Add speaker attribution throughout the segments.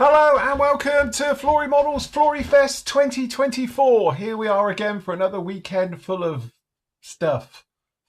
Speaker 1: Hello and welcome to Flory Models Flory Fest 2024. Here we are again for another weekend full of stuff,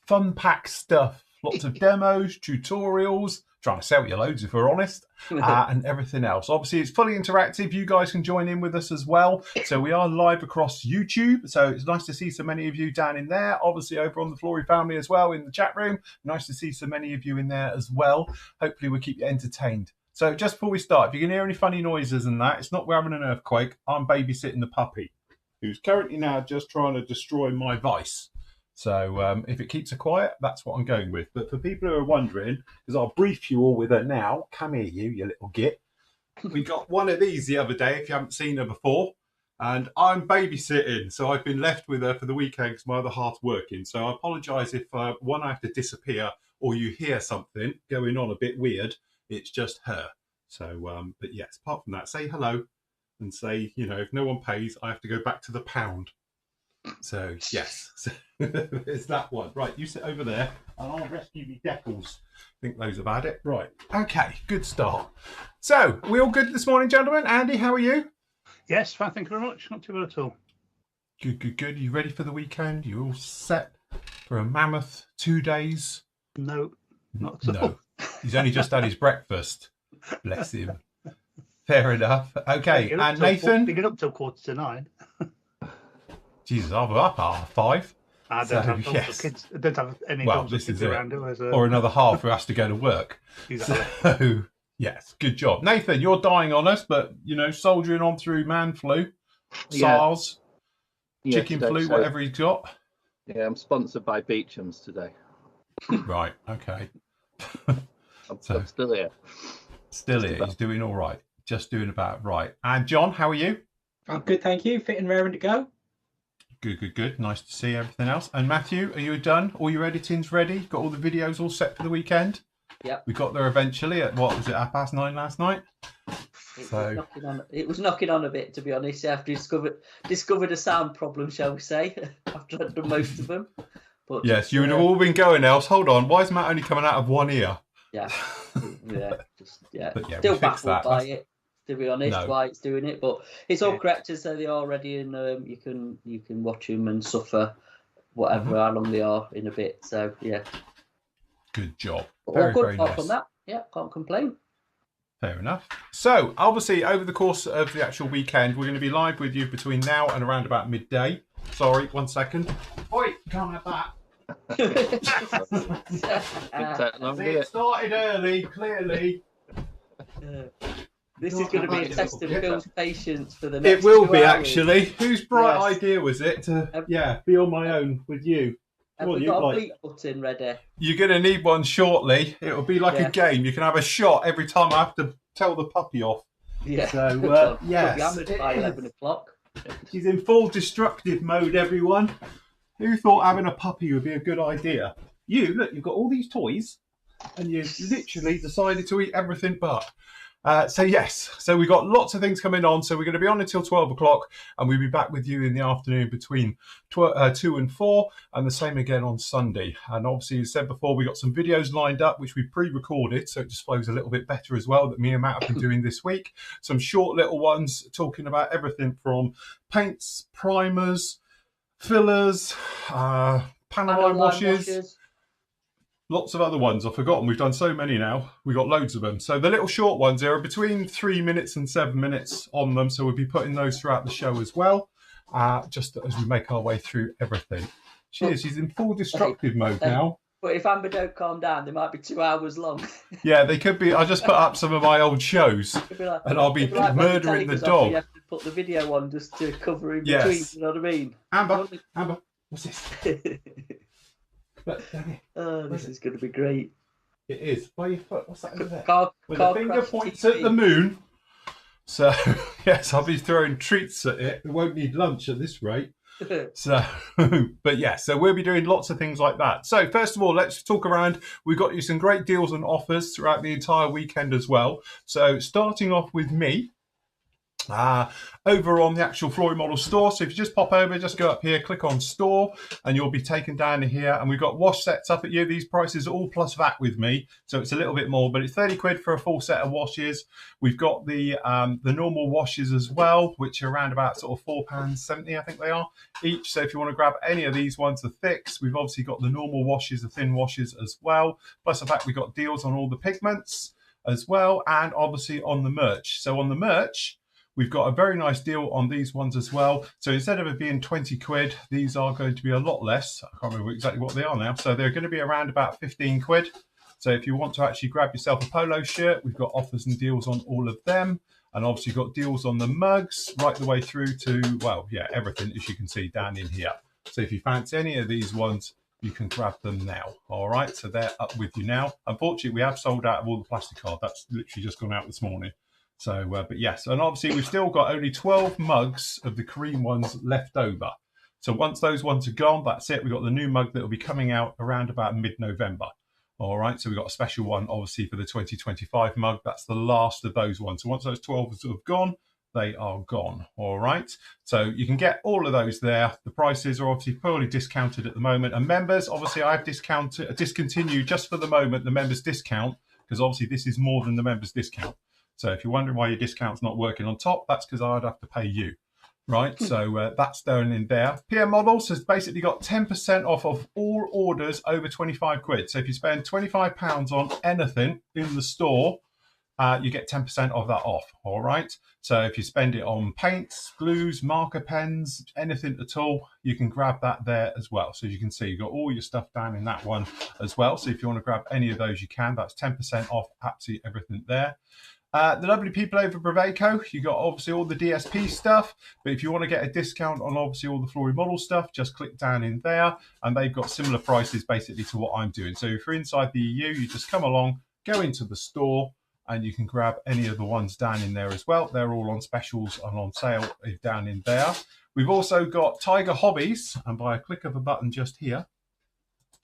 Speaker 1: fun-packed stuff. Lots of demos, tutorials, trying to sell you loads if we're honest, and everything else. Obviously, it's fully interactive. You guys can join in with us as well. So we are live across YouTube. So it's nice to see so many of you down in there. Obviously, over on the Flory family as well in the chat room. Nice to see so many of you in there as well. Hopefully, we'll keep you entertained. So just before we start, if you can hear any funny noises and that, it's not we're having an earthquake. I'm babysitting the puppy, who's currently now just trying to destroy my vice. So if it keeps her quiet, that's what I'm going with. But for people who are wondering, because I'll brief you all with her now. Come here, you little git. We got one of these the other day, if you haven't seen her before. And I'm babysitting, so I've been left with her for the weekend because my other half's working. So I apologise if, one, I have to disappear or you hear something going on a bit weird. It's just her. So, but yes, apart from that, say hello and say, you know, if no one pays, I have to go back to the pound. So, yes, it's that one. Right, you sit over there and I'll rescue me decals. I think those have had it. Right, okay, good start. So, we all good this morning, gentlemen? Andy, how are you?
Speaker 2: Yes, fine, thank you very much. Not too bad at all.
Speaker 1: Good, good, good. You ready for the weekend? You all set for a mammoth 2 days?
Speaker 2: No, not at all.
Speaker 1: No. He's only just had his breakfast. Bless him. Fair enough. Okay, and Nathan?
Speaker 2: We get up till 8:45.
Speaker 1: Jesus, I'll be up at 5:30.
Speaker 2: I don't have dogs for kids. I don't have any dogs for kids around.
Speaker 1: Or another half who has to go to work.
Speaker 2: Exactly.
Speaker 1: So, yes, good job. Nathan, you're dying on us, but, you know, soldiering on through man flu, SARS, chicken flu, whatever he's got.
Speaker 3: Yeah, I'm sponsored by Beecham's today.
Speaker 1: Right, okay.
Speaker 3: I'm still here.
Speaker 1: Still here. He's doing all right. Just doing about right. And John, how are you?
Speaker 4: I'm good, thank you. Fit and raring to go.
Speaker 1: Good, good, good. Nice to see everything else. And Matthew, are you done? All your editing's ready? Got all the videos all set for the weekend?
Speaker 4: Yep.
Speaker 1: We got there eventually at, what was it, 9:30 last night?
Speaker 4: It was knocking on a bit, to be honest. I've discovered a sound problem, shall we say, after I've done most of them. But
Speaker 1: yes, you would have all been going else. Hold on, why is Matt only coming out of one ear?
Speaker 4: Yeah, yeah.
Speaker 1: But yeah,
Speaker 4: still baffled by it, to be honest, why it's doing it. But it's all corrected, so they are ready, and you can watch them and suffer whatever how long they are in a bit. So yeah,
Speaker 1: good job.
Speaker 4: Very good. Apart from that, yeah, can't complain.
Speaker 1: Fair enough. So obviously, over the course of the actual weekend, we're going to be live with you between now and around about midday. Sorry, 1 second. Oi, can't have that. It started early, clearly.
Speaker 4: This is going to be a test of Phil's patience for the next
Speaker 1: It will
Speaker 4: 2
Speaker 1: be,
Speaker 4: hours.
Speaker 1: actually. Whose bright idea was it to, be on my own with you?
Speaker 4: Have we got a bleep button ready?
Speaker 1: You're going to need one shortly. It'll be like a game. You can have a shot every time I have to tell the puppy off.
Speaker 4: Yeah.
Speaker 1: So, yes.
Speaker 4: Hammered by 11 o'clock.
Speaker 1: She's in full destructive mode, everyone. Who thought having a puppy would be a good idea? Look, you've got all these toys, and you literally decided to eat everything but. So we've got lots of things coming on. So we're going to be on until 12 o'clock, and we'll be back with you in the afternoon between 2 and 4, and the same again on Sunday. And obviously, as said before, we got some videos lined up, which we pre-recorded, so it just flows a little bit better as well, that me and Matt have been doing this week. Some short little ones talking about everything from paints, primers, fillers, Panaline washes. Lots of other ones I've forgotten. We've done so many now. We've got loads of them. So the little short ones, there are between 3 minutes and 7 minutes on them. So we'll be putting those throughout the show as well, just as we make our way through everything. She's in full destructive mode now.
Speaker 4: But if Amber don't calm down, they might be 2 hours long.
Speaker 1: Yeah, they could be. I just put up some of my old shows, and I'll be murdering the dog.
Speaker 4: You have to put the video on just to cover in between, you know what I mean?
Speaker 1: Amber, what's this?
Speaker 4: This is going to be great.
Speaker 1: It is. By your foot. What's that over there? With the finger points at the moon. So, yes, I'll be throwing treats at it. We won't need lunch at this rate. So, but yeah, so we'll be doing lots of things like that. So, first of all, let's talk around. We've got you some great deals and offers throughout the entire weekend as well. So, starting off with me. over on the actual Flory model store. So if you just pop over, just go up here, click on store, and you'll be taken down to here. And we've got wash sets up at you. These prices are all plus VAT with me, so it's a little bit more, but it's 30 quid for a full set of washes. We've got the normal washes as well, which are around about sort of £4.70, I think they are each. So if you want to grab any of these ones, the thicks, we've obviously got the normal washes, the thin washes as well. Plus the fact we've got deals on all the pigments as well, and obviously on the merch. So on the merch, we've got a very nice deal on these ones as well. So instead of it being 20 quid, these are going to be a lot less. I can't remember exactly what they are now. So they're going to be around about 15 quid. So if you want to actually grab yourself a polo shirt, we've got offers and deals on all of them. And obviously got deals on the mugs right the way through to, well, yeah, everything, as you can see down in here. So if you fancy any of these ones, you can grab them now. All right, so they're up with you now. Unfortunately, we have sold out of all the plastic card. That's literally just gone out this morning. So, but yes, and obviously we've still got only 12 mugs of the cream ones left over. So once those ones are gone, that's it. We've got the new mug that will be coming out around about mid-November. All right, so we've got a special one, obviously, for the 2025 mug. That's the last of those ones. So once those 12 have gone, they are gone. All right, so you can get all of those there. The prices are obviously poorly discounted at the moment. And members, obviously, I've discontinued just for the moment the members discount, because obviously this is more than the members discount. So if you're wondering why your discount's not working on top, that's because I'd have to pay you, right? So that's down in there. PM Models has basically got 10% off of all orders over 25 quid. So if you spend £25 on anything in the store, you get 10% of that off, all right? So if you spend it on paints, glues, marker pens, anything at all, you can grab that there as well. So as you can see, you've got all your stuff down in that one as well. So if you want to grab any of those, you can. That's 10% off absolutely everything there. The lovely people over at Braveco, you got obviously all the DSP stuff, but if you want to get a discount on obviously all the Flory model stuff, just click down in there, and they've got similar prices basically to what I'm doing. So if you're inside the EU, you just come along, go into the store, and you can grab any of the ones down in there as well. They're all on specials and on sale down in there. We've also got Tiger Hobbies, and by a click of a button just here,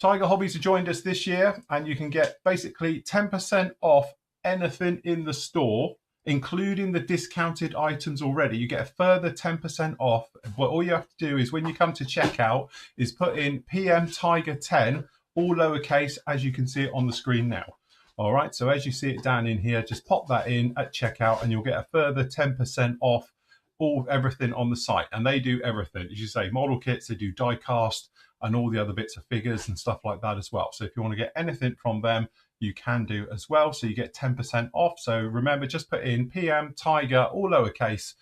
Speaker 1: Tiger Hobbies have joined us this year, and you can get basically 10% off anything in the store, including the discounted items already. You get a further 10% off. But all you have to do is when you come to checkout is put in PM Tiger 10, all lowercase, as you can see it on the screen now. All right, so as you see it down in here, just pop that in at checkout and you'll get a further 10% off everything on the site. And they do everything. As you say, model kits, they do die cast and all the other bits of figures and stuff like that as well. So if you want to get anything from them, you can do as well. So you get 10% off. So remember, just put in PM Tiger, all lowercase,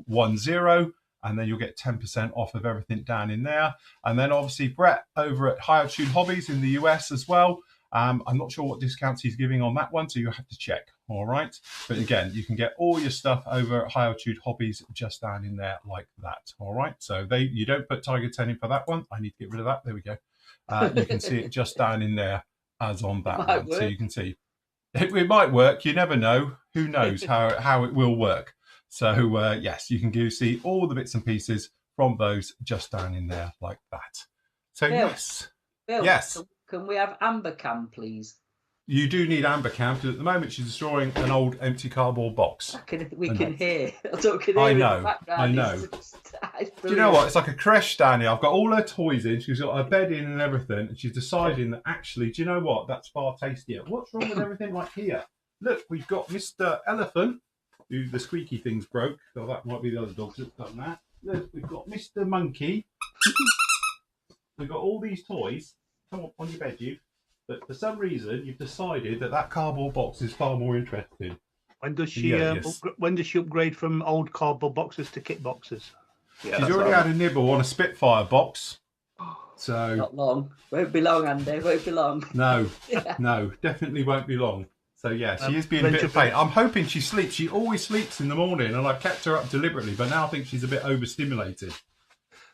Speaker 1: 10, and then you'll get 10% off of everything down in there. And then obviously Brett over at High Altitude Hobbies in the US as well. I'm not sure what discounts he's giving on that one, so you have to check. All right. But again, you can get all your stuff over at High Altitude Hobbies just down in there like that. All right. So you don't put Tiger 10 in for that one. I need to get rid of that. There we go. You can see it just down in there as on that one. So you can see it might work. You never know. Who knows how it will work. So yes, you can see all the bits and pieces from those just down in there like that. So
Speaker 4: Bill,
Speaker 1: yes.
Speaker 4: Bill,
Speaker 1: Yes.
Speaker 4: Can we have Amber Cam, please?
Speaker 1: You do need Amber Cam because at the moment she's destroying an old empty cardboard box.
Speaker 4: We can hear.
Speaker 1: I know. Do you know what? It's like a creche down here. I've got all her toys in. She's got her bed in and everything. And she's deciding that actually, do you know what? That's far tastier. What's wrong with everything like here? Look, we've got Mr. Elephant, who the squeaky thing's broke. So that might be the other dogs that's done that. Look, we've got Mr. Monkey. We've got all these toys. Come on your bed, you. But for some reason, you've decided that cardboard box is far more interesting.
Speaker 2: When does she? When does she upgrade from old cardboard boxes to kit boxes?
Speaker 3: Yeah,
Speaker 1: she's already had a nibble on a Spitfire box. So
Speaker 4: not long. Won't be long, Andy. Won't be long.
Speaker 1: No, no, definitely won't be long. So yeah, she is being a bit of pain. I'm hoping she sleeps. She always sleeps in the morning, and I've kept her up deliberately. But now I think she's a bit overstimulated.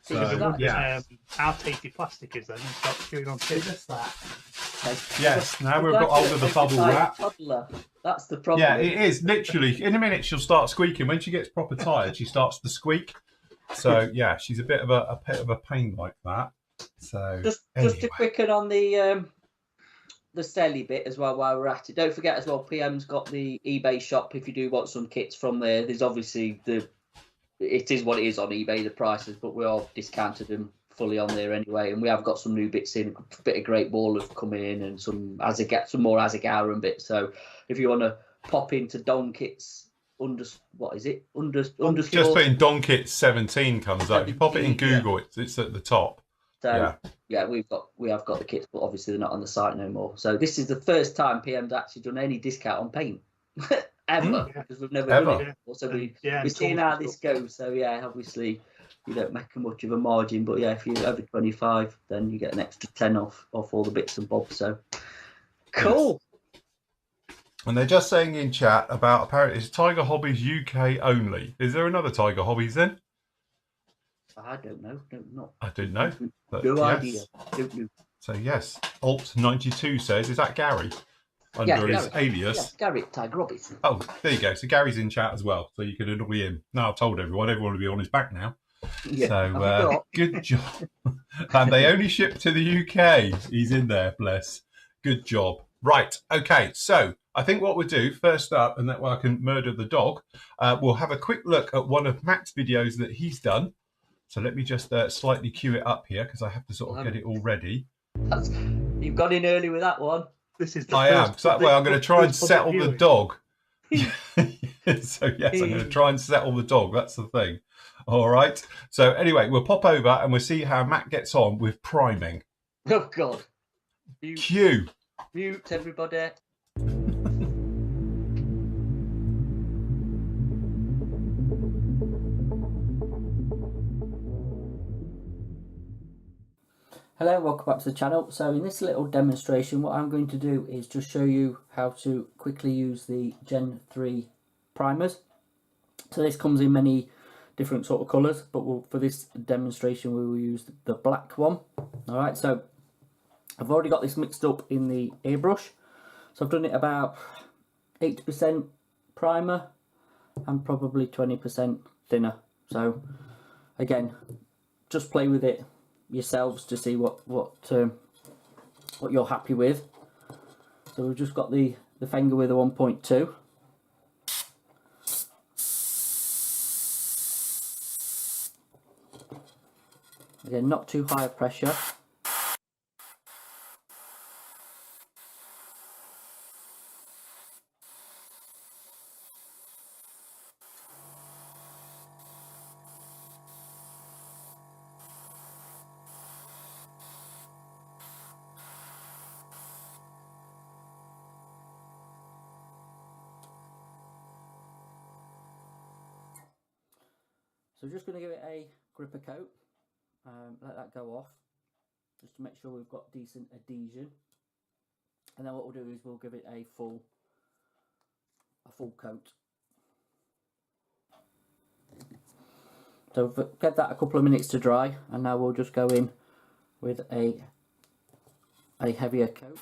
Speaker 1: So, yeah.
Speaker 2: How tasty plastic is then and start chewing on chips.
Speaker 1: Yes, now we've got hold of the bubble wrap.
Speaker 4: Toddler. That's the problem.
Speaker 1: Yeah, it is. Literally, in a minute she'll start squeaking. When she gets proper tired, she starts to squeak. So yeah, she's a bit of a pain like that. So
Speaker 4: just a quick one on the Selly bit as well while we're at it. Don't forget as well, PM's got the eBay shop if you do want some kits from there. There's obviously the it is what it is on eBay, the prices, but we all discounted them fully on there anyway. And we have got some new bits in, a bit of Great Wall have come in, and some more Azagaran bits. So if you want to pop into Donkits, just put in
Speaker 1: Donkits 17 comes up. If you pop it in Google, it's at the top.
Speaker 4: So yeah, we have got the kits, but obviously they're not on the site no more. So this is the first time PM's actually done any discount on paint ever, because we've never done it before. So we're seeing how this goes. So yeah, obviously you don't make much of a margin, but yeah, if you're over 25, then you get an extra 10 off all the bits and bobs. So cool.
Speaker 1: And they're just saying in chat about, apparently it's Tiger Hobbies UK only. Is there another Tiger Hobbies then?
Speaker 4: I don't know.
Speaker 1: I didn't know. But
Speaker 4: no idea. Don't know.
Speaker 1: So yes, Alt92 says, is that Gary? Under his alias.
Speaker 4: Yes, Gary Tiger Hobbies.
Speaker 1: Oh, there you go. So Gary's in chat as well, so you can annoy him. Now I've told everyone will be on his back now.
Speaker 4: Yeah,
Speaker 1: so good job. And they only ship to the UK. He's in there, bless. Good job. Right, okay, so I think what we'll do first up, and that way I can murder the dog, we'll have a quick look at one of Matt's videos that he's done. So let me just slightly queue it up here, because I have to sort of get it all ready.
Speaker 4: You've got in early with that one.
Speaker 2: This is
Speaker 1: I am, so that way I'm going to try and settle the dog. So yes, I'm going to try and settle the dog, that's the thing. All right, so anyway, we'll pop over and we'll see how Matt gets on with priming.
Speaker 4: Oh, God.
Speaker 1: Cue.
Speaker 4: Mute, everybody. Hello, welcome back to the channel. So in this little demonstration, what I'm going to do is just show you how to quickly use the Gen 3 primers. So this comes in many different sort of colours, but for this demonstration we will use the black one. Alright, so I've already got this mixed up in the airbrush. So I've done it about 80% primer and probably 20% thinner. So again, just play with it yourselves to see what you're happy with. So we've just got the finger with a 1.2. Again, not too high a pressure. So we're just going to give it a gripper coat, let that go off, just to make sure we've got decent adhesion. And then what we'll do is we'll give it a full coat. So get that a couple of minutes to dry, and now we'll just go in with a heavier coat.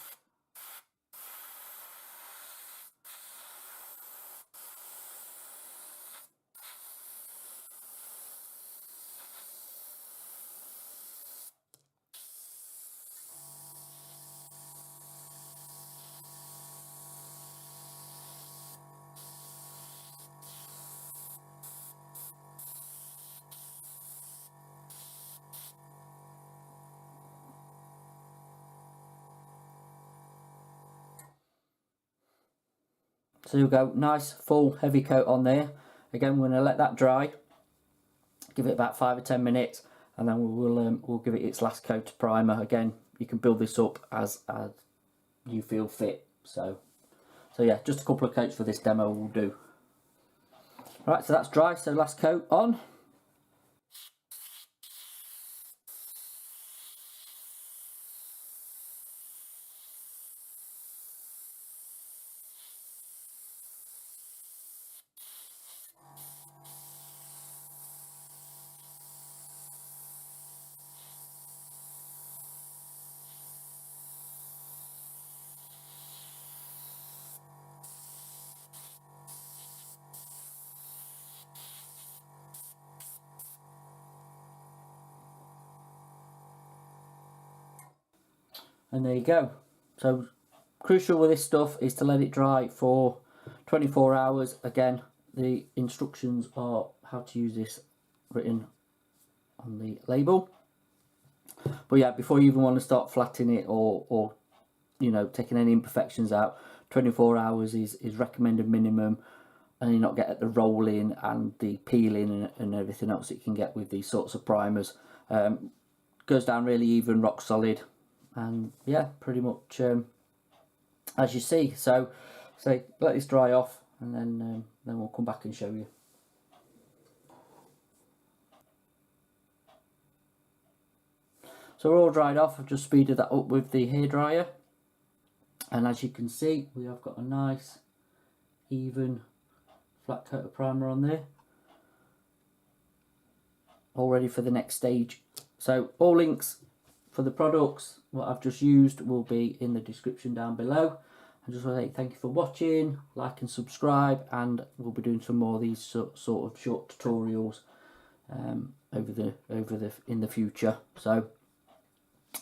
Speaker 4: So you'll go nice full heavy coat on there. Again, we're going to let that dry, give it about 5 or 10 minutes, and then we'll give it its last coat of primer. Again, you can build this up as you feel fit. So yeah, just a couple of coats for this demo will do. Right, so that's dry. So last coat on. And there you go. So crucial with this stuff is to let it dry for 24 hours. Again, the instructions are how to use this written on the label. But yeah, before you even want to start flattening it or you know, taking any imperfections out, 24 hours is recommended minimum, and you not get the rolling and the peeling and everything else that you can get with these sorts of primers. Goes down really even, rock solid, and yeah, pretty much as you see. So let this dry off, and then we'll come back and show you. So we're all dried off. I've just speeded that up with the hairdryer, and as you can see, we have got a nice even flat coat of primer on there, all ready for the next stage. So all links for the products what I've just used will be in the description down below. I just want to say thank you for watching, like and subscribe, and we'll be doing some more of these sort of short tutorials in the future. So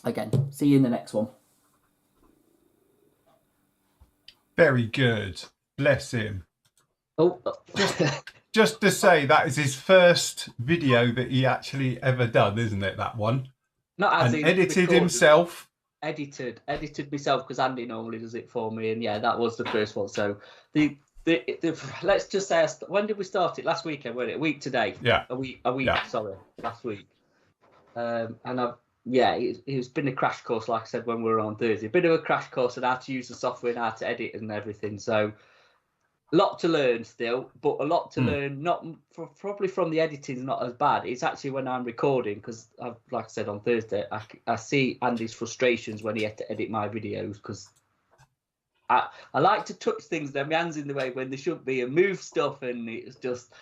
Speaker 4: again, see you in the next one.
Speaker 1: Very good. Bless him.
Speaker 3: Oh,
Speaker 1: Just to say, that is his first video that he actually ever done, isn't it? That one.
Speaker 5: Not as
Speaker 1: and
Speaker 5: in
Speaker 1: edited
Speaker 5: recorded,
Speaker 1: himself.
Speaker 5: Edited myself, because Andy normally does it for me, and yeah, that was the first one. So the let's just say, when did we start it? Last weekend, wasn't it? A week today.
Speaker 1: Yeah.
Speaker 5: A week.
Speaker 1: Yeah.
Speaker 5: Sorry, last week. And it's been a crash course, like I said when we were on Thursday. A bit of a crash course on how to use the software and how to edit and everything. So a lot to learn still, but a lot to learn. Probably from the editing is not as bad. It's actually when I'm recording, because like I said on Thursday, I see Andy's frustrations when he had to edit my videos, because I like to touch things, then my hands in the way when they shouldn't be, and move stuff, and it's just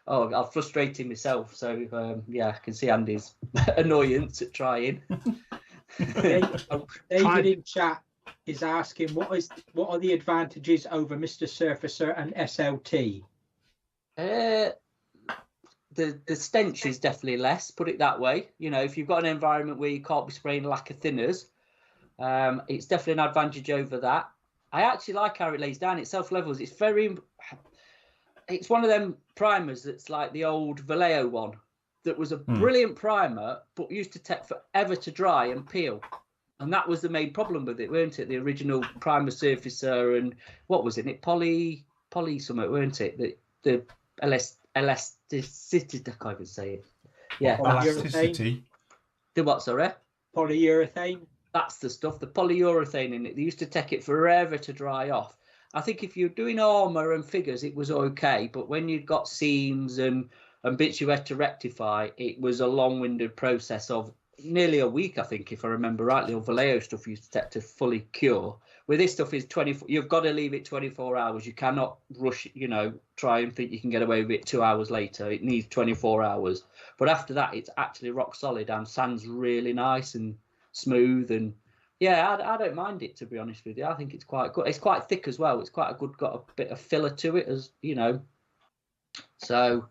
Speaker 5: I'm frustrating myself. So yeah, I can see Andy's annoyance at trying.
Speaker 6: David in chat is asking what are the advantages over Mr. Surfacer and SLT?
Speaker 5: The stench is definitely less, put it that way. You know, if you've got an environment where you can't be spraying lacquer thinners, it's definitely an advantage over that. I actually like how it lays down. It self-levels. It's one of them primers that's like the old Vallejo one that was a brilliant primer, but used to take forever to dry and peel. And that was the main problem with it, weren't it? The original primer surfacer, and what was it? Poly something, weren't it? The elasticity, I can't even say it. Yeah.
Speaker 1: Elasticity.
Speaker 5: The what, sorry?
Speaker 6: Polyurethane.
Speaker 5: That's the stuff, the polyurethane in it. They used to take it forever to dry off. I think if you're doing armour and figures, it was okay. But when you've got seams and bits you had to rectify, it was a long-winded process of nearly a week, I think, if I remember rightly. Or Vallejo stuff used to take to fully cure. With this stuff is 24. You've got to leave it 24 hours. You cannot rush, try and think you can get away with it 2 hours later. It needs 24 hours. But after that, it's actually rock solid, and sand's really nice and smooth. And yeah, I don't mind it, to be honest with you. I think it's quite good. It's quite thick as well. It's got a bit of filler to it, as you know. So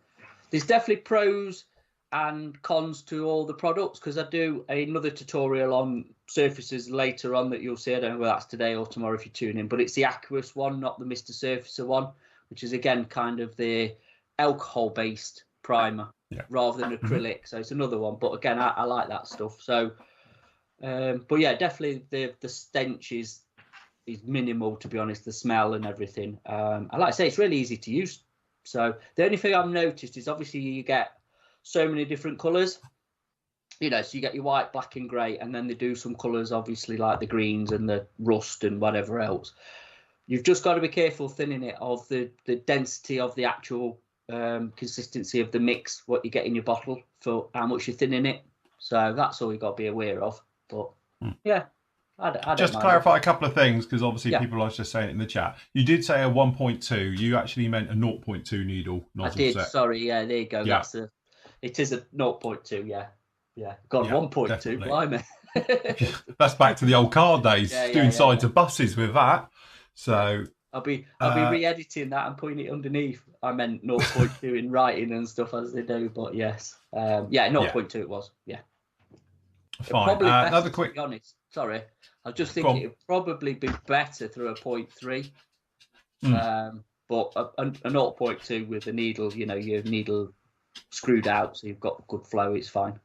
Speaker 5: there's definitely pros and cons to all the products, because I do another tutorial on surfaces later on that you'll see. I don't know whether that's today or tomorrow if you tune in, but it's the Aqueous one, not the Mr. Surfacer one, which is again kind of the alcohol based primer rather than acrylic. So it's another one, but again, I like that stuff. So but yeah, definitely the stench is minimal, to be honest, the smell and everything. I like to say, it's really easy to use. So the only thing I've noticed is obviously you get so many different colours, so you get your white, black and grey, and then they do some colours, obviously, like the greens and the rust and whatever else. You've just got to be careful thinning it of the density of the actual consistency of the mix, what you get in your bottle, for how much you're thinning it. So that's all you've got to be aware of. But yeah, I don't
Speaker 1: just to clarify a couple of things, because obviously people are just saying it in the chat. You did say a 1.2. You actually meant a 0.2 needle nozzle.
Speaker 5: I did.
Speaker 1: Set.
Speaker 5: Sorry. Yeah, there you go.
Speaker 1: Yeah.
Speaker 5: It is a 0.2. Yeah. God, 1.2. Blimey.
Speaker 1: That's back to the old car days, doing sides of buses with that. So
Speaker 5: I'll be re-editing that and putting it underneath. I meant 0.2 in writing and stuff as they do. But yes, 0.2 it was. Yeah.
Speaker 1: Fine. Another quick.
Speaker 5: To be honest, sorry, I just think it would probably be better through a 0.3, but a 0.2 with the needle, your needle screwed out, so you've got good flow. It's fine.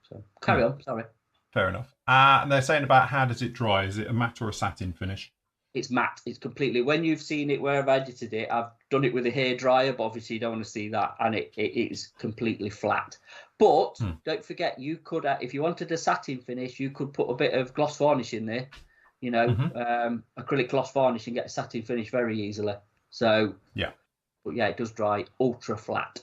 Speaker 5: So carry on. Sorry.
Speaker 1: Fair enough. And they're saying about how does it dry? Is it a matte or a satin finish?
Speaker 5: It's matte. It's completely. When you've seen it where I've edited it, I've done it with a hairdryer, but obviously you don't want to see that, and it is completely flat. But don't forget, you could, if you wanted a satin finish, you could put a bit of gloss varnish in there, you know, acrylic gloss varnish, and get a satin finish very easily. So
Speaker 1: yeah,
Speaker 5: but yeah, it does dry ultra flat.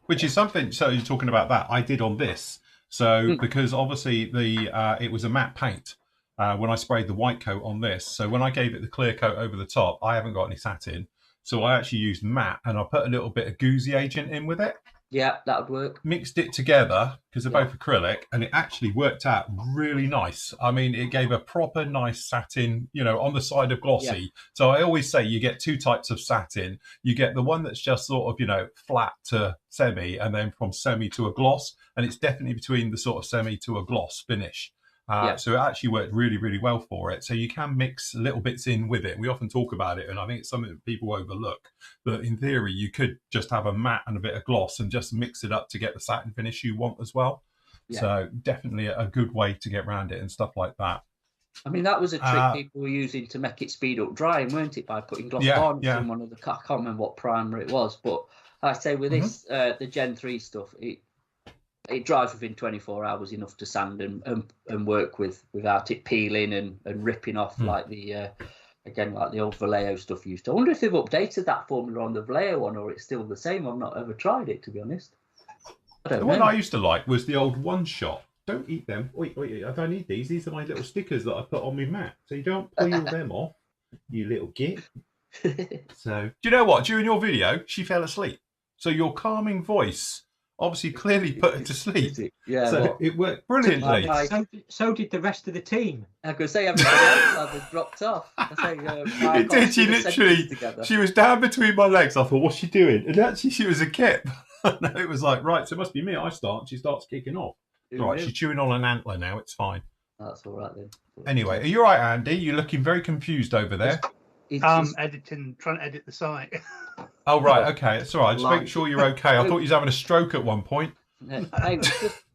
Speaker 1: Which is something. So you're talking about that. I did on this. So because obviously it was a matte paint. When I sprayed the white coat on this. So when I gave it the clear coat over the top, I haven't got any satin. So I actually used matte, and I put a little bit of Goozy agent in with it.
Speaker 5: Yeah, that would work.
Speaker 1: Mixed it together, because they're both acrylic, and it actually worked out really nice. I mean, it gave a proper nice satin, you know, on the side of glossy. Yeah. So I always say you get two types of satin. You get the one that's just sort of, you know, flat to semi, and then from semi to a gloss. And it's definitely between the sort of semi to a gloss finish. So it actually worked really, really well for it. So you can mix little bits in with it. We often talk about it, and I think it's something that people overlook. But in theory, you could just have a matte and a bit of gloss and just mix it up to get the satin finish you want as well. Yeah. So definitely a good way to get around it and stuff like that.
Speaker 5: I mean, that was a trick people were using to make it speed up drying, weren't it? By putting gloss varnish in one of the, I can't remember what primer it was, but I say with this, the Gen 3 stuff, it dries within 24 hours, enough to sand and work with without it peeling and ripping off like the like the old Vallejo stuff used to. I wonder if they've updated that formula on the Vallejo one, or it's still the same. I've not ever tried it, to be honest.
Speaker 1: The one I used to like was the old One Shot. Don't eat them. Wait, I don't need these. These are my little stickers that I put on my mat. So you don't peel them off, you little git. So, do you know what? During your video, she fell asleep. So your calming voice obviously clearly put her to sleep.
Speaker 5: Yeah,
Speaker 1: so it worked brilliantly.
Speaker 6: So did the rest of the team.
Speaker 5: I could say everybody else had dropped off.
Speaker 1: It did. She literally, she was down between my legs. I thought, what's she doing? And actually, she was a kip. No, it was like, right, so it must be me. I start. She starts kicking off. Right, she's chewing on an antler now. It's fine.
Speaker 5: That's all right then.
Speaker 1: Anyway, are you all right, Andy? You're looking very confused over there.
Speaker 2: Editing, trying to edit the site.
Speaker 1: Oh, right, okay. It's all right. Just make sure you're okay. I thought you was having a stroke at one point.
Speaker 5: Hey,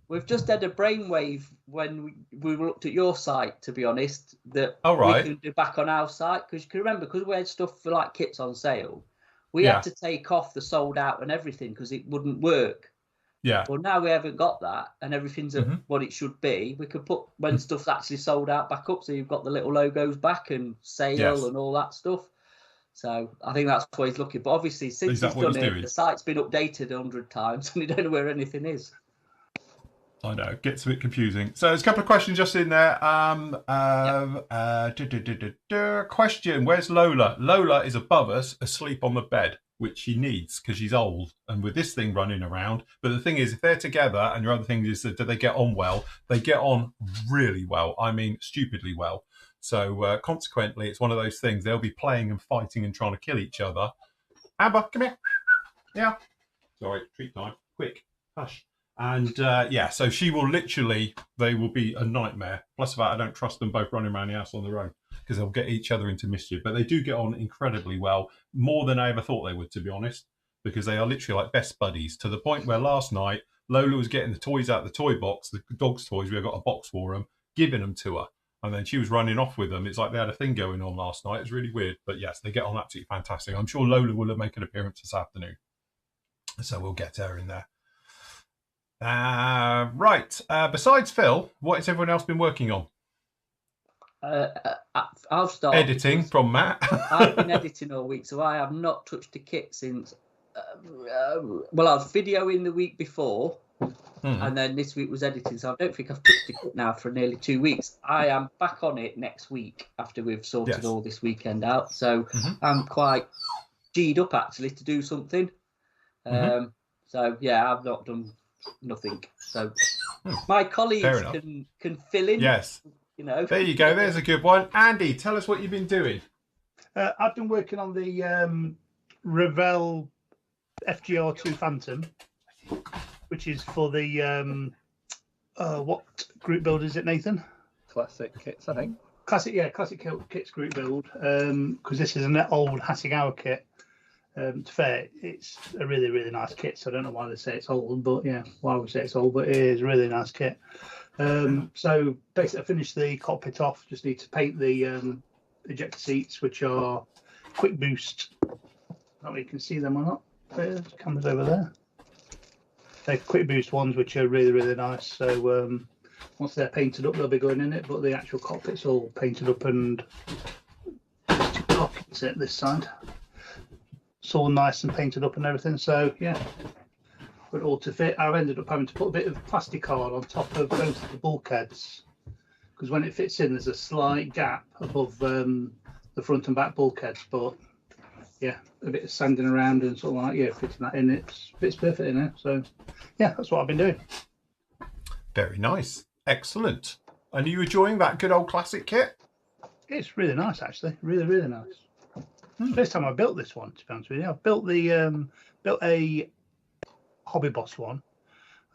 Speaker 5: we've just had a brainwave when we looked at your site, to be honest, that we can do back on our site. Because you can remember, because we had stuff for like kits on sale, we had to take off the sold out and everything because it wouldn't work.
Speaker 1: Yeah.
Speaker 5: Well, now we haven't got that, and everything's at what it should be. We could put when stuff's actually sold out back up, so you've got the little logos back and sale and all that stuff. So I think that's what he's looking. But obviously, since he's done it, the site's been updated 100 times, and you don't know where anything is.
Speaker 1: I know, it gets a bit confusing. So there's a couple of questions just in there. Question: where's Lola? Lola is above us, asleep on the bed, which she needs because she's old and with this thing running around. But the thing is, if they're together, and your other thing is that do they get on well? They get on really well. I mean, stupidly well. So consequently, it's one of those things. They'll be playing and fighting and trying to kill each other. Amber, come here. Yeah. Sorry, treat time. Quick. Hush. And so she will literally, they will be a nightmare. Plus the fact I don't trust them both running around the house on their own because they'll get each other into mischief. But they do get on incredibly well, more than I ever thought they would, to be honest, because they are literally like best buddies, to the point where last night Lola was getting the toys out of the toy box, the dog's toys. We've got a box for them, giving them to her. And then she was running off with them. It's like they had a thing going on last night. It's really weird. But yes, they get on absolutely fantastic. I'm sure Lola will make an appearance this afternoon. So we'll get her in there. Besides Phil, what has everyone else been working on?
Speaker 5: I'll start.
Speaker 1: Editing from Matt.
Speaker 5: I've been editing all week, so I have not touched a kit since. I was videoing the week before. And then this week was editing, so I don't think I've touched it now for nearly 2 weeks. I am back on it next week after we've sorted all this weekend out. So I'm quite G'd up actually to do something. So yeah, I've not done nothing. So my colleagues can fill in.
Speaker 1: Yes.
Speaker 5: You know.
Speaker 1: There you go. There's a good one. Andy, tell us what you've been doing.
Speaker 2: I've been working on the Revell FGR2 Phantom, which is for the what group build is it, Nathan?
Speaker 3: Classic kits, I think.
Speaker 2: Classic kits group build. Because this is an old Hasegawa kit. To be fair, it's a really, really nice kit. So I don't know why they say it's old, but yeah, why would say it's old, but it is a really nice kit. So basically, I finished the cockpit off. Just need to paint the ejector seats, which are quick boost. I don't know if you can see them or not. The camera's over there. They're quick boost ones, which are really, really nice. So once they're painted up, they'll be going in it. But the actual cockpit's all painted up and that's it. This side, it's all nice and painted up and everything. So yeah, but all to fit. I've ended up having to put a bit of plastic card on top of both of the bulkheads because when it fits in, there's a slight gap above the front and back bulkheads. But yeah, a bit of sanding around and sort of like fitting that in. It fits perfectly now. So yeah, that's what I've been doing.
Speaker 1: Very nice, excellent. And are you enjoying that good old classic kit?
Speaker 2: It's really nice, actually. Really, really nice. First time I built this one, to be honest with you. I built a Hobby Boss one,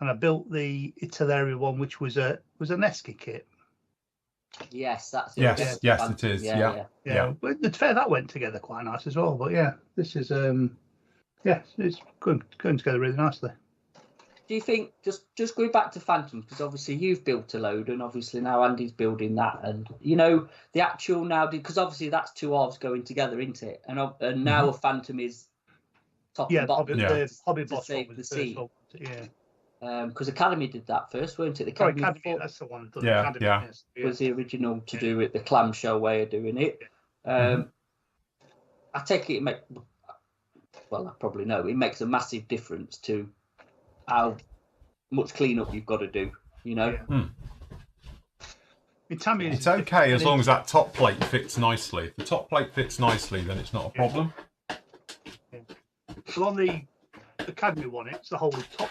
Speaker 2: and I built the Italeri one, which was a Nesky kit.
Speaker 5: Yes, that's it.
Speaker 1: Yes, it is. Yeah.
Speaker 2: But to be fair, that went together quite nice as well. But yeah, this is it's going together really nicely.
Speaker 5: Do you think just going back to Phantoms, because obviously you've built a load and obviously now Andy's building that, and the actual now, because obviously that's two halves going together, isn't it? And now a Phantom is top and bottom.
Speaker 2: The Hobby
Speaker 5: to
Speaker 2: Boss
Speaker 5: save
Speaker 2: one
Speaker 5: the
Speaker 2: was the first
Speaker 5: seat.
Speaker 2: one, yeah.
Speaker 5: Because Academy did that first, weren't it? The
Speaker 2: Sorry,
Speaker 5: Academy,
Speaker 2: Academy, that's the one.
Speaker 1: Yeah,
Speaker 2: Academy,
Speaker 1: yeah.
Speaker 2: yes, yeah.
Speaker 5: was the original to do it, the clamshell way of doing it. I take it well, I probably know it makes a massive difference to how much cleanup you've got to do,
Speaker 2: Yeah.
Speaker 1: It's okay as long as that top plate fits nicely. If the top plate fits nicely, then it's not a problem.
Speaker 2: Yeah. Well, on the Academy one, it's the whole top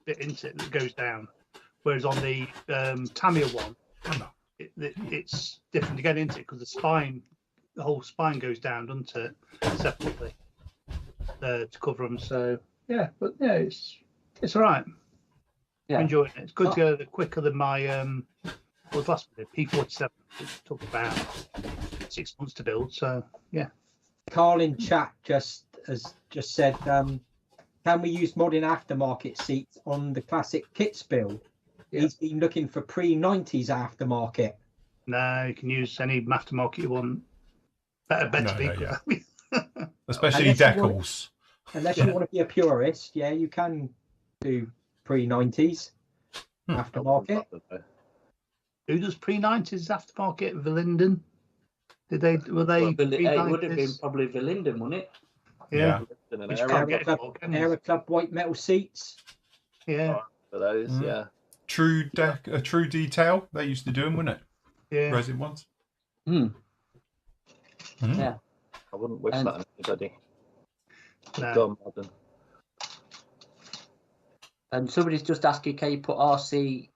Speaker 2: bit into it that goes down, whereas on the Tamiya one, it's different to get into it because the whole spine goes down, doesn't it, separately to cover them. So yeah, but yeah, it's all right.
Speaker 5: Yeah.
Speaker 2: I'm enjoying it. It's good to go quicker than my what was last one, P47. It took about 6 months to build. So yeah.
Speaker 6: Carl in chat just said, can we use modern aftermarket seats on the classic kits build?
Speaker 2: Yeah.
Speaker 6: He's been looking for pre-90s aftermarket.
Speaker 2: No, you can use any aftermarket you want. Better be.
Speaker 1: Yeah. Especially
Speaker 6: Unless
Speaker 1: decals.
Speaker 6: Unless you want to be a purist, yeah, you can do pre-90s aftermarket.
Speaker 2: Who does pre-90s aftermarket? Valinden? Were they?
Speaker 5: It would have been probably Valinden, wouldn't it?
Speaker 2: Yeah.
Speaker 6: Which Aero Club white metal seats.
Speaker 2: Yeah.
Speaker 3: For those, yeah.
Speaker 1: True Detail. They used to do them, wouldn't it?
Speaker 2: Yeah.
Speaker 1: Resin ones.
Speaker 5: Yeah.
Speaker 3: I wouldn't wish that on anybody.
Speaker 2: No.
Speaker 3: Dumb modern.
Speaker 5: And somebody's just asking, can you put RC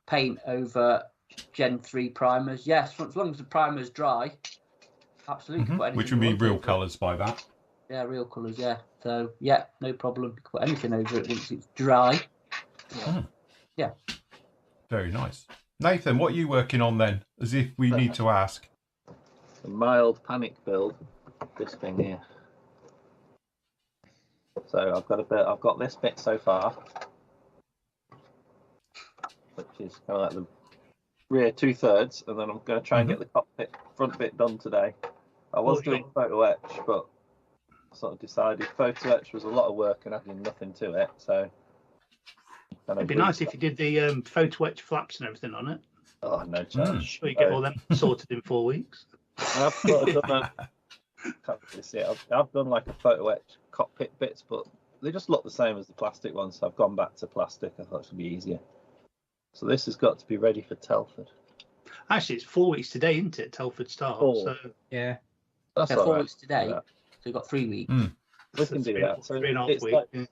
Speaker 5: paint over Gen 3 primers? Yes, as long as the primer's dry. Absolutely.
Speaker 1: Which would be real colours by that.
Speaker 5: Yeah, real colours, yeah. So, yeah, no problem. You can put anything over it once it's dry. Yeah.
Speaker 1: Very nice. Nathan, what are you working on then? As if we need to ask.
Speaker 3: A mild panic build. This thing here. So I've got this bit so far, which is kind of like the rear 2/3, and then I'm going to try and get the cockpit front bit done today. I was doing photo etch, but I sort of decided photo etch was a lot of work and adding nothing to it. So
Speaker 2: it'd be nice if you did the photo etch flaps and everything on it.
Speaker 3: Oh, no chance.
Speaker 2: Sure, you get all them sorted in 4 weeks.
Speaker 3: I've sort of done I've done like a photo etch cockpit bits, but they just look the same as the plastic ones. So I've gone back to plastic. I thought it would be easier. So this has got to be ready for Telford.
Speaker 2: Actually, it's 4 weeks today, isn't it? Telford start. So
Speaker 6: yeah,
Speaker 3: that's
Speaker 5: 4
Speaker 3: right.
Speaker 5: weeks today. So you've got 3 weeks.
Speaker 3: We can do that. So
Speaker 2: 3.5 weeks.
Speaker 3: like,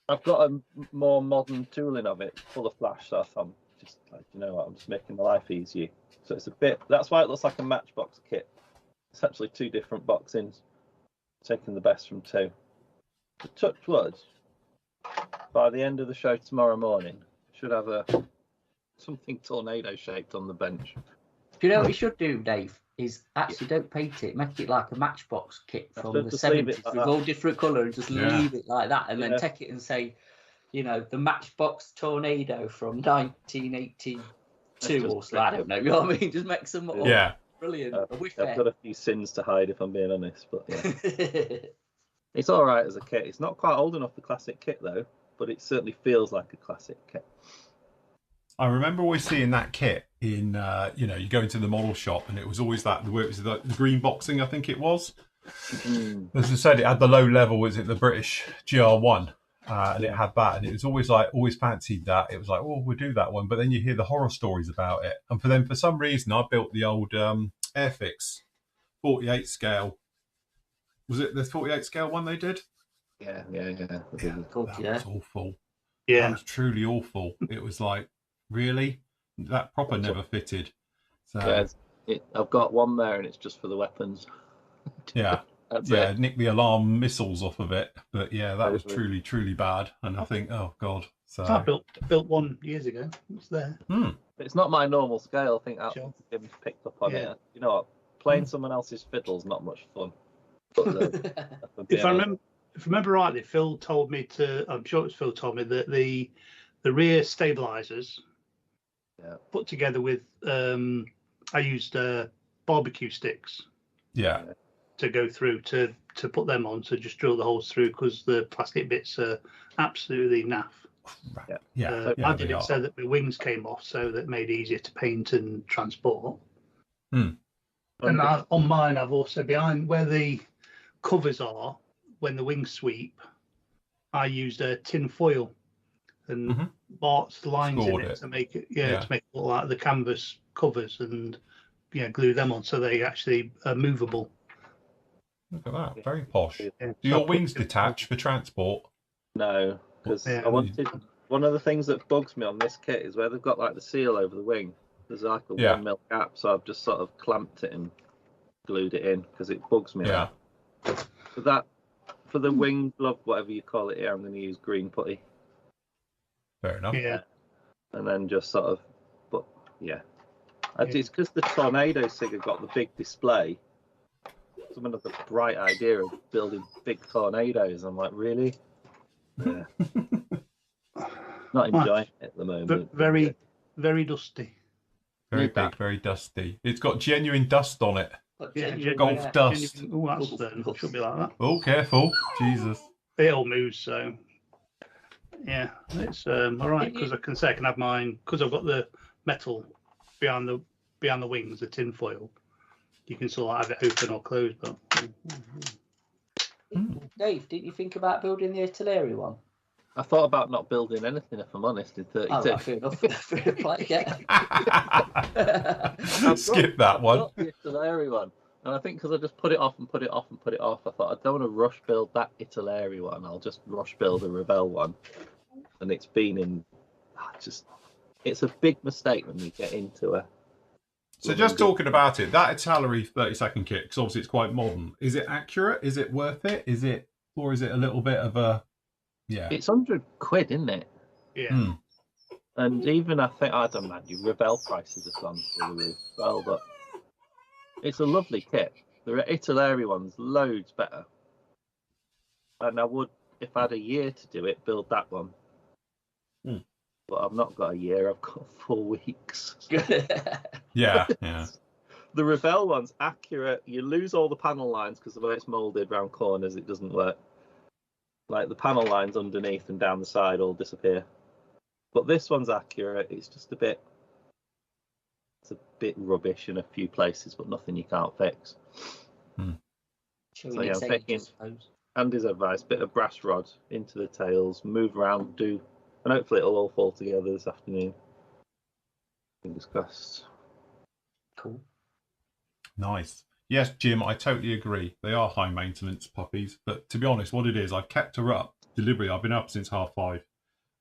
Speaker 3: I've got a more modern tooling of it, full of flash. So I'm just like, you know what? I'm just making my life easier. So it's a bit. That's why it looks like a Matchbox kit. It's actually 2 different boxings, taking the best from 2. The touch wood, by the end of the show tomorrow morning, should have something tornado shaped on the bench.
Speaker 5: Do you know what you should do, Dave? is actually don't paint it, make it like a Matchbox kit
Speaker 3: I
Speaker 5: from
Speaker 3: suppose
Speaker 5: the
Speaker 3: just leave it
Speaker 5: 70s
Speaker 3: like
Speaker 5: with
Speaker 3: that.
Speaker 5: all different colour and just
Speaker 1: Yeah.
Speaker 5: leave it like that, and then
Speaker 3: Yeah.
Speaker 5: take it and say, you know, the Matchbox Tornado from 1982
Speaker 3: just
Speaker 5: or so. I don't know. You know what I mean? Just make some up.
Speaker 1: Yeah.
Speaker 5: Brilliant. I wish
Speaker 3: I've got a few sins to hide, if I'm being honest, but yeah. It's all right as a kit. It's not quite old enough for classic kit though, but it certainly feels like a classic kit.
Speaker 1: I remember always seeing that kit in, you know, you go into the model shop and it was always that, where it was the green boxing, I think it was. As I said, it had the low level, was it the British GR1? And it had that, and it was always fancied that. It was like, oh, we'll do that one. But then you hear the horror stories about it. And for some reason, I built the old Airfix 48 scale. Was it the 48 scale one they did?
Speaker 3: Yeah.
Speaker 1: That
Speaker 5: Yeah.
Speaker 1: was awful.
Speaker 2: Yeah.
Speaker 1: That was truly awful. It was like, really? That proper never fitted. So
Speaker 3: Yeah, I've got one there, and it's just for the weapons.
Speaker 1: yeah.
Speaker 3: That's
Speaker 1: Yeah,
Speaker 3: it.
Speaker 1: nick the alarm missiles off of it. But yeah, that was
Speaker 3: Totally.
Speaker 1: truly bad. And I think, oh God. So
Speaker 2: I built one years ago. It's there.
Speaker 3: It's not my normal scale. I think
Speaker 2: Sure.
Speaker 3: Jim's picked up on
Speaker 2: Yeah.
Speaker 3: it. You know what? Playing someone else's fiddle's not much fun. But,
Speaker 2: If I remember rightly, Phil told me to. I'm sure it was Phil told me that the rear stabilizers, put together with I used barbecue sticks
Speaker 1: yeah.
Speaker 2: to go through to put them on. So just drill the holes through because the plastic bits are absolutely naff.
Speaker 1: Yeah.
Speaker 2: I did it so that the wings came off, so that made it easier to paint and transport. And on mine, I've also behind where the covers are, when the wings sweep, I used a tin foil and marked lines in it to make it to make it look like the canvas covers, and glue them on so they actually are movable.
Speaker 1: Look at that, very posh.
Speaker 2: Yeah.
Speaker 1: Do your wings detach for transport?
Speaker 3: No, because I wanted. One of the things that bugs me on this kit is where they've got like the seal over the wing. There's like a 1 mil gap, so I've just sort of clamped it and glued it in because it bugs me.
Speaker 1: Yeah.
Speaker 3: For the wing glove, whatever you call it here, I'm going to use green putty.
Speaker 1: Fair enough.
Speaker 2: Yeah.
Speaker 3: And then just sort of, but yeah. It's because the Tornado Sig got the big display. Someone had the bright idea of building big tornadoes. I'm like, really? Yeah. Not enjoying it at the moment.
Speaker 2: Very, very dusty.
Speaker 1: Very big, very dusty. It's got genuine dust on it.
Speaker 2: Golf
Speaker 1: dust.
Speaker 2: Oh, that's should be like that.
Speaker 1: Oh, careful. Jesus.
Speaker 2: It all moves, so yeah, it's all right because I can have mine because I've got the metal behind the wings, the tin foil. You can sort of have it open or closed, but.
Speaker 5: Dave, didn't you think about building the artillery one?
Speaker 3: I thought about not building anything, if I'm honest, in 32.
Speaker 5: Oh, right, fair enough. Fair play, yeah.
Speaker 1: Skip that one.
Speaker 3: Not the artillery one. And I think because I just put it off, I thought I don't want to rush build that artillery one. I'll just rush build a Revell one. And it's been in... It's a big mistake when you get into a...
Speaker 1: So just talking about it, that artillery 30-second kit, because obviously it's quite modern. Is it accurate? Is it worth it? Or is it a little bit of a... Yeah.
Speaker 3: It's £100, isn't it?
Speaker 2: Yeah.
Speaker 3: And even I don't know, your Revell prices have gone through the roof as well, but it's a lovely kit. The artillery one's loads better. And I would, if I had a year to do it, build that one. But I've not got a year, I've got 4 weeks.
Speaker 1: Yeah.
Speaker 3: The Revell one's accurate. You lose all the panel lines because the way it's moulded round corners, it doesn't work. Like the panel lines underneath and down the side all disappear. But this one's accurate. It's just a bit rubbish in a few places, but nothing you can't fix. So yeah, I'm taking Andy's advice, bit of brass rod into the tails, move around, and hopefully it'll all fall together this afternoon. Fingers crossed.
Speaker 5: Cool.
Speaker 1: Nice. Yes, Jim, I totally agree. They are high maintenance puppies, but to be honest, what it is, I've kept her up deliberately. I've been up since 5:30,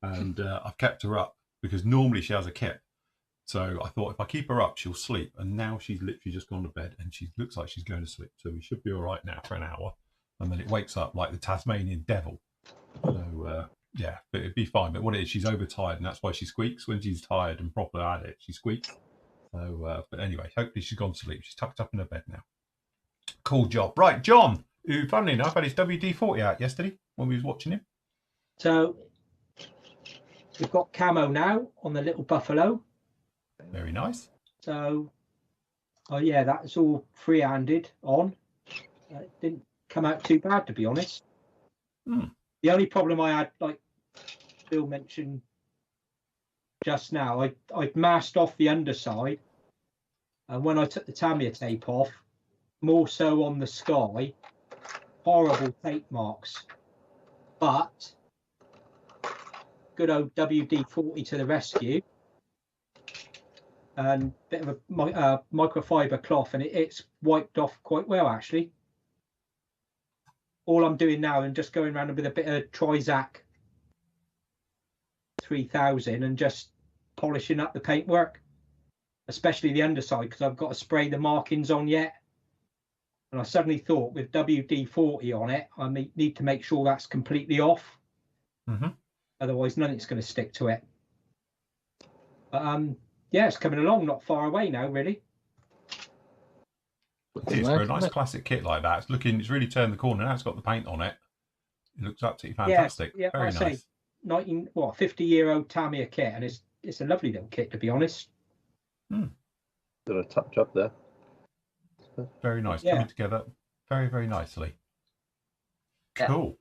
Speaker 1: and I've kept her up because normally she has a kip. So I thought if I keep her up, she'll sleep. And now she's literally just gone to bed, and she looks like she's going to sleep. So we should be all right now for an hour, and then it wakes up like the Tasmanian devil. So yeah, but it'd be fine. But what it is, she's overtired, and that's why she squeaks when she's tired and proper at it. She squeaks. So, but anyway, hopefully she's gone to sleep. She's tucked up in her bed now. Cool job. Right, John, who, funnily enough, had his WD-40 out yesterday when we was watching him.
Speaker 6: So we've got camo now on the little buffalo.
Speaker 1: Very nice.
Speaker 6: So, oh yeah, that's all free-handed on. It didn't come out too bad, to be honest. The only problem I had, like Bill mentioned just now, I'd masked off the underside, and when I took the Tamiya tape off, more so on the sky, horrible tape marks. But good old WD-40 to the rescue, and bit of a microfiber cloth, and it's wiped off quite well actually. All I'm doing now, I'm just going around with a bit of Trizac 3000 and just polishing up the paintwork, especially the underside, because I've got to spray the markings on yet. And I suddenly thought, with WD-40 on it, I need to make sure that's completely off. Otherwise, nothing's going to stick to it. But yeah, it's coming along, not far away now, really.
Speaker 1: It is for a nice classic kit like that. It's really turned the corner. Now it's got the paint on it. It looks absolutely fantastic.
Speaker 6: Yeah,
Speaker 1: very nice.
Speaker 6: 50-year-old Tamiya kit, and it's a lovely little kit, to be honest.
Speaker 3: Got a touch up there.
Speaker 1: Very nice.
Speaker 6: Yeah.
Speaker 1: Coming together very, very nicely. Cool.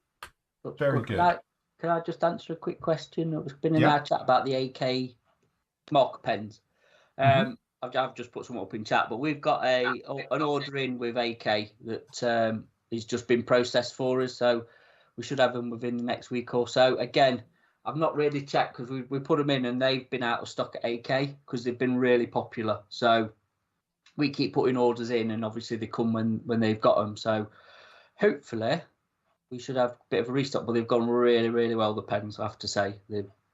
Speaker 1: Very good.
Speaker 5: Can I just answer a quick question that was been in our chat about the AK mock pens? I've just put some up in chat, but we've got an order in with AK that has just been processed for us, so we should have them within the next week or so. Again, I've not really checked because we put them in and they've been out of stock at AK because they've been really popular. So we keep putting orders in, and obviously they come when they've got them. So hopefully we should have a bit of a restock, but they've gone really, really well, the pens, I have to say.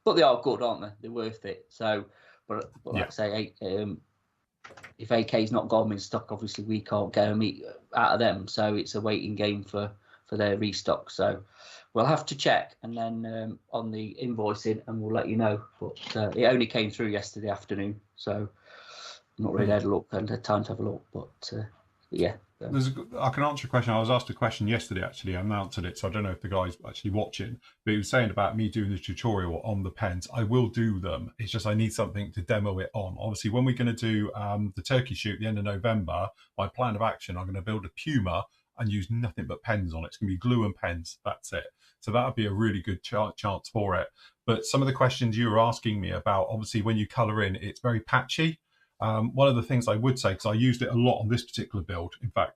Speaker 5: But they are good, aren't they? They're worth it. So, but like I say, if AK's not got them in stock, obviously we can't get them out of them. So it's a waiting game for their restock. So we'll have to check, and then on the invoicing, and we'll let you know. But it only came through yesterday afternoon, so I'm not really had a look and had time to have a look. But yeah.
Speaker 1: I can answer a question. I was asked a question yesterday, actually. I answered it, so I don't know if the guy's actually watching. But he was saying about me doing the tutorial on the pens. I will do them. It's just I need something to demo it on. Obviously, when we're going to do the turkey shoot at the end of November, my plan of action, I'm going to build a Puma and use nothing but pens on it. It's going to be glue and pens. That's it. So that would be a really good chance for it. But some of the questions you were asking me about, obviously, when you colour in, it's very patchy. One of the things I would say, because I used it a lot on this particular build, in fact,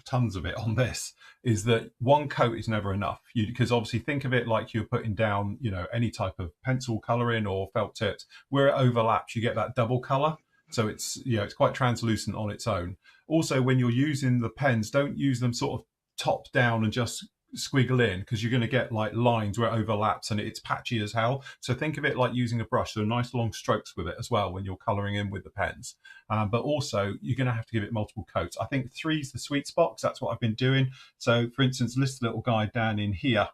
Speaker 1: tons of it on this, is that one coat is never enough. Because obviously think of it like you're putting down, any type of pencil colouring or felt tips. Where it overlaps, you get that double colour. So it's, it's quite translucent on its own. Also, when you're using the pens, don't use them sort of top down and just squiggle in, because you're going to get like lines where it overlaps and it's patchy as hell. So think of it like using a brush, so nice long strokes with it as well when you're colouring in with the pens. But also you're going to have to give it multiple coats. I think 3 is the sweet spot, because that's what I've been doing. So for instance, this little guy down in here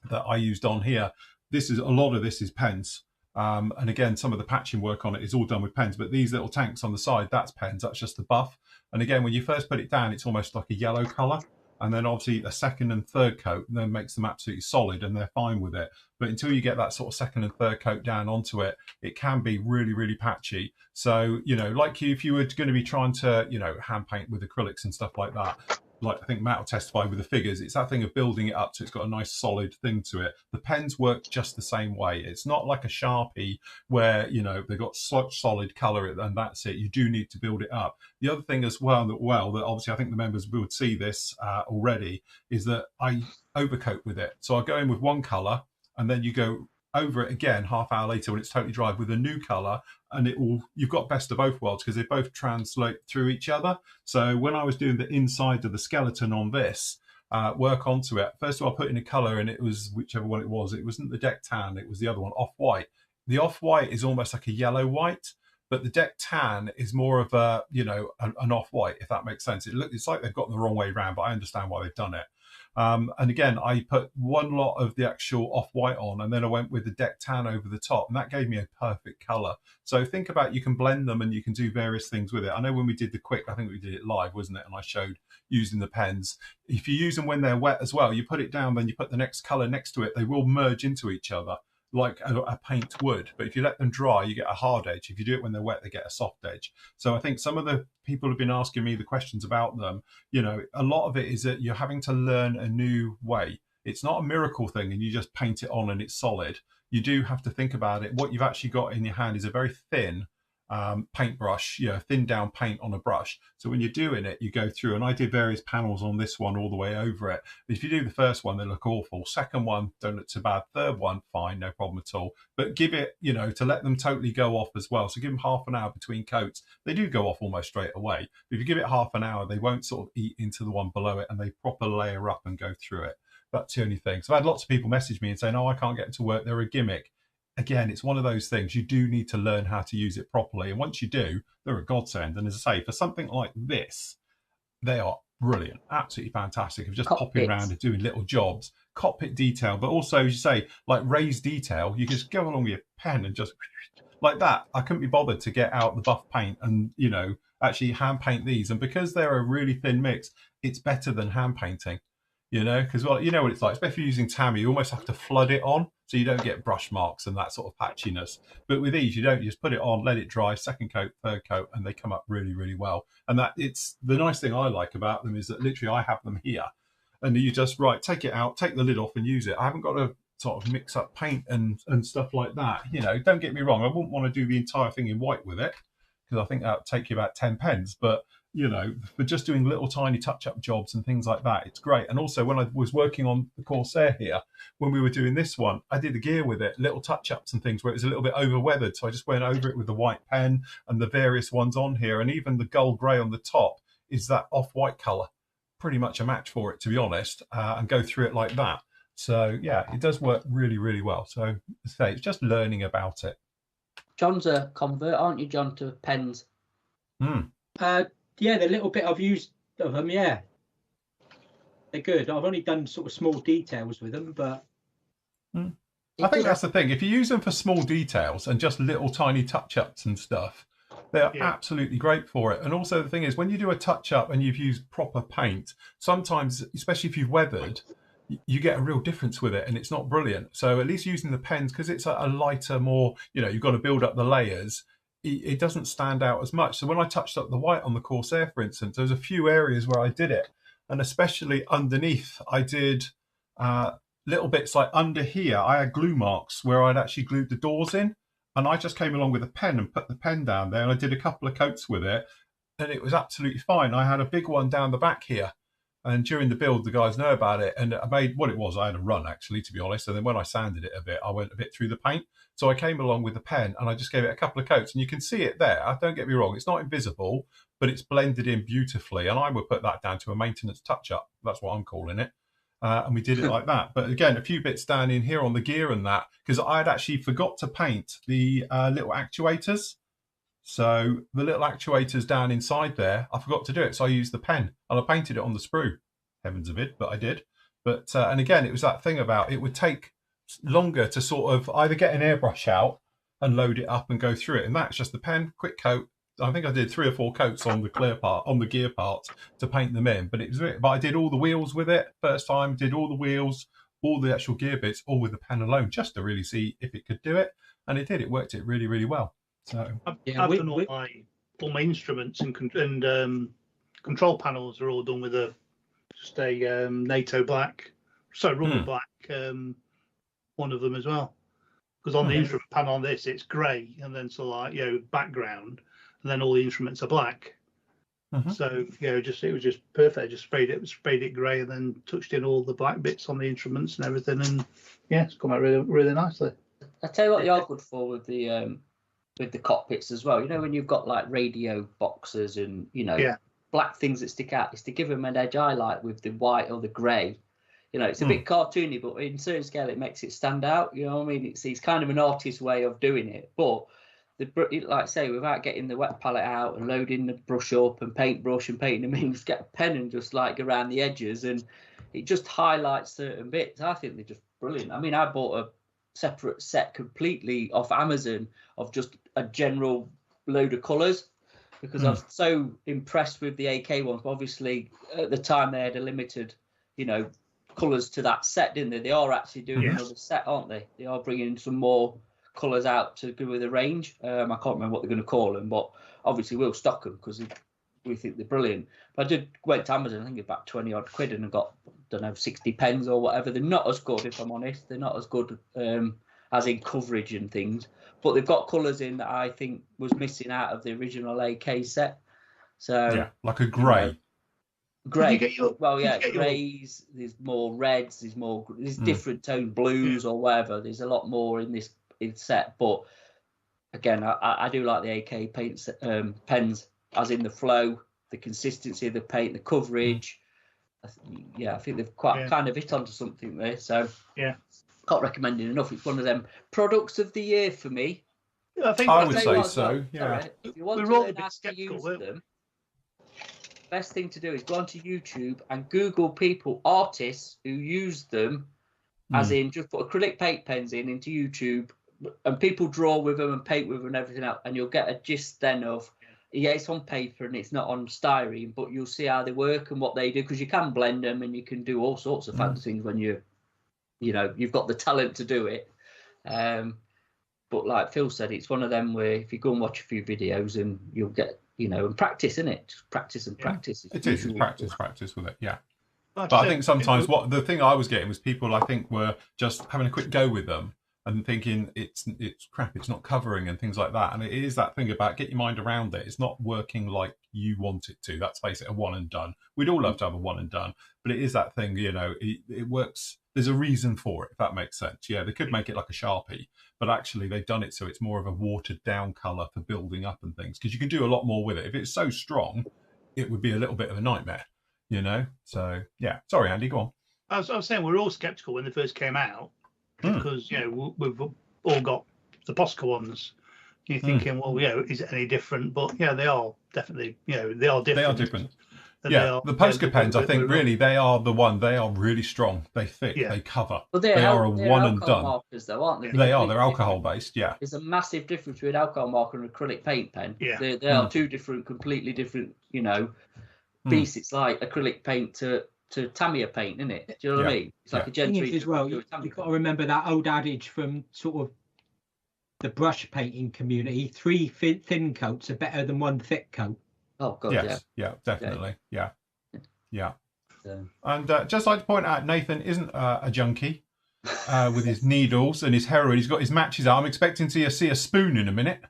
Speaker 1: that I used on here, a lot of this is pens. And again, some of the patching work on it is all done with pens, but these little tanks on the side, that's pens, that's just the buff. And again, when you first put it down, it's almost like a yellow colour. And then obviously a second and third coat then makes them absolutely solid, and they're fine with it. But until you get that sort of second and third coat down onto it, it can be really, really patchy. So, like if you were going to be trying to, hand paint with acrylics and stuff like that, like I think Matt will testify with the figures, it's that thing of building it up so it's got a nice solid thing to it. The pens work just the same way. It's not like a Sharpie where, they've got such solid colour and that's it. You do need to build it up. The other thing as well that obviously I think the members would see this already, is that I overcoat with it. So I go in with one colour and then you go over it again half hour later when it's totally dry with a new colour, and you've got best of both worlds because they both translate through each other. So when I was doing the inside of the skeleton on this, work onto it, first of all I put in a colour, and it was whichever one it wasn't the deck tan, it was the other one, off-white. The off-white is almost like a yellow white, but the deck tan is more of a an off-white, if that makes sense. It's like they've got the wrong way around, but I understand why they've done it. And again, I put one lot of the actual off-white on, and then I went with the deck tan over the top, and that gave me a perfect color. So think about, you can blend them and you can do various things with it. I know when we did the quick, I think we did it live, wasn't it? And I showed using the pens. If you use them when they're wet as well, you put it down, then you put the next color next to it, they will merge into each other like a paint would. But if you let them dry, you get a hard edge. If you do it when they're wet, they get a soft edge. So I think some of the people have been asking me the questions about them. You know, a lot of it is that you're having to learn a new way. It's not a miracle thing and you just paint it on and it's solid. You do have to think about it. What you've actually got in your hand is a very thin paintbrush, thin down paint on a brush. So when you're doing it, you go through, and I did various panels on this one all the way over it. If you do the first one, they look awful. Second one, don't look too bad. Third one, fine, no problem at all. But give it, to let them totally go off as well. So give them half an hour between coats. They do go off almost straight away. But if you give it half an hour, they won't sort of eat into the one below it, and they proper layer up and go through it. That's the only thing. So I've had lots of people message me and saying, "Oh, I can't get them to work. They're a gimmick." Again, it's one of those things. You do need to learn how to use it properly. And once you do, they're a godsend. And as I say, for something like this, they are brilliant, absolutely fantastic. Of just popping around and doing little jobs, cockpit detail, but also, as you say, like raised detail, you just go along with your pen and just like that. I couldn't be bothered to get out the buff paint and, actually hand paint these. And because they're a really thin mix, it's better than hand painting. Because what it's like, especially if you're using Tammy, you almost have to flood it on so you don't get brush marks and that sort of patchiness. But with these, you don't. You just put it on, let it dry, second coat, third coat, and they come up really, really well. And that it's the nice thing I like about them is that literally I have them here, and you just take it out, take the lid off, and use it. I haven't got to sort of mix up paint and stuff like that. Don't get me wrong, I wouldn't want to do the entire thing in white with it because I think that would take you about 10 pens, but for just doing little tiny touch-up jobs and things like that, it's great. And also when I was working on the Corsair here, when we were doing this one, I did the gear with it, little touch-ups and things where it was a little bit over-weathered. So I just went over it with the white pen and the various ones on here. And even the gold grey on the top is that off-white colour. Pretty much a match for it, to be honest, and go through it like that. So, yeah, it does work really, really well. So, as I say, it's just learning about it.
Speaker 5: John's a convert, aren't you, John, to pens?
Speaker 6: Yeah, the little bit I've used of them, yeah, they're good. I've only done sort of small details with them, but
Speaker 1: I think that's the thing. If you use them for small details and just little tiny touch-ups and stuff, they're absolutely great for it. And also the thing is, when you do a touch-up and you've used proper paint, sometimes, especially if you've weathered, you get a real difference with it, and it's not brilliant. So at least using the pens, because it's a lighter, more, you've got to build up the layers, it doesn't stand out as much. So when I touched up the white on the Corsair, for instance, there's a few areas where I did it, and especially underneath, I did little bits like under here, I had glue marks where I'd actually glued the doors in, and I just came along with a pen and put the pen down there, and I did a couple of coats with it, and it was absolutely fine. I had a big one down the back here, and during the build, the guys know about it, and I made what it was. I had a run, actually, to be honest, and then when I sanded it a bit, I went a bit through the paint. So I came along with the pen and I just gave it a couple of coats, and you can see it there. Don't get me wrong, it's not invisible, but it's blended in beautifully. And I would put that down to a maintenance touch-up. That's what I'm calling it. And we did it like that. But again, a few bits down in here on the gear and that, because I had actually forgot to paint the little actuators. So the little actuators down inside there, I forgot to do it. So I used the pen and I painted it on the sprue. Heavens of it, but I did. But and again, it was that thing about it would take longer to sort of either get an airbrush out and load it up and go through it, and that's just the pen, quick coat. I think I did 3 or 4 coats on the clear part, on the gear parts, to paint them in. But I did all the wheels with it first time. Did all the wheels, all the actual gear bits, all with the pen alone, just to really see if it could do it, and it did. It worked it really, really well. So
Speaker 2: I've done all my instruments and control panels are all done with just a NATO black, rubber black. One of them as well, because on the instrument panel on this it's grey, and then background, and then all the instruments are black. So it was just perfect. Just sprayed it grey, and then touched in all the black bits on the instruments and everything, and it's come out really, really nicely.
Speaker 5: I tell you what, you're good for with the cockpits as well. When you've got like radio boxes and black things that stick out, is to give them an edge I like with the white or the grey. It's a bit cartoony, but in certain scale, it makes it stand out. You know what I mean? It's kind of an artist's way of doing it. But, like I say, without getting the wet palette out and loading the brush up and paintbrush and painting them in, just get a pen and just like around the edges. And, it just highlights certain bits. I think they're just brilliant. I mean, I bought a separate set completely off Amazon of just a general load of colours because I was so impressed with the AK ones. Obviously, at the time they had a limited, colours to that set, didn't they? They are actually doing another set, aren't they? They are bringing some more colours out to go with the range. I can't remember what they're going to call them, but obviously we'll stock them because we think they're brilliant. But I went to Amazon, I think about 20 odd quid, and I got, 60 pens or whatever. They're not as good, if I'm honest. They're not as good as in coverage and things, but they've got colours in that I think was missing out of the original AK set. So
Speaker 1: yeah, like a grey.
Speaker 5: Grey. Greys. There's more reds. There's different tone blues or whatever. There's a lot more in this set. But again, I do like the AK paints, pens, as in the flow, the consistency of the paint, the coverage. I think they've quite kind of hit onto something there. So can't recommend it enough. It's one of them products of the year for me.
Speaker 1: I would say so. Yeah.
Speaker 5: Sorry, if you want to learn how to use them, best thing to do is go onto YouTube and Google artists who use them, as in just put acrylic paint pens into YouTube, and people draw with them and paint with them and everything else, and you'll get a gist then of, it's on paper and it's not on styrene, but you'll see how they work and what they do, because you can blend them and you can do all sorts of fancy things when you've got the talent to do it. But like Phil said, it's one of them where if you go and watch a few videos and you'll get, and practice, innit? Just practice and practice.
Speaker 1: It is practice with it, yeah. But I think sometimes the thing I was getting was people, I think, were just having a quick go with them and thinking it's crap, it's not covering and things like that. And it is that thing about get your mind around it. It's not working like you want it to. Let's face it, a one and done. We'd all love to have a one and done, but it is that thing, it works. There's a reason for it, if that makes sense. Yeah, they could make it like a Sharpie, but actually they've done it so it's more of a watered down colour for building up and things, because you can do a lot more with it. If it's so strong, it would be a little bit of a nightmare, So, yeah. Sorry, Andy, go on.
Speaker 2: I was saying we're all sceptical when they first came out because, we've all got the Posca ones. You're thinking, well, is it any different? But, they are definitely, they are different.
Speaker 1: They are different. The Posca pens, I think, really, they are the one. They are really strong. They fit. They cover.
Speaker 5: But
Speaker 1: they are a one and done.
Speaker 5: Markers, though, aren't they?
Speaker 1: They are. They're alcohol based. Yeah.
Speaker 5: There's a massive difference between alcohol marker and acrylic paint pen.
Speaker 2: Yeah.
Speaker 5: They are two different, completely different, beasts. It's like acrylic paint to Tamiya paint, isn't it? Do you know what I mean? It's like a Gen 3
Speaker 6: as well. You've got to remember that old adage from sort of the brush painting community: 3 thin coats are better than 1 thick coat.
Speaker 5: Oh God,
Speaker 1: yeah, definitely, yeah. And just like to point out, Nathan isn't a junkie with his needles and his heroin. He's got his matches out. I'm expecting to see a spoon in a minute.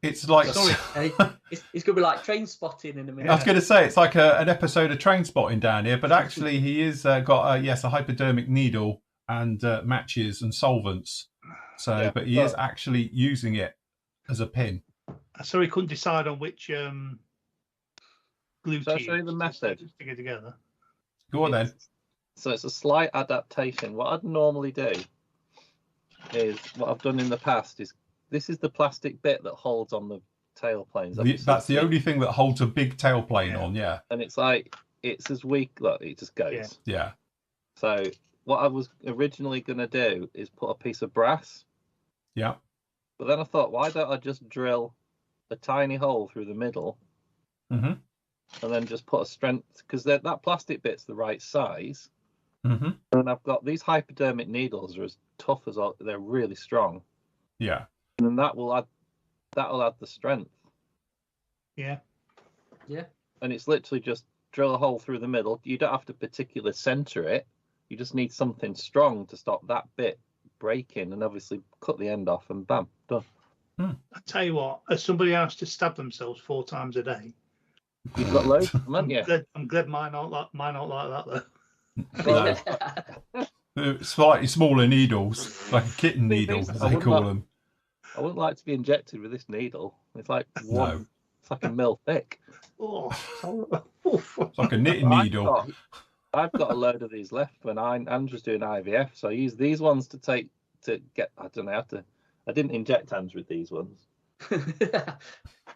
Speaker 1: It's like
Speaker 5: it's gonna be like train spotting in a minute.
Speaker 1: I was going to say it's like an episode of Train Spotting down here, but actually he is got a hypodermic needle and matches and solvents. So, but he is actually using it as a pin.
Speaker 2: So he couldn't decide on which glue
Speaker 3: to show you the method
Speaker 2: to stick it together.
Speaker 1: Go on then.
Speaker 3: So it's a slight adaptation. What I'd normally do is what I've done in the past is this is the plastic bit that holds on the tail planes.
Speaker 1: That's the only thing that holds a big tail plane on,
Speaker 3: And it's like it's as weak. Look, it just goes.
Speaker 1: Yeah.
Speaker 3: So what I was originally going to do is put a piece of brass.
Speaker 1: Yeah.
Speaker 3: But then I thought, why don't I just drill a tiny hole through the middle, and then just put a strength, because that plastic bit's the right size, and I've got these hypodermic needles are as tough as they're really strong.
Speaker 1: Yeah.
Speaker 3: And then that'll add the strength.
Speaker 2: Yeah.
Speaker 3: And it's literally just drill a hole through the middle. You don't have to particularly center it. You just need something strong to stop that bit breaking, and obviously cut the end off, and bam, done.
Speaker 2: I tell you what, as somebody has to stab themselves 4 times a day,
Speaker 3: you've got loads of them, haven't you?
Speaker 2: I'm glad mine aren't like that though.
Speaker 1: Slightly smaller needles, like a kitten needle, as they call them.
Speaker 3: I wouldn't like to be injected with this needle. It's like it's like a mil thick.
Speaker 1: It's like a knitting needle.
Speaker 3: I've got a load of these left when Andrew's doing IVF, so I use these ones to get. I don't know how to. I didn't inject Andrew with these ones. But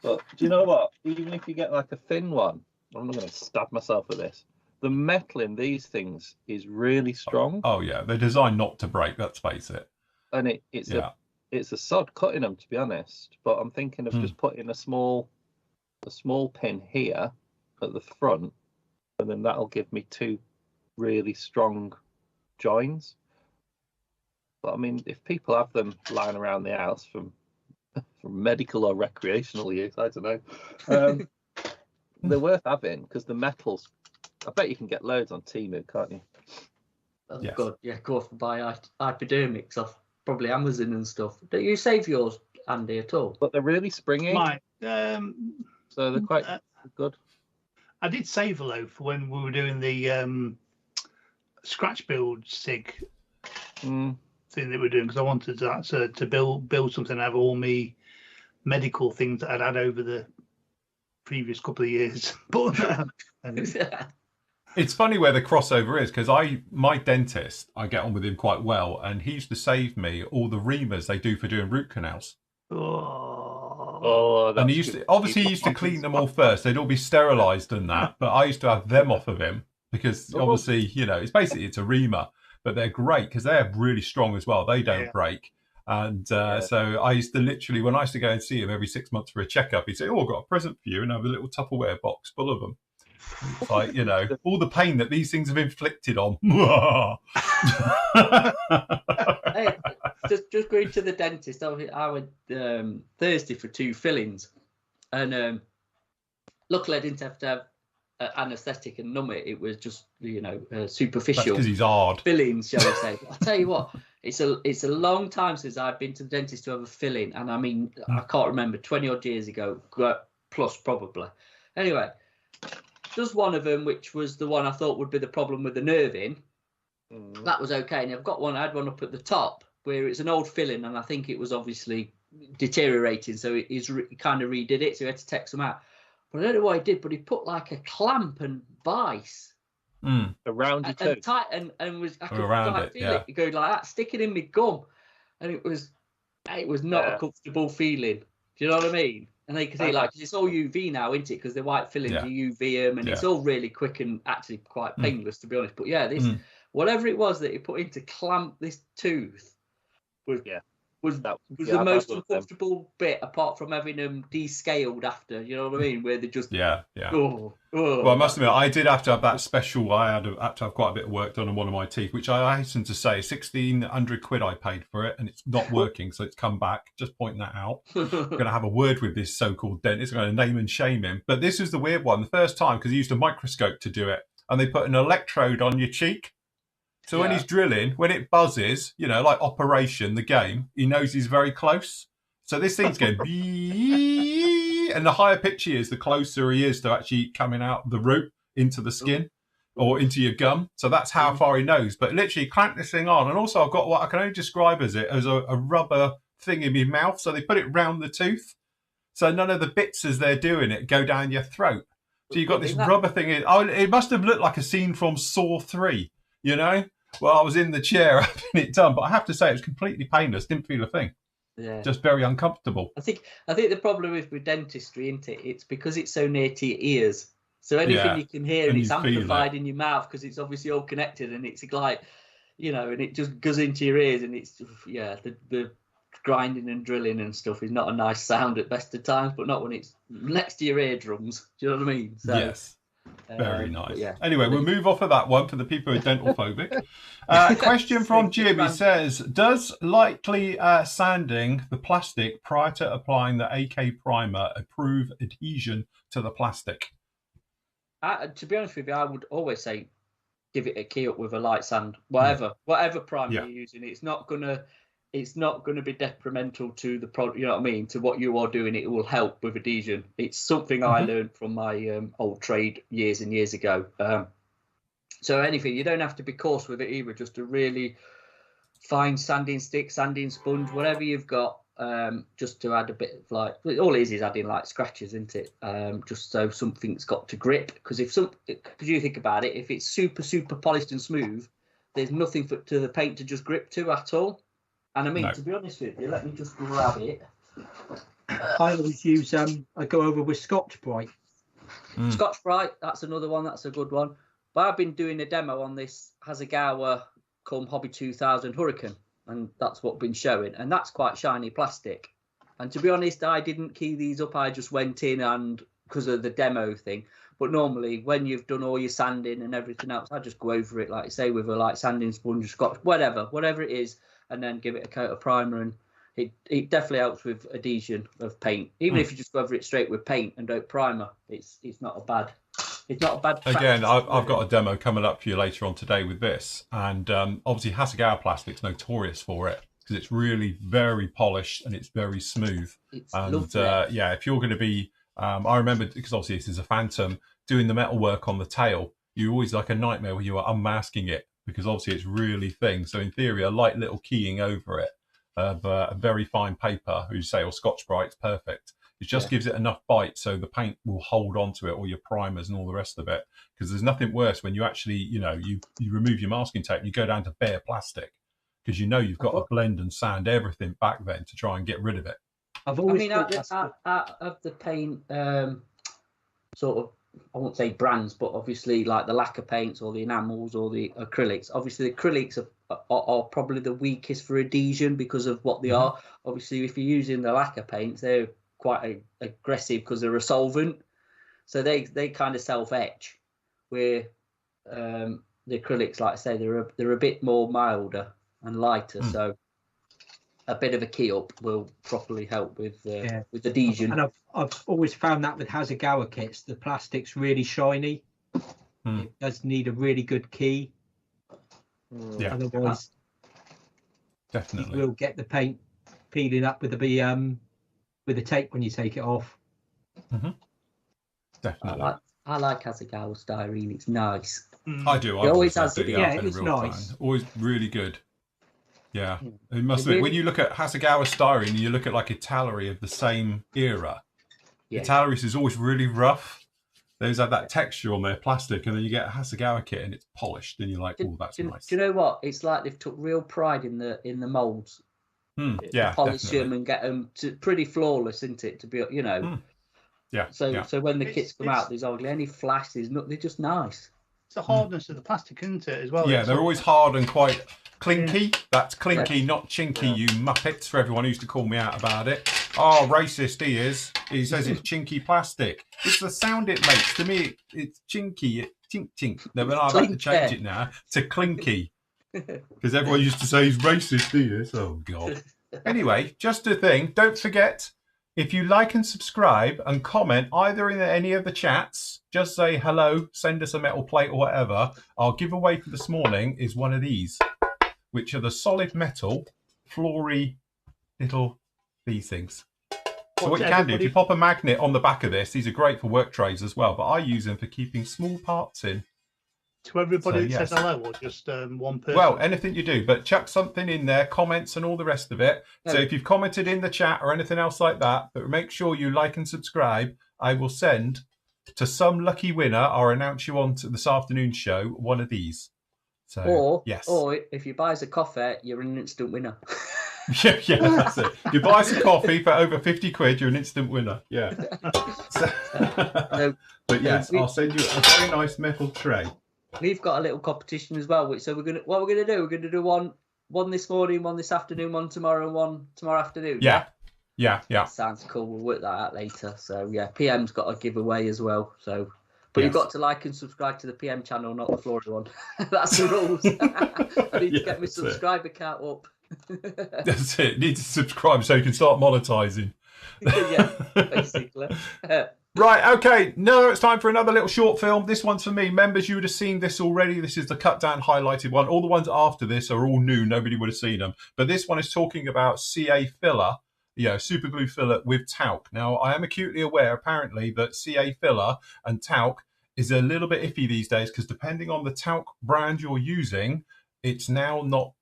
Speaker 3: do you know what? Even if you get like a thin one, I'm not going to stab myself with this. the metal in these things is really strong.
Speaker 1: Oh yeah, they're designed not to break. Let's face it.
Speaker 3: And it's a sod cutting them, to be honest. But I'm thinking of just putting a small pin here at the front, and then that'll give me 2 really strong joins. But I mean, if people have them lying around the house from medical or recreational use, I don't know, they're worth having because the metals. I bet you can get loads on Temu, can't you?
Speaker 5: Oh,
Speaker 1: Yes.
Speaker 5: God, yeah, go off and buy hypodermics off probably Amazon and stuff. Don't you save yours, Andy, at all?
Speaker 3: But they're really springy,
Speaker 2: Mine.
Speaker 3: so they're quite good.
Speaker 2: I did save a load for when we were doing the scratch build SIG thing that we're doing because I wanted to build something and have all me medical things that I'd had over the previous couple of years. But
Speaker 1: It's funny where the crossover is because my dentist, I get on with him quite well, and he used to save me all the reamers they do for doing root canals. And he used to clean them all first. They'd all be sterilised and that, but I used to have them off of him because obviously, it's a reamer, but they're great because they're really strong as well. They don't break. And so I used to literally, when I used to go and see him every 6 months for a checkup, he'd say, "Oh, I've got a present for you," and have a little Tupperware box full of them. It's like, all the pain that these things have inflicted on.
Speaker 5: Hey, just going to the dentist. I went Thursday for 2 fillings, and luckily I didn't have to have anaesthetic and numb it. It was just superficial.
Speaker 1: Because he's hard.
Speaker 5: Fillings, shall we say? I'll tell you what, it's a long time since I've been to the dentist to have a filling, and I mean I can't remember 20 odd years ago, plus probably. Anyway, does one of them, which was the one I thought would be the problem with the nerving. That was okay, and I had one up at the top where it's an old filling, and I think it was obviously deteriorating, so he kind of redid it, so he had to take some out. But I don't know what he did, but he put like a clamp and vice
Speaker 3: around your tooth,
Speaker 5: and tight, and was I could like feel it go like that, sticking in my gum, and it was not a comfortable feeling. Do you know what I mean? And they can see it's all UV now, isn't it? Because the white fillings you UV them, and it's all really quick and actually quite painless, to be honest. But yeah, this whatever it was that he put in to clamp this tooth was the most uncomfortable bit, apart from having them descaled after. You know what I mean? Where they just Well,
Speaker 1: I must admit, I did have to have that special. I had to have quite a bit of work done on one of my teeth, which I hasten to say, 1,600 quid I paid for it, and it's not working, so it's come back. Just pointing that out. I'm going to have a word with this so-called dentist. I'm going to name and shame him. But this is the weird one. The first time, because he used a microscope to do it, and they put an electrode on your cheek. So when he's drilling, when it buzzes, like Operation, the game, he knows he's very close. So this thing's going bee, and the higher pitch he is, the closer he is to actually coming out the root into the skin or into your gum. So that's how far he knows. But literally clamp this thing on. And also I've got what I can only describe as a rubber thing in my mouth. So they put it round the tooth. So none of the bits as they're doing it go down your throat. So you've got this rubber thing. It must have looked like a scene from Saw 3, Well, I was in the chair having it done, but I have to say it was completely painless. Didn't feel a thing.
Speaker 5: Yeah,
Speaker 1: just very uncomfortable.
Speaker 5: I think the problem is with dentistry, isn't it? It's because it's so near to your ears. So anything you can hear, and it's amplified in your mouth because it's obviously all connected, and it's like, and it just goes into your ears, and it's the grinding and drilling and stuff is not a nice sound at best of times, but not when it's next to your eardrums. Do you know what I mean? So,
Speaker 1: yes. Very nice. Anyway, we'll move off of that one for the people who are dental phobic. Question from Jim. He says, does lightly sanding the plastic prior to applying the AK primer improve adhesion to the plastic?
Speaker 5: To be honest with you, I would always say give it a key up with a light sand. Whatever primer you're using, it's not gonna be detrimental to the product. You know what I mean? To what you are doing, it will help with adhesion. It's something I learned from my old trade years and years ago. So anything, you don't have to be coarse with it either. Just a really fine sanding stick, sanding sponge, whatever you've got, just to add a bit of all it is adding like scratches, isn't it? Just so something's got to grip. Because because you think about it, if it's super polished and smooth, there's nothing to the paint to just grip to at all. And I mean, to be honest with you, let me just grab it.
Speaker 6: I always use, I go over with Scotch Brite.
Speaker 5: Scotch Brite, that's another one. That's a good one. But I've been doing a demo on this Hasegawa called Hobby 2000 Hurricane, and that's what I've been showing, and that's quite shiny plastic. And to be honest, I didn't key these up. I just went in and because of the demo thing. But normally, when you've done all your sanding and everything else, I just go over it, like say, with a light sanding sponge, scotch, whatever it is, and then give it a coat of primer. And it definitely helps with adhesion of paint. Even if you just go over it straight with paint and don't primer, it's not a bad. It's not a bad.
Speaker 1: Again, I've got a demo coming up for you later on today with this, and obviously Hasegawa plastic's notorious for it because it's really very polished and it's very smooth.
Speaker 5: It's
Speaker 1: and
Speaker 5: lovely.
Speaker 1: yeah, if you're going to be, I remember because obviously this is a Phantom, doing the metal work on the tail, you always like a nightmare when you are unmasking it because obviously it's really thin. So in theory, a light little keying over it of a very fine paper, who say, or Scotch-Brite's perfect. It just gives it enough bite so the paint will hold onto it, or your primers and all the rest of it. Because there's nothing worse when you actually, you remove your masking tape and you go down to bare plastic because you've got to blend and sand everything back then to try and get rid of it.
Speaker 6: I've always
Speaker 5: out of the paint, sort of, I won't say brands, but obviously like the lacquer paints or the enamels or the acrylics. Obviously, the acrylics are probably the weakest for adhesion because of what they are. Obviously, if you're using the lacquer paints, they're quite aggressive because they're a solvent, so they kind of self-etch. Where the acrylics, like I say, they're a bit more milder and lighter, so a bit of a key up will properly help with adhesion.
Speaker 6: And I've always found that with Hasegawa kits, the plastic's really shiny. It does need a really good key.
Speaker 1: Yeah,
Speaker 6: otherwise,
Speaker 1: definitely
Speaker 6: you will get the paint peeling up with the tape when you take it off.
Speaker 1: Definitely.
Speaker 5: I like Hasegawa styrene. It's nice.
Speaker 1: I do.
Speaker 5: It always has
Speaker 1: it.
Speaker 6: Yeah, it's nice.
Speaker 1: Fan. Always really good. Yeah, it must be. When you look at Hasegawa styrene, you look at like Italeri of the same era. Italeris is always really rough. Those have that texture on their plastic, and then you get a Hasegawa kit and it's polished, and you're like, "Oh, that's nice."
Speaker 5: Do you know what? It's like they've took real pride in the molds.
Speaker 1: Yeah,
Speaker 5: polish
Speaker 1: definitely.
Speaker 5: them and get them to pretty flawless, isn't it? To be,
Speaker 1: Yeah.
Speaker 5: So when the kits come out, there's hardly any flash. They're just nice.
Speaker 2: It's the hardness of the plastic, isn't it, as well?
Speaker 1: Yeah, they're always hard and quite clinky. That's clinky, not chinky, you muppets, for everyone who used to call me out about it. Oh, racist he is. He says it's chinky plastic. It's the sound it makes. To me, it's chinky. Chink, chink. No, but I've had to change it now to clinky. Because everyone used to say he's racist, he is. Oh, God. Anyway, just a thing. Don't forget, if you like and subscribe and comment either in any of the chats, just say hello, send us a metal plate or whatever. Our giveaway for this morning is one of these, which are the solid metal Flory little these things. So what you can do, if you pop a magnet on the back of this, these are great for work trays as well, but I use them for keeping small parts in.
Speaker 2: To everybody that says hello, or just one person?
Speaker 1: Well, anything you do, but chuck something in there, comments and all the rest of it. So if you've commented in the chat or anything else like that, but make sure you like and subscribe, I will send to some lucky winner, I'll announce you on to this afternoon's show, one of these. So,
Speaker 5: or if you buy us a coffee, you're an instant winner.
Speaker 1: yeah, that's it. If you buy us a coffee for over 50 quid, you're an instant winner. Yeah. But yes, I'll send you a very nice metal tray.
Speaker 5: We've got a little competition as well. So we're gonna do one this morning, one this afternoon, one tomorrow, and one tomorrow afternoon.
Speaker 1: Yeah.
Speaker 5: That sounds cool. We'll work that out later. So yeah, PM's got a giveaway as well. So, but you've got to like and subscribe to the PM channel, not the Flory one. That's the rules. I need to get my subscriber count up.
Speaker 1: That's it. Need to subscribe so you can start monetizing.
Speaker 5: Yeah, basically.
Speaker 1: Right, okay. No, it's time for another little short film. This one's for me. Members, you would have seen this already. This is the cut down highlighted one. All the ones after this are all new. Nobody would have seen them. But this one is talking about CA filler, super glue filler with talc. Now, I am acutely aware, apparently, that CA filler and talc is a little bit iffy these days because depending on the talc brand you're using, it's now not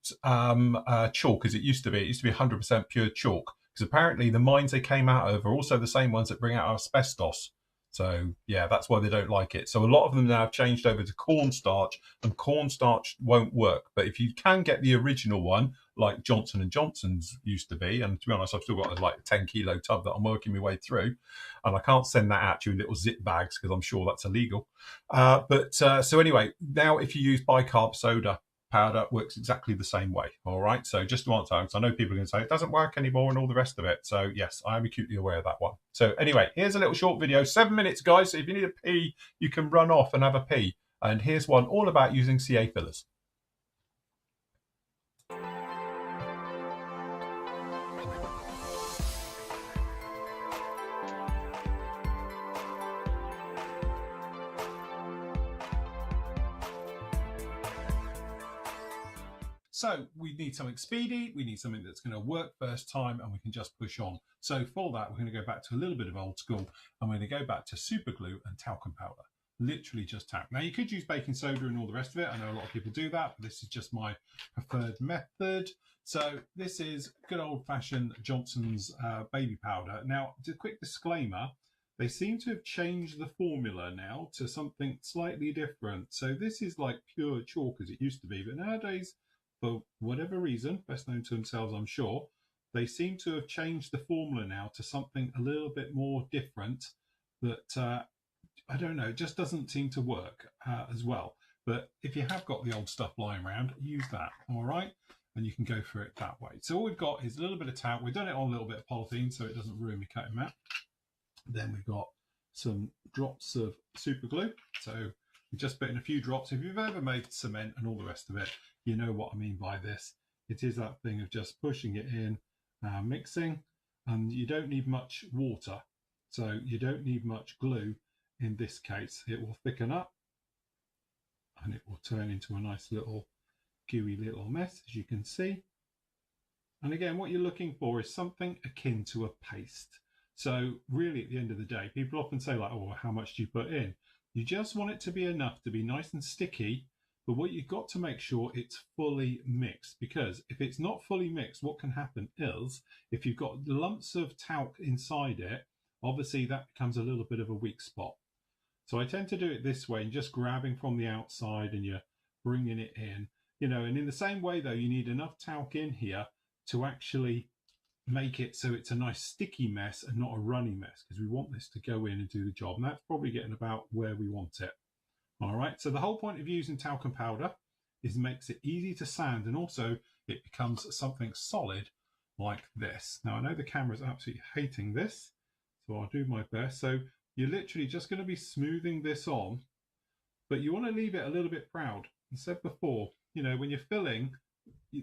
Speaker 1: chalk as it used to be. It used to be 100% pure chalk. Because apparently the mines they came out of are also the same ones that bring out asbestos. So yeah, that's why they don't like it. So a lot of them now have changed over to cornstarch, and cornstarch won't work. But if you can get the original one, like Johnson & Johnson's used to be, and to be honest, I've still got like a 10-kilo tub that I'm working my way through, and I can't send that out to you in little zip bags because I'm sure that's illegal. So anyway, now if you use bicarb soda powder, works exactly the same way. All right, so just to answer, because I know people are going to say it doesn't work anymore and all the rest of it. So yes, I am acutely aware of that one. So anyway, here's a little short video, 7 minutes, guys. So if you need a pee, you can run off and have a pee. And here's one all about using CA fillers. So we need something speedy, we need something that's going to work first time, and we can just push on. So for that, we're going to go back to a little bit of old school, and we're going to go back to super glue and talcum powder. Literally just talc. Now you could use baking soda and all the rest of it. I know a lot of people do that, but this is just my preferred method. So this is good old-fashioned Johnson's baby powder. Now, just a quick disclaimer, they seem to have changed the formula now to something slightly different. So this is like pure chalk as it used to be, but nowadays, for whatever reason, best known to themselves, I'm sure, they seem to have changed the formula now to something a little bit more different that, I don't know, just doesn't seem to work as well. But if you have got the old stuff lying around, use that, all right? And you can go through it that way. So all we've got is a little bit of talc. We've done it on a little bit of polythene so it doesn't ruin my cutting mat. Then we've got some drops of super glue. So we just put in a few drops. If you've ever made cement and all the rest of it, you know what I mean by this. It is that thing of just pushing it in, mixing, and you don't need much water. So you don't need much glue in this case. It will thicken up and it will turn into a nice little gooey little mess, as you can see. And again, what you're looking for is something akin to a paste. So really at the end of the day, people often say like, oh, how much do you put in? You just want it to be enough to be nice and sticky. But what you've got to make sure it's fully mixed, because if it's not fully mixed, what can happen is if you've got lumps of talc inside it, obviously that becomes a little bit of a weak spot. So I tend to do it this way, and just grabbing from the outside and you're bringing it in, you know, and in the same way though, you need enough talc in here to actually make it so it's a nice sticky mess and not a runny mess, because we want this to go in and do the job. And that's probably getting about where we want it. All right, so the whole point of using talcum powder is it makes it easy to sand, and also it becomes something solid like this. Now I know the camera's absolutely hating this, so I'll do my best. So you're literally just going to be smoothing this on, but you want to leave it a little bit proud. I said before, you know, when you're filling,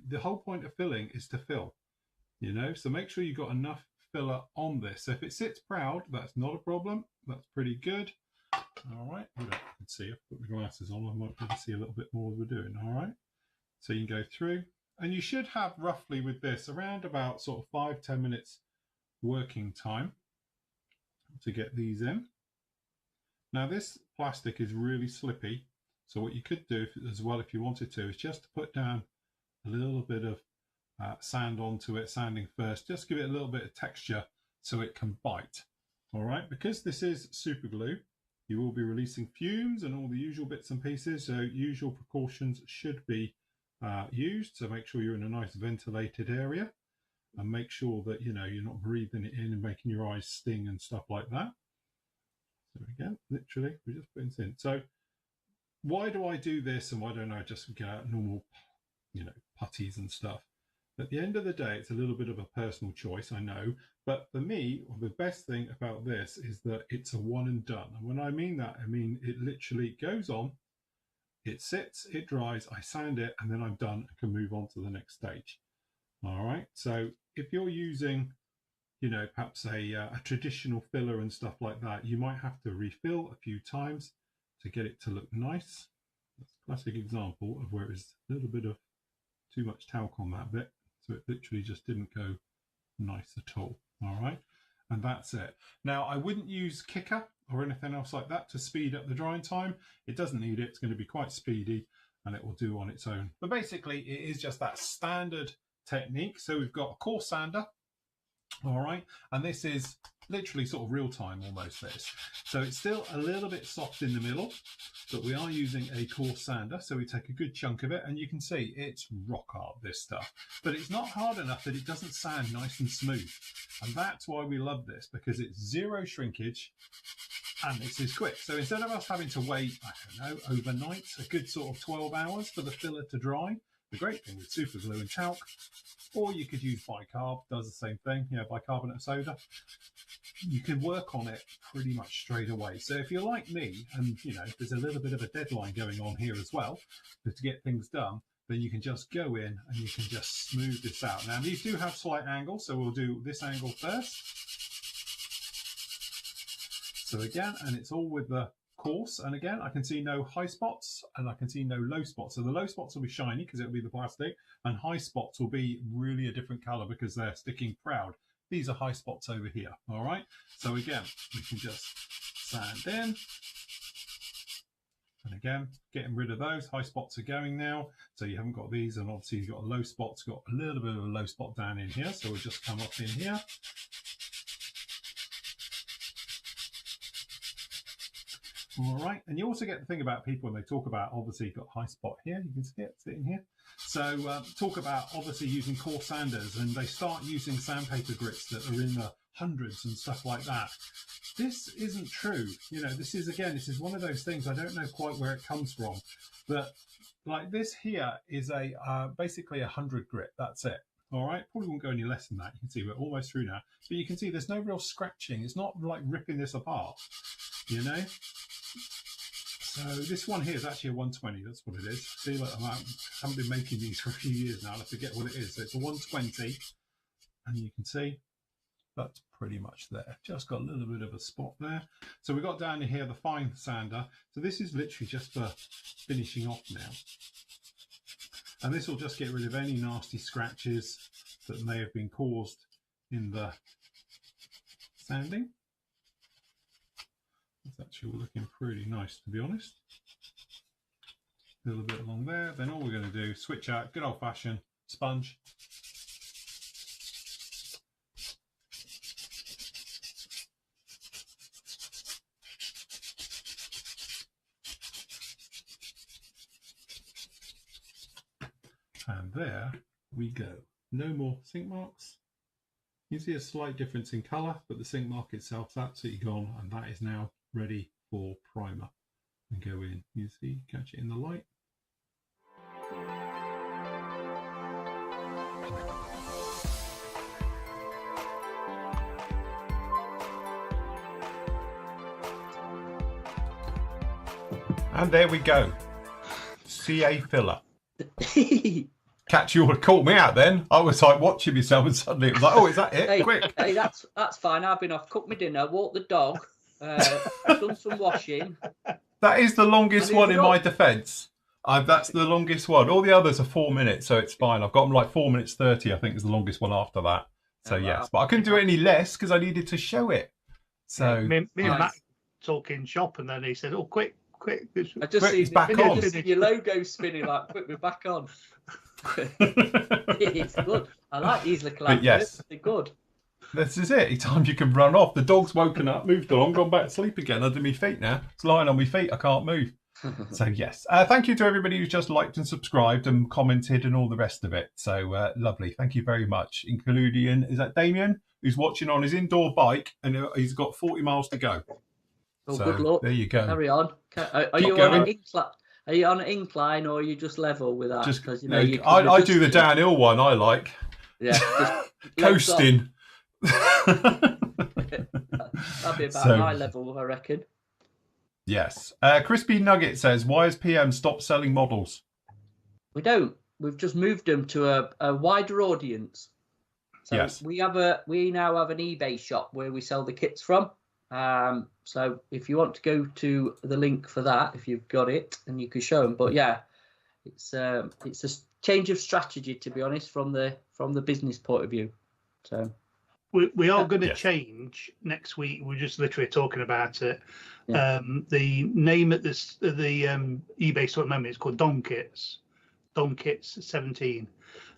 Speaker 1: the whole point of filling is to fill, you know, so make sure you've got enough filler on this. So if it sits proud, that's not a problem. That's pretty good. All right, you can see, I've put my glasses on, I might be able to see a little bit more as we're doing. All right, so you can go through, and you should have roughly with this around about sort of 5-10 minutes working time to get these in. Now this plastic is really slippy, so what you could do as well if you wanted to is just to put down a little bit of sand onto it, sanding first, just give it a little bit of texture so it can bite. All right, because this is super glue, you will be releasing fumes and all the usual bits and pieces, so usual precautions should be used. So make sure you're in a nice ventilated area, and make sure that, you know, you're not breathing it in and making your eyes sting and stuff like that. So again, literally, we're just putting this in. So why do I do this, and why don't I just get out normal, you know, putties and stuff? At the end of the day, it's a little bit of a personal choice, I know, but for me, the best thing about this is that it's a one and done. And when I mean that, I mean it literally goes on, it sits, it dries, I sand it, and then I'm done and can move on to the next stage. All right, so if you're using, you know, perhaps a traditional filler and stuff like that, you might have to refill a few times to get it to look nice. That's a classic example of where it's a little bit of too much talc on that bit. So it literally just didn't go nice at all. All right, and that's it. Now I wouldn't use kicker or anything else like that to speed up the drying time. It doesn't need it. It's going to be quite speedy and it will do on its own. But basically it is just that standard technique. So we've got a coarse sander, all right, and this is literally sort of real time almost this. So it's still a little bit soft in the middle, but we are using a coarse sander. So we take a good chunk of it, and you can see it's rock hard, this stuff. But it's not hard enough that it doesn't sand nice and smooth. And that's why we love this, because it's zero shrinkage and this is quick. So instead of us having to wait, I don't know, overnight, a good sort of 12 hours for the filler to dry, the great thing with super glue and talc, or you could use bicarb, does the same thing, bicarbonate of soda. You can work on it pretty much straight away. So if you're like me, and there's a little bit of a deadline going on here as well, to get things done, then you can just go in and you can just smooth this out. Now these do have slight angles, so we'll do this angle first. So again, and it's all with the coarse, and again I can see no high spots and I can see no low spots. So the low spots will be shiny because it'll be the plastic, and high spots will be really a different color because they're sticking proud. These are high spots over here. All right, so again we can just sand in, and again getting rid of those high spots are going now, so you haven't got these, and obviously you've got a low spot, got a little bit of a low spot down in here, so we'll just come up in here. All right, and you also get the thing about people when they talk about, obviously you've got high spot here, you can see it sitting here. So talk about obviously using coarse sanders, and they start using sandpaper grits that are in the hundreds and stuff like that. This isn't true. This is one of those things, I don't know quite where it comes from, but like this here is a basically 100 grit, that's it. All right, probably won't go any less than that. You can see we're almost through now, but you can see there's no real scratching. It's not like ripping this apart, So this one here is actually a 120. That's what it is. See, like, I haven't been making these for a few years now. I forget what it is. So it's a 120, and you can see that's pretty much there. Just got a little bit of a spot there. So we got down to here the fine sander. So this is literally just for finishing off now, and this will just get rid of any nasty scratches that may have been caused in the sanding. It's actually looking pretty nice, to be honest. A little bit along there. Then all we're going to do, switch out, good old-fashioned sponge. And there we go. No more sink marks. You see a slight difference in colour, but the sink mark itself is absolutely gone, and that is now ready for primer. And go in, you see, catch it in the light. And there we go. CA filler. Catch, you would have caught me out then. I was like watching myself, and suddenly it was like, oh, is that it?
Speaker 5: Hey,
Speaker 1: quick.
Speaker 5: Hey, that's fine. I've been off, cooked my dinner, walked the dog, done some washing.
Speaker 1: That is the longest one in my defence. That's the longest one. All the others are 4 minutes, so it's fine. I've got them like 4 minutes 30, I think is the longest one after that. So yes, but I couldn't do it any less because I needed to show it. So
Speaker 2: me and Matt talking shop, and then he said, "Oh, quick!
Speaker 5: I just see
Speaker 1: back on.
Speaker 5: Your logo spinning like, quick, we're back on." It's good. I like these little adverts.
Speaker 1: Yes,
Speaker 5: they're good.
Speaker 1: This is it. Each time you can run off. The dog's woken up, moved along, gone back to sleep again under my feet now. It's lying on my feet. I can't move. So yes, thank you to everybody who's just liked and subscribed and commented and all the rest of it. So lovely. Thank you very much. Including, is that Damien, who's watching on his indoor bike, and he's got 40 miles to go.
Speaker 5: Oh,
Speaker 1: so,
Speaker 5: good luck.
Speaker 1: There you go.
Speaker 5: Carry on. Are you on an incline, or are you just level with that?
Speaker 1: Just,
Speaker 5: I
Speaker 1: do the downhill one. I like.
Speaker 5: Yeah.
Speaker 1: Coasting.
Speaker 5: That'd be about my level, I reckon.
Speaker 1: Yes. Crispy Nugget says, why has PM stopped selling models?
Speaker 5: We don't. We've just moved them to a wider audience. So
Speaker 1: yes.
Speaker 5: We now have an eBay shop where we sell the kits from. So if you want to go to the link for that, if you've got it, and you can show them. But yeah, it's a change of strategy, to be honest, from the business point of view. So
Speaker 2: we are going to change next week. We're just literally talking about it. Yeah. The name at the eBay store at the moment is called Don Kits 17.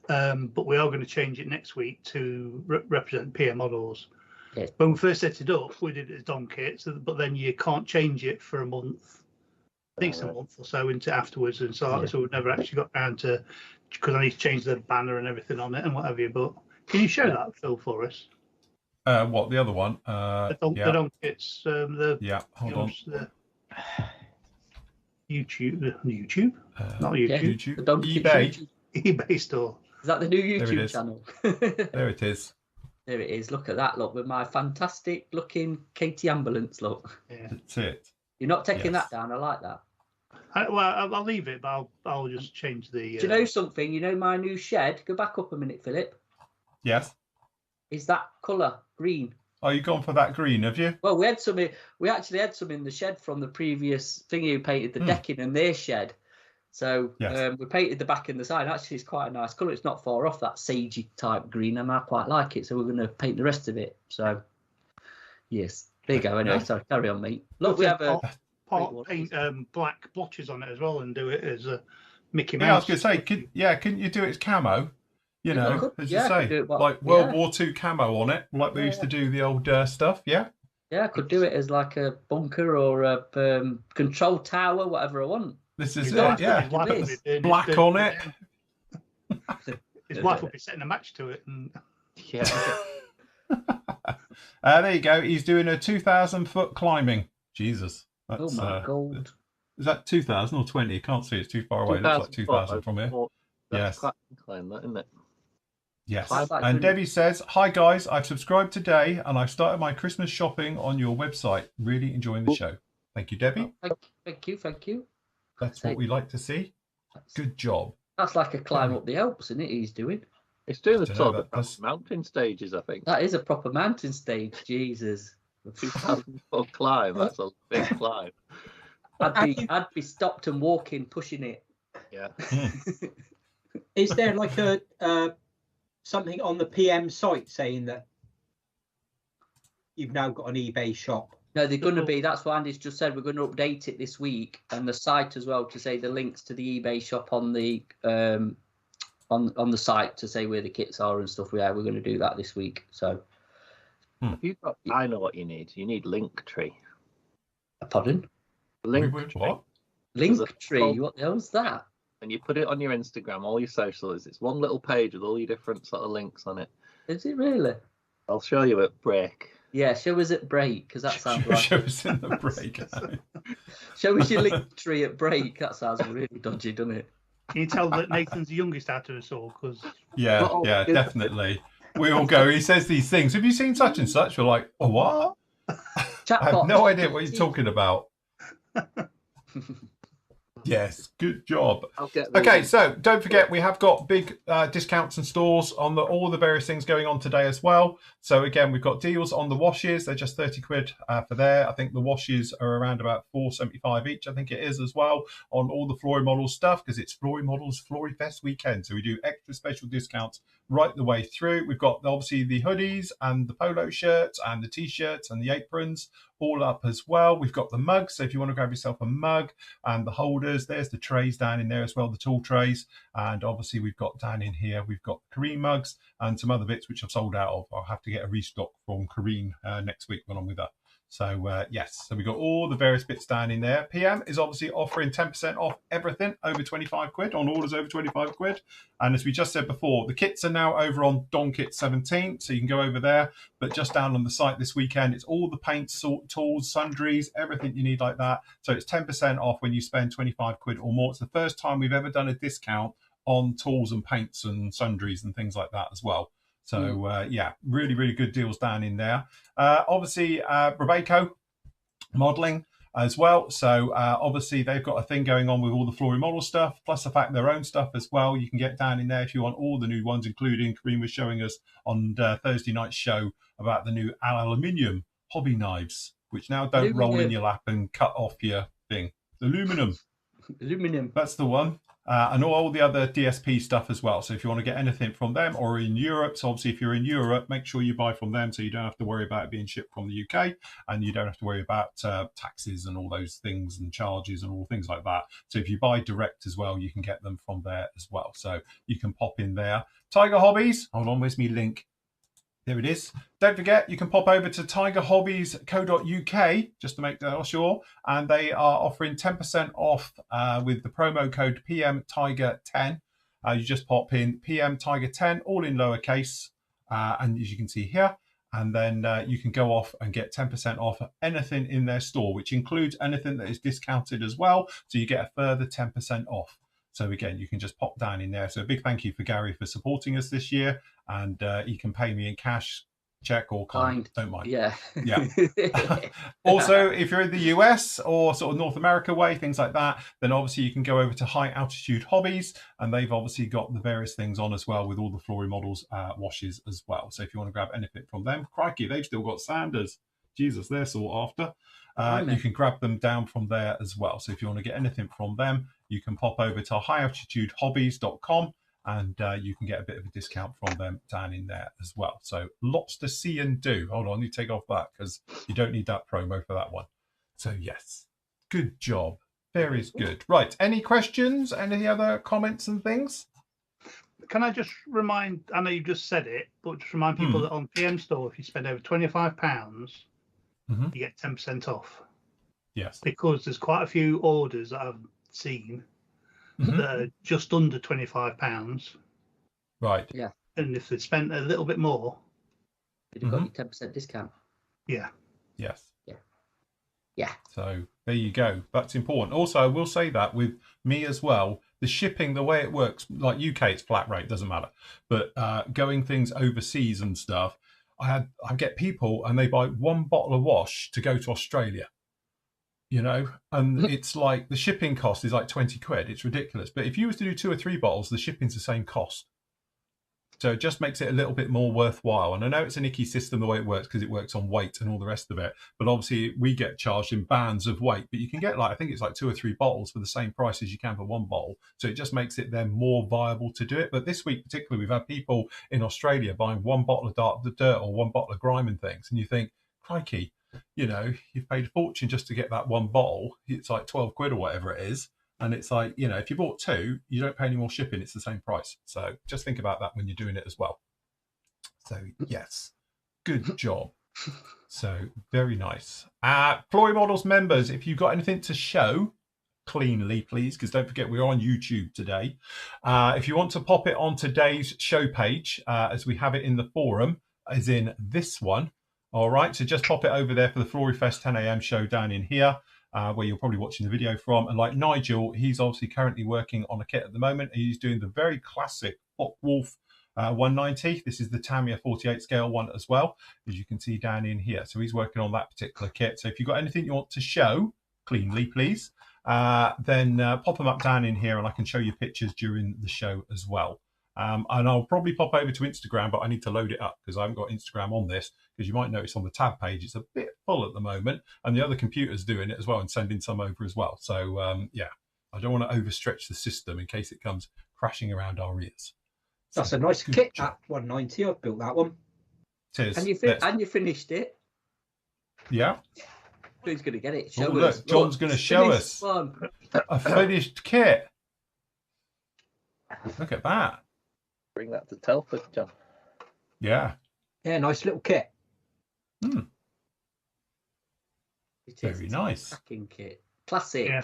Speaker 2: But we are going to change it next week to represent PM models.
Speaker 5: Yes.
Speaker 2: When we first set it up, we did it as Dom kit, but then you can't change it for a month. I think it's a month or so into afterwards, and so we've never actually got round to, because I need to change the banner and everything on it and what have you. But can you show that, Phil, for us?
Speaker 1: What, the other one?
Speaker 2: The Dom kits. Hold on. The YouTube? Not YouTube.
Speaker 1: YouTube.
Speaker 5: eBay.
Speaker 2: eBay store.
Speaker 5: Is that the new YouTube channel?
Speaker 1: There it is.
Speaker 5: There it is. Look at that. Look, with my fantastic looking Katie ambulance. Look.
Speaker 2: Yeah.
Speaker 1: That's it.
Speaker 5: You're not taking that down. I like that.
Speaker 2: I'll leave it, but I'll just change the.
Speaker 5: Do you know something? You know my new shed. Go back up a minute, Philip.
Speaker 1: Yes.
Speaker 5: Is that colour green?
Speaker 1: Oh, you gone for that green, have you?
Speaker 5: Well, we actually had some in the shed from the previous thing. You painted the decking in their shed. So we painted the back and the side. Actually, it's quite a nice colour. It's not far off that sagey type green, and I quite like it. So we're going to paint the rest of it. So, yes, there you go. Anyway, sorry, carry on, mate. Look, we have
Speaker 2: paint black blotches on it as well, and do it as a Mickey Mouse.
Speaker 1: Yeah, I was going to say, couldn't you do it as camo? You know, as you say, like World War II camo on it, like we used to do the old stuff. Yeah.
Speaker 5: Yeah, I could do it as like a bunker or a control tower, whatever I want.
Speaker 1: This is it, yeah. Black on it.
Speaker 2: His wife will be setting a match to it. And...
Speaker 5: Yeah.
Speaker 1: There you go. He's doing a 2,000-foot climbing. Jesus. That's,
Speaker 5: oh, my God.
Speaker 1: Is that 2,000 or 20? I can't see. It's too far away. It looks like 2,000 from here.
Speaker 3: That's quite an incline, that, isn't it?
Speaker 1: Yes. And Debbie says, hi, guys. I've subscribed today, and I've started my Christmas shopping on your website. Really enjoying the show. Thank you, Debbie.
Speaker 5: Thank you.
Speaker 1: That's what we like to see. Good job.
Speaker 5: That's like a climb up the Alps, isn't it? He's doing.
Speaker 3: It's doing the top of mountain stages, I think.
Speaker 5: That is a proper mountain stage. Jesus.
Speaker 3: 2,000-foot climb. That's a big climb.
Speaker 5: I'd be stopped and walking, pushing it.
Speaker 3: Yeah.
Speaker 6: Is there like a something on the PM site saying that you've now got an eBay shop?
Speaker 5: No, they're going to be. That's what Andy's just said. We're going to update it this week, and the site as well, to say the links to the eBay shop on the on the site to say where the kits are and stuff. Yeah, we're going to do that this week. So,
Speaker 3: I know what you need. You need Linktree.
Speaker 5: Pardon?
Speaker 3: Linktree.
Speaker 1: What?
Speaker 5: Linktree. What the hell's that?
Speaker 3: And you put it on your Instagram, all your socials. It's one little page with all your different sort of links on it.
Speaker 5: Is it really?
Speaker 3: I'll show you at break.
Speaker 5: Yeah, show us at break, because that sounds right.
Speaker 1: Show us in the break.
Speaker 5: Show us your Linktree at break. That sounds really dodgy, doesn't it?
Speaker 2: Can you tell that Nathan's the youngest out of us all? Cause...
Speaker 1: Yeah, definitely. We all go, he says these things. Have you seen such and such? We're like, oh, what? I have no idea what you're talking about. Yes, good job. Okay, so don't forget, we have got big discounts and stores on all the various things going on today as well. So again, we've got deals on the washes. They're just 30 quid for there. I think the washes are around about $4.75 each. I think it is as well on all the Flory Models stuff, because it's Flory Models Flory Fest weekend. So we do extra special discounts right the way through. We've got obviously the hoodies and the polo shirts and the t-shirts and the aprons all up as well. We've got the mugs, so if you want to grab yourself a mug, and the holders, there's the trays down in there as well, the tool trays. And obviously we've got down in here, we've got Kareen mugs and some other bits which I've sold out of. I'll have to get a restock from Kareen next week when I'm with her. So yes, so we've got all the various bits down in there. PM is obviously offering 10% off everything over 25 quid, on orders over 25 quid. And as we just said before, the kits are now over on Don Kit 17, so you can go over there. But just down on the site this weekend, it's all the paints, tools, sundries, everything you need like that. So it's 10% off when you spend 25 quid or more. It's the first time we've ever done a discount on tools and paints and sundries and things like that as well. So, yeah, really, really good deals down in there. Obviously, Robeco modelling as well. So, obviously, they've got a thing going on with all the Flory model stuff, plus the fact their own stuff as well. You can get down in there if you want all the new ones, including Kareen was showing us on Thursday night's show about the new aluminium hobby knives, which now don't roll in your lap and cut off your thing. Aluminum. That's the one. And all the other DSP stuff as well. So if you want to get anything from them or in Europe, so obviously if you're in Europe, make sure you buy from them so you don't have to worry about it being shipped from the UK, and you don't have to worry about taxes and all those things and charges and all things like that. So if you buy direct as well, you can get them from there as well. So you can pop in there. Tiger Hobbies. Hold on, where's me link? There it is. Don't forget, you can pop over to tigerhobbies.co.uk just to make sure, and they are offering 10% off with the promo code PMTiger10. You just pop in PMTiger10, all in lowercase, and as you can see here, and then you can go off and get 10% off anything in their store, which includes anything that is discounted as well. So you get a further 10% off. So again, you can just pop down in there. So a big thank you for Gary for supporting us this year, and you can pay me in cash, check, or kind. Don't mind.
Speaker 5: Yeah.
Speaker 1: Yeah. Also, if you're in the US or sort of North America way, things like that, then obviously you can go over to High Altitude Hobbies, and they've obviously got the various things on as well with all the Flory models washes as well. So if you want to grab anything from them, crikey, they've still got Sanders. Jesus, they're sought after. You can grab them down from there as well. So if you want to get anything from them, you can pop over to highaltitudehobbies.com, and you can get a bit of a discount from them down in there as well. So lots to see and do. Hold on, you take off that because you don't need that promo for that one. So yes, good job. Very good. Right, any questions? Any other comments and things?
Speaker 2: Can I just remind, I know you just said it, but just remind people that on PM Store, if you spend over £25, you get 10% off.
Speaker 1: Yes.
Speaker 2: Because there's quite a few orders that I've seen that are just under £25.
Speaker 1: Right.
Speaker 5: Yeah.
Speaker 2: And if they spent a little bit more,
Speaker 5: you'd have got your 10% discount.
Speaker 2: Yeah.
Speaker 1: Yes.
Speaker 5: Yeah. Yeah.
Speaker 1: So there you go. That's important. Also, I will say that with me as well, the shipping, the way it works, like UK, it's flat rate, doesn't matter. But going things overseas and stuff, I get people and they buy one bottle of wash to go to Australia. You know, and it's like the shipping cost is like 20 quid. It's ridiculous. But if you was to do 2 or 3 bottles, the shipping's the same cost. So it just makes it a little bit more worthwhile. And I know it's an icky system the way it works because it works on weight and all the rest of it. But obviously we get charged in bands of weight. But you can get like, I think it's like 2 or 3 bottles for the same price as you can for 1 bottle. So it just makes it then more viable to do it. But this week particularly, we've had people in Australia buying 1 bottle of dirt or 1 bottle of grime and things. And you think, crikey, you know, you've paid a fortune just to get that 1 bottle. It's like 12 quid or whatever it is. And it's like, you know, if you bought 2, you don't pay any more shipping. It's the same price. So just think about that when you're doing it as well. So yes, good job. So very nice. Flory Models members, if you've got anything to show cleanly, please, because don't forget we're on YouTube today. If you want to pop it on today's show page, as we have it in the forum, as in this one. All right, so just pop it over there for the Flory Fest 10 a.m. show down in here. Where you're probably watching the video from. And like Nigel, he's obviously currently working on a kit at the moment. He's doing the very classic Wolf 190. This is the Tamiya 48 scale one as well, as you can see down in here. So he's working on that particular kit. So if you've got anything you want to show cleanly, please, then pop them up down in here and I can show you pictures during the show as well. And I'll probably pop over to Instagram, but I need to load it up because I haven't got Instagram on this, because you might notice on the tab page it's a bit full at the moment, and the other computer's doing it as well and sending some over as well. So yeah, I don't want to overstretch the system in case it comes crashing around our ears.
Speaker 6: That's
Speaker 1: so,
Speaker 6: a nice kit, that 190. I've built that one.
Speaker 1: It is.
Speaker 5: And you finished it.
Speaker 1: Yeah.
Speaker 5: Who's going to get it? Show
Speaker 1: look,
Speaker 5: us.
Speaker 1: John's going to show us a finished kit. Look at that.
Speaker 3: Bring that to Telford, John.
Speaker 1: Yeah.
Speaker 6: Yeah, nice little kit.
Speaker 5: It is.
Speaker 1: Very nice.
Speaker 5: Cracking kit. Classic.
Speaker 2: Yeah.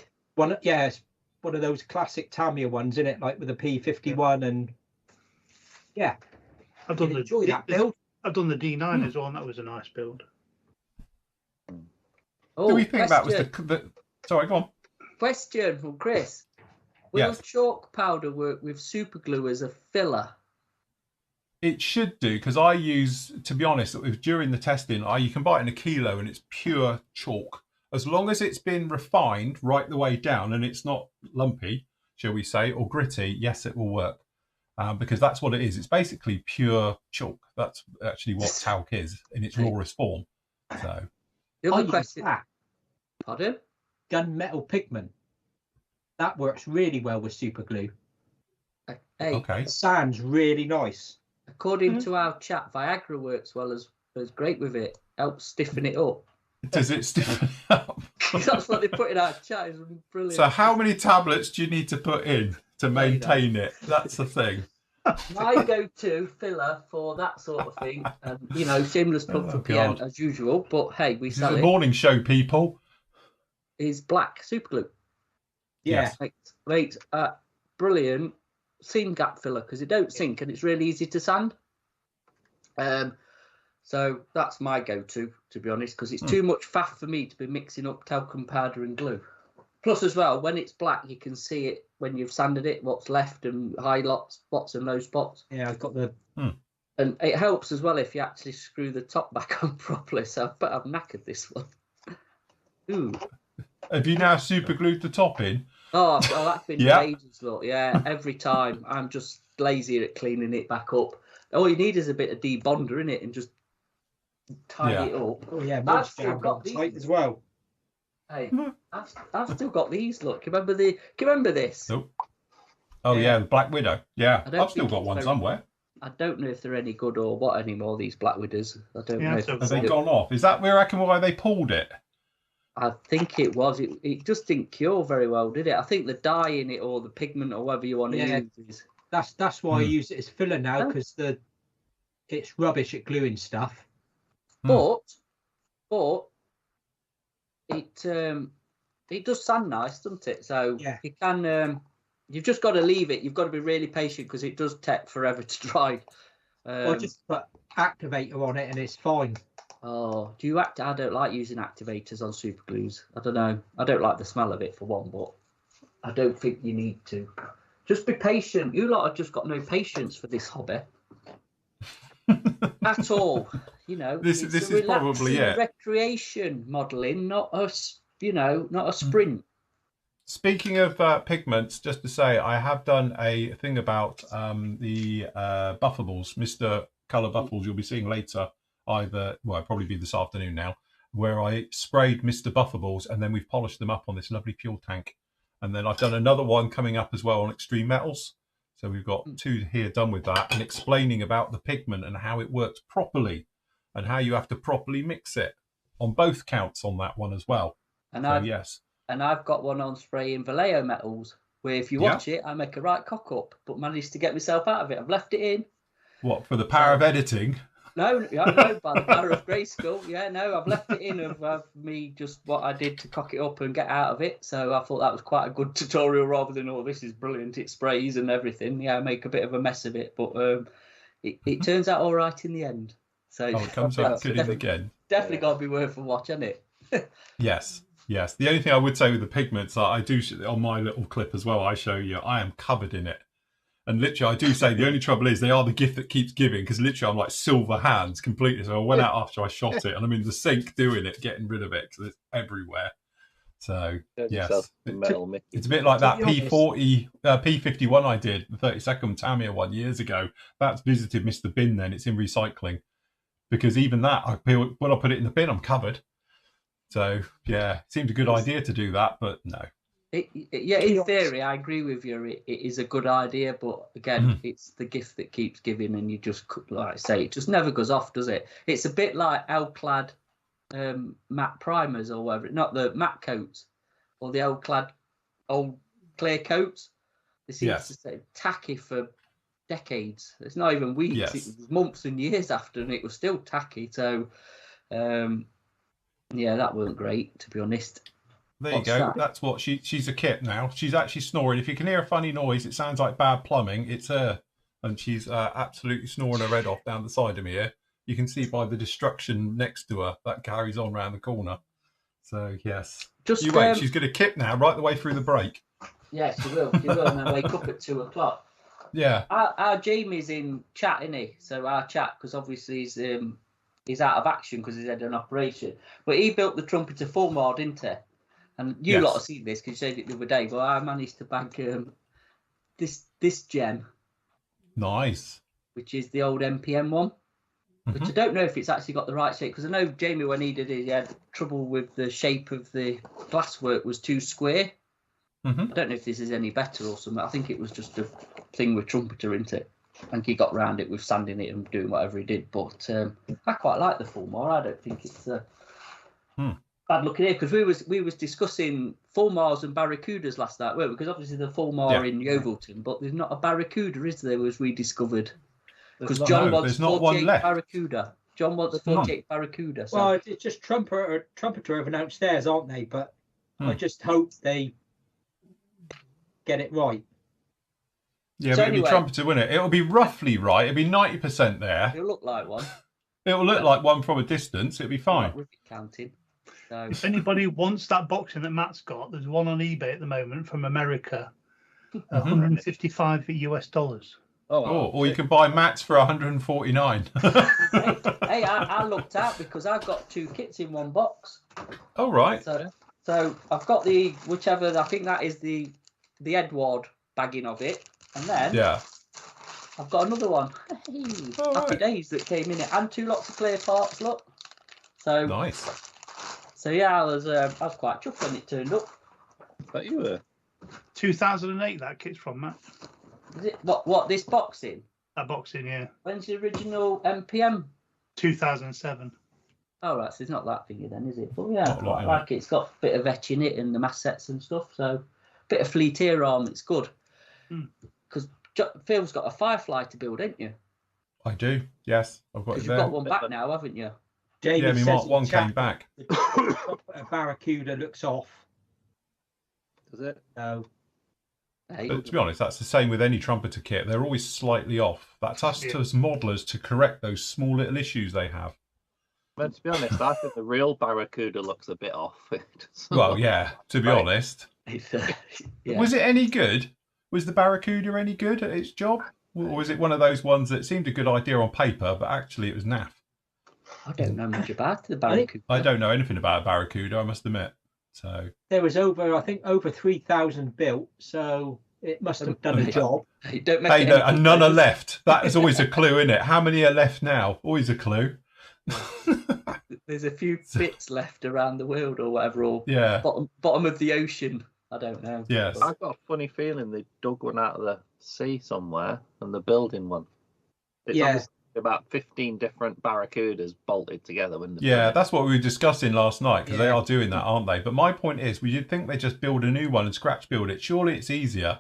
Speaker 6: It's one of those classic Tamiya ones, isn't it? Like with the P51 and yeah.
Speaker 2: I've done
Speaker 6: enjoy that build.
Speaker 2: I've done the D9 as well, and that was a nice build.
Speaker 5: Oh,
Speaker 1: do we think that was the sorry, go on.
Speaker 5: Question from Chris. Will chalk powder work with super glue as a filler?
Speaker 1: It should do, because I use, to be honest, during the testing, you can buy it in a kilo and it's pure chalk. As long as it's been refined right the way down and it's not lumpy, shall we say, or gritty, yes, it will work. Because that's what it is. It's basically pure chalk. That's actually what talc is in its rawest form. So,
Speaker 5: the other question. Pardon?
Speaker 6: Gunmetal pigment. That works really well with super glue.
Speaker 5: Hey,
Speaker 1: okay.
Speaker 6: The sand's really nice.
Speaker 5: According to our chat, Viagra works well as great with it. Helps stiffen it up.
Speaker 1: Does it stiffen up?
Speaker 5: That's what they put in our chat. It's brilliant.
Speaker 1: So how many tablets do you need to put in to maintain it? That's the thing.
Speaker 5: My go-to filler for that sort of thing, and shameless plug for PM
Speaker 1: God.
Speaker 5: as usual, but hey, we
Speaker 1: This
Speaker 5: sell
Speaker 1: is a
Speaker 5: it.
Speaker 1: morning show, people.
Speaker 5: Is black super glue.
Speaker 6: Yeah.
Speaker 5: Makes brilliant seam gap filler because it don't sink and it's really easy to sand. So that's my go-to, to be honest, because it's too much faff for me to be mixing up talcum powder and glue. Plus, as well, when it's black, you can see it when you've sanded it, what's left and high spots and low spots.
Speaker 6: Yeah, I've got the.
Speaker 5: And it helps as well if you actually screw the top back on properly. So I bet I've knackered this one. Ooh.
Speaker 1: Have you now super glued the top in?
Speaker 5: Oh, that's been ages, look. Yeah, every time. I'm just lazy at cleaning it back up. All you need is a bit of debonder in it and just tie it up.
Speaker 6: Oh yeah,
Speaker 5: I've still got
Speaker 6: tight
Speaker 5: these
Speaker 6: as well.
Speaker 5: Hey, I've still got these. Look, can you remember this?
Speaker 1: Nope. Oh yeah, the Black Widow. Yeah, I've still got one somewhere.
Speaker 5: I don't know if they're any good or what anymore. These Black Widows. I don't know.
Speaker 1: Have they gone off? Is that where I reckon why they pulled it?
Speaker 5: I think it was. It just didn't cure very well, did it? I think the dye in it or the pigment or whatever you want to use is.
Speaker 6: That's why I use it as filler now because it's rubbish at gluing stuff.
Speaker 5: But it does sand nice, doesn't it? So you can. You've just got to leave it. You've got to be really patient because it does take forever to dry.
Speaker 6: Or just put activator on it and it's fine.
Speaker 5: Oh, do you I don't like using activators on super glues. I don't know. I don't like the smell of it for one, but I don't think you need to. Just be patient. You lot have just got no patience for this hobby at all.
Speaker 1: This is probably it.
Speaker 5: Recreation modelling, not a sprint.
Speaker 1: Speaking of pigments, just to say, I have done a thing about the buffables, Mr. Colour Buffables. You'll be seeing later. It'll probably be this afternoon now, where I sprayed Mr. Buffables and then we've polished them up on this lovely fuel tank. And then I've done another one coming up as well on extreme metals. So we've got 2 here done with that and explaining about the pigment and how it works properly and how you have to properly mix it on both counts on that one as well.
Speaker 5: And I've got one on spraying Vallejo metals where if you watch it, I make a right cock up, but managed to get myself out of it. I've left it in.
Speaker 1: What, for the power of editing?
Speaker 5: No, by the power of Grayskull. Yeah, no, I've left it in of me just what I did to cock it up and get out of it. So I thought that was quite a good tutorial rather than, this is brilliant, it sprays and everything. Yeah, I make a bit of a mess of it, but it turns out all right in the end. So
Speaker 1: it comes out good in the end.
Speaker 5: Definitely got to be worth a watch, hasn't it?
Speaker 1: Yes. The only thing I would say with the pigments, I do, on my little clip as well, I show you, I am covered in it. And literally, I do say the only trouble is they are the gift that keeps giving because literally I'm like silver hands completely. So I went out after I shot it and I'm in the sink doing it, getting rid of it because it's everywhere. So, yes. It's a bit like that P51 I did, the 32nd Tamiya one years ago. That's visited Mr. Bin then. It's in recycling. Because even that, when I put it in the bin, I'm covered. So, yeah, it seemed a good idea to do that, but no.
Speaker 5: In theory, I agree with you. It is a good idea, but again, it's the gift that keeps giving, and you just, like I say, it just never goes off, does it? It's a bit like L-clad matte primers or whatever, not the matte coats or the L-clad old clear coats. They seem to stay tacky for decades. It's not even weeks; it was months and years after, and it was still tacky. So, that wasn't great, to be honest.
Speaker 1: There you go. That's what she's a kit now. She's actually snoring. If you can hear a funny noise, it sounds like bad plumbing. It's her, and she's absolutely snoring her head off down the side of me here. You can see by the destruction next to her that carries on round the corner. So yes, you wait. She's going to kit now, right the way through the break.
Speaker 5: Yes, she will. She will, and then wake up at 2:00.
Speaker 1: Yeah.
Speaker 5: Our Jamie's in chat, isn't he? So our chat, because obviously he's out of action because he's had an operation. But he built the trumpeter full mod, didn't he? And you lot have seen this because you said it the other day, but I managed to bag this gem.
Speaker 1: Nice.
Speaker 5: Which is the old MPM one. Which I don't know if it's actually got the right shape, because I know Jamie, when he did it, he had trouble with the shape of the glasswork was too square. I don't know if this is any better or something. I think it was just a thing with trumpeter, isn't it? I think he got round it with sanding it and doing whatever he did. But I quite like the full more. I don't think it's bad looking here because we was discussing Fulmars and Barracudas last night, weren't we? Because obviously the Fulmar in Yeovilton, but there's not a Barracuda, is there? As we discovered, because John wants 48 Barracuda. John wants 48 Barracuda. So.
Speaker 6: Well, it's just Trumpeter have announced theirs, aren't they? But I just hope they get it right.
Speaker 1: Yeah, so but it'll be Trumpeter, won't it? It'll be roughly right. It'll be 90% there.
Speaker 5: It'll look like one.
Speaker 1: It'll look like one from a distance. It'll be fine.
Speaker 5: With it counting. So.
Speaker 2: If anybody wants that boxing that Matt's got, there's one on eBay at the moment from America, $155 US.
Speaker 1: Or you can buy Matt's for 149.
Speaker 5: hey, I looked out because I've got 2 kits in one box.
Speaker 1: Oh right.
Speaker 5: So I've got the whichever I think that is the Edward bagging of it, and then I've got another one. Hey, happy days that came in it, and 2 lots of clear parts. Look. So
Speaker 1: nice.
Speaker 5: So yeah, I was quite chuffed when it turned up.
Speaker 3: But you were
Speaker 2: 2008. That kit's from Matt.
Speaker 5: Is it what this boxing?
Speaker 2: That boxing, yeah.
Speaker 5: When's the original MPM?
Speaker 2: 2007.
Speaker 5: Oh right, so it's not that thingy then, is it? But yeah, I like it. It's got a bit of etch in it and the massets and stuff. So a bit of Fleetier arm. It's good. Because Phil's got a Firefly to build, ain't you?
Speaker 1: I do. Yes, I've got it there.
Speaker 5: You've got one back now, haven't you?
Speaker 6: David
Speaker 1: my Mark 1 came back.
Speaker 6: A Barracuda looks off.
Speaker 3: Does it?
Speaker 6: No.
Speaker 1: But to be honest, that's the same with any Trumpeter kit. They're always slightly off. That's us as modelers to correct those small little issues they have.
Speaker 3: But to be honest, I think the real Barracuda looks a bit off.
Speaker 1: Well, yeah, to be honest. Was it any good? Was the Barracuda any good at its job? Or was it one of those ones that seemed a good idea on paper, but actually it was naff?
Speaker 5: I don't know much about the Barracuda.
Speaker 1: I don't know anything about a Barracuda, I must admit. So
Speaker 6: there was over 3,000 built, so it must have done a job.
Speaker 1: And none are left. That is always a clue, isn't it? How many are left now? Always a clue.
Speaker 5: There's a few bits left around the world or whatever, or bottom of the ocean. I don't know.
Speaker 1: Yes.
Speaker 3: I've got a funny feeling they dug one out of the sea somewhere and they're building one. It's about 15 different Barracudas bolted together.
Speaker 1: That's what we were discussing last night, because they are doing that, aren't they? But my point is, you'd think they just build a new one and scratch build it. Surely it's easier.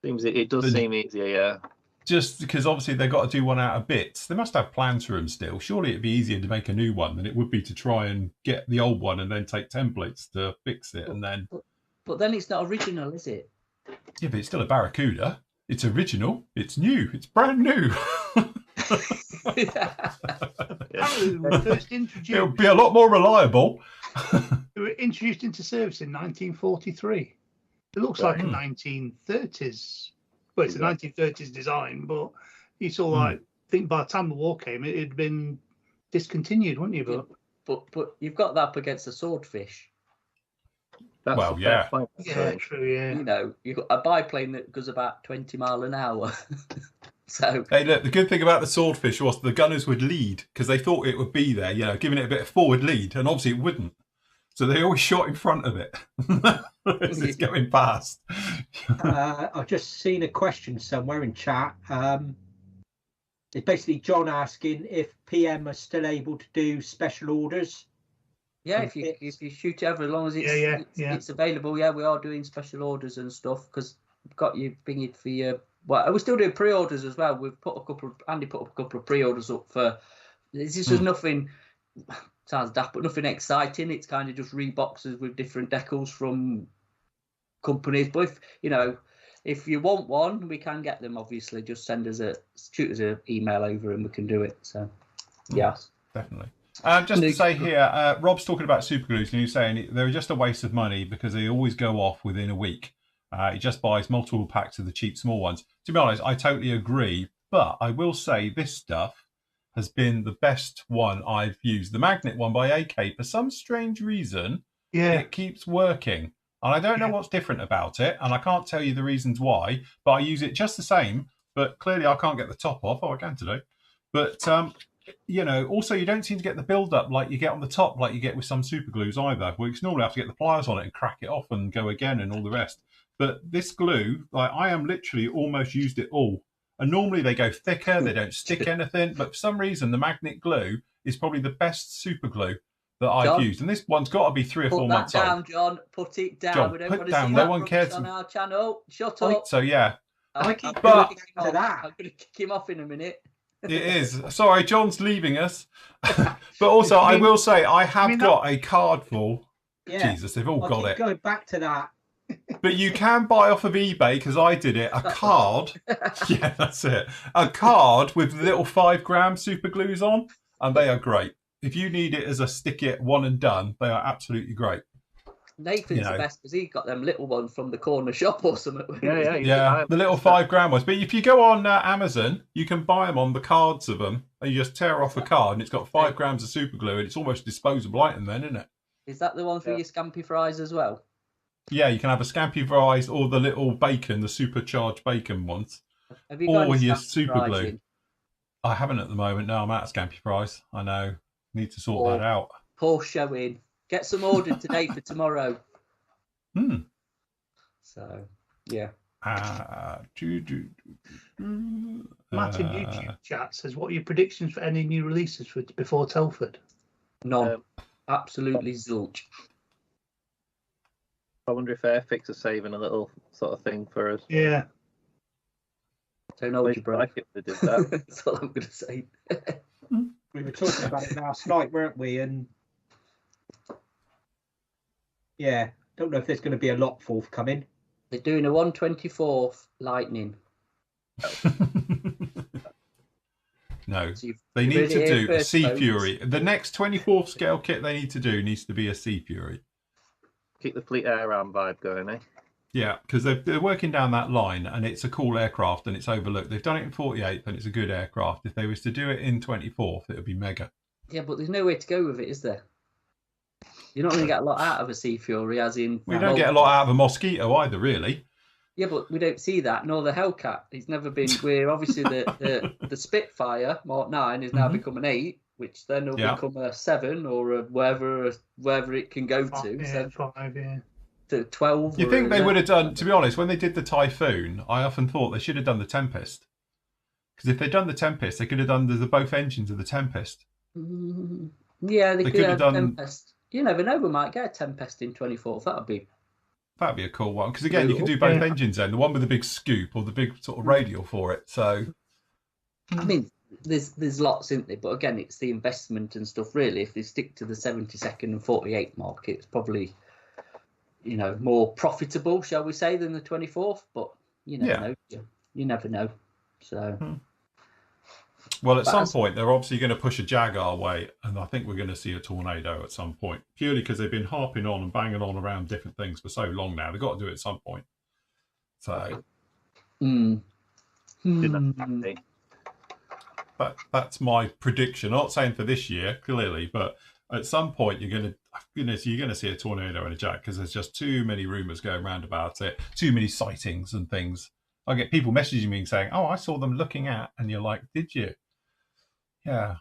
Speaker 3: It does seem easier, yeah.
Speaker 1: Just because obviously they've got to do one out of bits. They must have plans for them still. Surely it'd be easier to make a new one than it would be to try and get the old one and then take templates to fix it and then...
Speaker 5: But then it's not original, is it?
Speaker 1: Yeah, but it's still a Barracuda. It's original. It's new. It's brand new.
Speaker 2: First introduced.
Speaker 1: It'll be a lot more reliable.
Speaker 2: They were introduced into service in 1943. It looks like a 1930s. Well, it's a 1930s design, but you saw I think by the time the war came, it had been discontinued, wouldn't you?
Speaker 5: But you've got that up against a swordfish.
Speaker 3: That's
Speaker 2: true. Yeah,
Speaker 5: you know, you've got a biplane that goes about 20 mile an hour. So
Speaker 1: hey, look, the good thing about the swordfish was the gunners would lead because they thought it would be there, giving it a bit of forward lead, and obviously it wouldn't. So they always shot in front of it as it's going past.
Speaker 6: I've just seen a question somewhere in chat. It's basically John asking if PM are still able to do special orders.
Speaker 5: Yeah, if you shoot ever, as long as it's available. Yeah, we are doing special orders and stuff because we've got you binged for your. Well, we're still doing pre-orders as well. We've Andy put up a couple of pre-orders up for. This is nothing. Sounds daft, but nothing exciting. It's kind of just reboxes with different decals from companies. But if you want one, we can get them. Obviously, just shoot us an email over and we can do it. So, yes,
Speaker 1: definitely. Just to say here, Rob's talking about super glues and he's saying they're just a waste of money because they always go off within a week. He just buys multiple packs of the cheap small ones. To be honest, I totally agree. But I will say this stuff has been the best one I've used. The magnet one by AK, for some strange reason, it keeps working. And I don't know what's different about it. And I can't tell you the reasons why. But I use it just the same. But clearly I can't get the top off. Oh, I can today. But... also you don't seem to get the build up like you get on the top, like you get with some super glues either. We normally have to get the pliers on it and crack it off and go again and all the rest. But this glue, I am literally almost used it all. And normally they go thicker, they don't stick anything. But for some reason, the magnet glue is probably the best super glue that I've
Speaker 5: John,
Speaker 1: used, and this one's got to be 3 or 4
Speaker 5: Put that
Speaker 1: months old.
Speaker 5: down, John. Put it down.
Speaker 1: John,
Speaker 5: We don't
Speaker 1: put
Speaker 5: want to
Speaker 1: down.
Speaker 5: see
Speaker 1: No
Speaker 5: that
Speaker 1: one
Speaker 5: rubbish
Speaker 1: cares.
Speaker 5: on our channel. Shut up.
Speaker 1: So yeah,
Speaker 5: I'm
Speaker 6: keep
Speaker 1: going
Speaker 5: gonna
Speaker 1: back
Speaker 5: kick him
Speaker 6: to
Speaker 5: off.
Speaker 6: that.
Speaker 5: I'm going to kick him off in a minute.
Speaker 1: it is. Sorry, John's leaving us. But also, I will say, I have got a card full.
Speaker 6: Yeah.
Speaker 1: Jesus, they've all
Speaker 6: I'll
Speaker 1: got
Speaker 6: keep
Speaker 1: it.
Speaker 6: going back to that.
Speaker 1: But you can buy off of eBay, because I did it, a card. Yeah, that's it. A card with little 5-gram super glues on, and they are great. If you need it as a stick it one and done, they are absolutely great.
Speaker 5: Nathan's the best because he got them little ones from the corner shop or something.
Speaker 1: Yeah, the little 5-gram ones. But if you go on Amazon, you can buy them on the cards of them, and you just tear off a card, and it's got 5 grams of super glue, and it's almost a disposable item then, isn't it?
Speaker 5: Is that the one for your scampi fries as well?
Speaker 1: Yeah, you can have a scampi fries or the little bacon, the supercharged bacon ones.
Speaker 5: Have you got
Speaker 1: or
Speaker 5: any
Speaker 1: your
Speaker 5: scampi
Speaker 1: super
Speaker 5: fries
Speaker 1: glue.
Speaker 5: in?
Speaker 1: I haven't at the moment. No, I'm out of scampi fries. I know. Need to sort that out.
Speaker 5: Poor showing. Get some ordered today for tomorrow. So, yeah.
Speaker 2: Matt in YouTube chat says, what are your predictions for any new releases before Telford?
Speaker 5: None. Absolutely zilch.
Speaker 3: I wonder if Airfix are saving a little sort of thing for us.
Speaker 2: Yeah.
Speaker 5: Don't hold your breath.
Speaker 3: Like if they did that.
Speaker 5: That's all I'm going to say.
Speaker 6: We were talking about it last night, weren't we? And yeah, don't know if there's going to be a lot forthcoming.
Speaker 5: They're doing a 1/24 Lightning.
Speaker 1: No,
Speaker 5: So
Speaker 1: they need to do a
Speaker 5: first,
Speaker 1: Sea
Speaker 5: folks.
Speaker 1: Fury. The next 24th scale kit they need to do needs to be a Sea Fury.
Speaker 3: Keep the Fleet Air Arm vibe going, eh?
Speaker 1: Yeah, because they're working down that line, and it's a cool aircraft, and it's overlooked. They've done it in 48th, and it's a good aircraft. If they was to do it in 24th, it would be mega.
Speaker 5: Yeah, but there's nowhere to go with it, is there? You're not going to get a lot out of a Sea Fury, as in...
Speaker 1: We don't get a lot out of a Mosquito either, really.
Speaker 5: Yeah, but we don't see that, nor the Hellcat. It's never been... We're obviously the Spitfire Mark 9 is now become an 8, which then will become a 7 or a wherever it can go to.
Speaker 2: Yeah, 5, yeah.
Speaker 5: To 12.
Speaker 1: You think they would have done, to be honest, when they did the Typhoon, I often thought they should have done the Tempest. Because if they'd done the Tempest, they could have done the both engines of the Tempest.
Speaker 5: Yeah, they could have
Speaker 1: done
Speaker 5: Tempest. You never know, we might get a Tempest in 24th. That'd be
Speaker 1: a cool one. Because again, you can do both engines then. The one with the big scoop or the big sort of radial for it. So,
Speaker 5: I mean, there's lots, isn't there? But again, it's the investment and stuff, really. If they stick to the 72nd and 48th market, it's probably... more profitable, shall we say, than the 24th, but you never know. You never know. So,
Speaker 1: well, at some point, they're obviously going to push a Jaguar way, and I think we're going to see a Tornado at some point, purely because they've been harping on and banging on around different things for so long now. They've got to do it at some point. So, that's my prediction. I'm not saying for this year, clearly, but at some point you're going to see a Tornado and a Jag, because there's just too many rumours going around about it, too many sightings and things. I get people messaging me and saying, "Oh, I saw them looking at," and you're like, "Did you?" Yeah.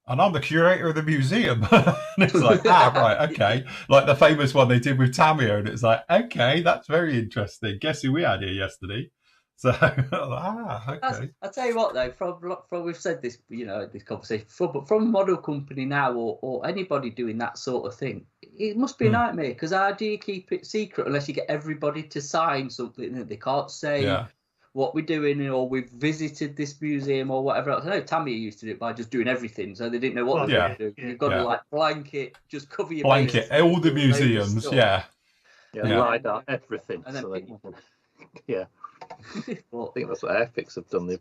Speaker 1: And I'm the curator of the museum. And it's like, right, okay. Like the famous one they did with Tamio, and it's like, okay, that's very interesting. Guess who we had here yesterday? So, okay.
Speaker 5: I'll tell you what, though, from we've said this, this conversation, but from a model company now or anybody doing that sort of thing, it must be a nightmare, because how do you keep it secret unless you get everybody to sign something that they can't say what we're doing, or we've visited this museum or whatever else. I know Tammy used to do it by just doing everything, so they didn't know what they were going to do. You've got to blanket, just cover your
Speaker 1: blanket,
Speaker 5: bases,
Speaker 1: all the museums,
Speaker 3: LiDAR, everything.
Speaker 5: And then
Speaker 3: so
Speaker 5: people...
Speaker 3: I think that's what Airfix have done.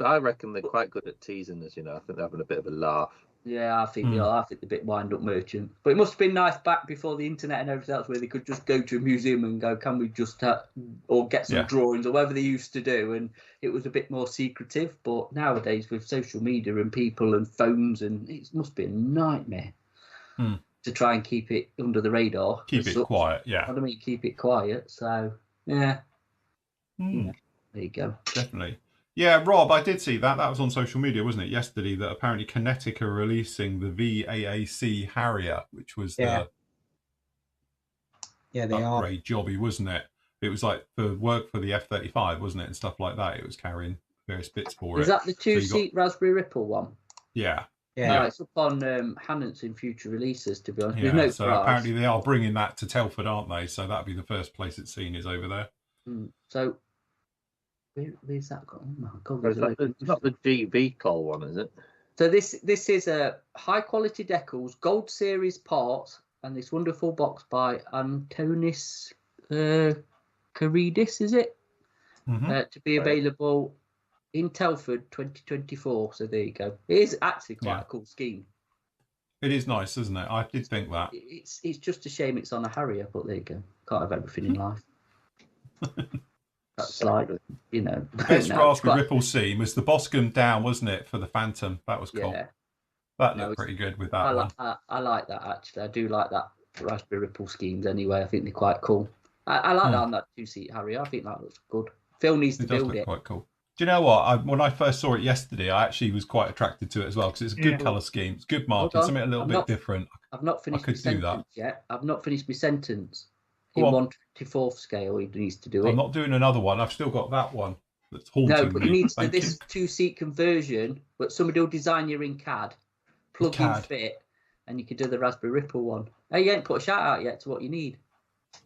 Speaker 3: I reckon they're quite good at teasing us. I think they're having a bit of a laugh.
Speaker 5: Yeah, I think they are. I think they're a bit wind-up merchant. But it must have been nice back before the internet and everything else, where they could just go to a museum and go, can we just or get some drawings or whatever they used to do, and it was a bit more secretive. But nowadays, with social media and people and phones, and it must be a nightmare to try and keep it under the radar.
Speaker 1: Keep it quiet,
Speaker 5: You know what I mean? Keep it quiet. So, yeah. There you go.
Speaker 1: Definitely. Yeah, Rob, I did see that. That was on social media, wasn't it, yesterday, that apparently Kinetic are releasing the VAAC Harrier, which was the upgrade jobby, wasn't it? It was like for work for the F-35, wasn't it, and stuff like that. It was carrying various bits for it.
Speaker 5: Is that the two-seat Raspberry Ripple one?
Speaker 1: Yeah.
Speaker 6: Yeah.
Speaker 5: It's up on Hannon's in future releases, to be honest.
Speaker 1: Yeah,
Speaker 5: There's no
Speaker 1: so
Speaker 5: price.
Speaker 1: apparently they are bringing that to Telford, aren't they? So that'll be the first place it's seen is over there.
Speaker 5: So where's that gone? Oh my god!
Speaker 3: It's not the GB call one, is it?
Speaker 5: So this is a high quality decals, gold series parts, and this wonderful box by Antonis Caridis, is it? To be available in Telford 2024. So there you go. It is actually quite a cool scheme.
Speaker 1: It is nice, isn't it? I did think that.
Speaker 5: It's just a shame it's on a Harrier, but there you go. Can't have everything in life. That's like, you know.
Speaker 1: Best raspberry ripple seam was the Boscombe down, wasn't it, for the Phantom? That was cool.
Speaker 5: Yeah.
Speaker 1: That looked pretty good with that one.
Speaker 5: I like that, actually. I do like that raspberry ripple schemes anyway. I think they're quite cool. I like that on that 2-seat Harrier. I think that looks good. Phil needs to build it.
Speaker 1: Quite cool. Do you know what? When I first saw it yesterday, I actually was quite attracted to it as well because it's a good colour scheme. It's good marking, something a little bit different.
Speaker 5: I've not finished my sentence yet. I've not finished my sentence. In 1/24 scale, he needs to do it.
Speaker 1: I'm not doing another one. I've still got that one that's haunting me.
Speaker 5: No, but he needs to this 2-seat conversion, but somebody will design you in CAD, plug in fit, and you can do the Raspberry Ripple one. Hey, you ain't put a shout out yet to what you need.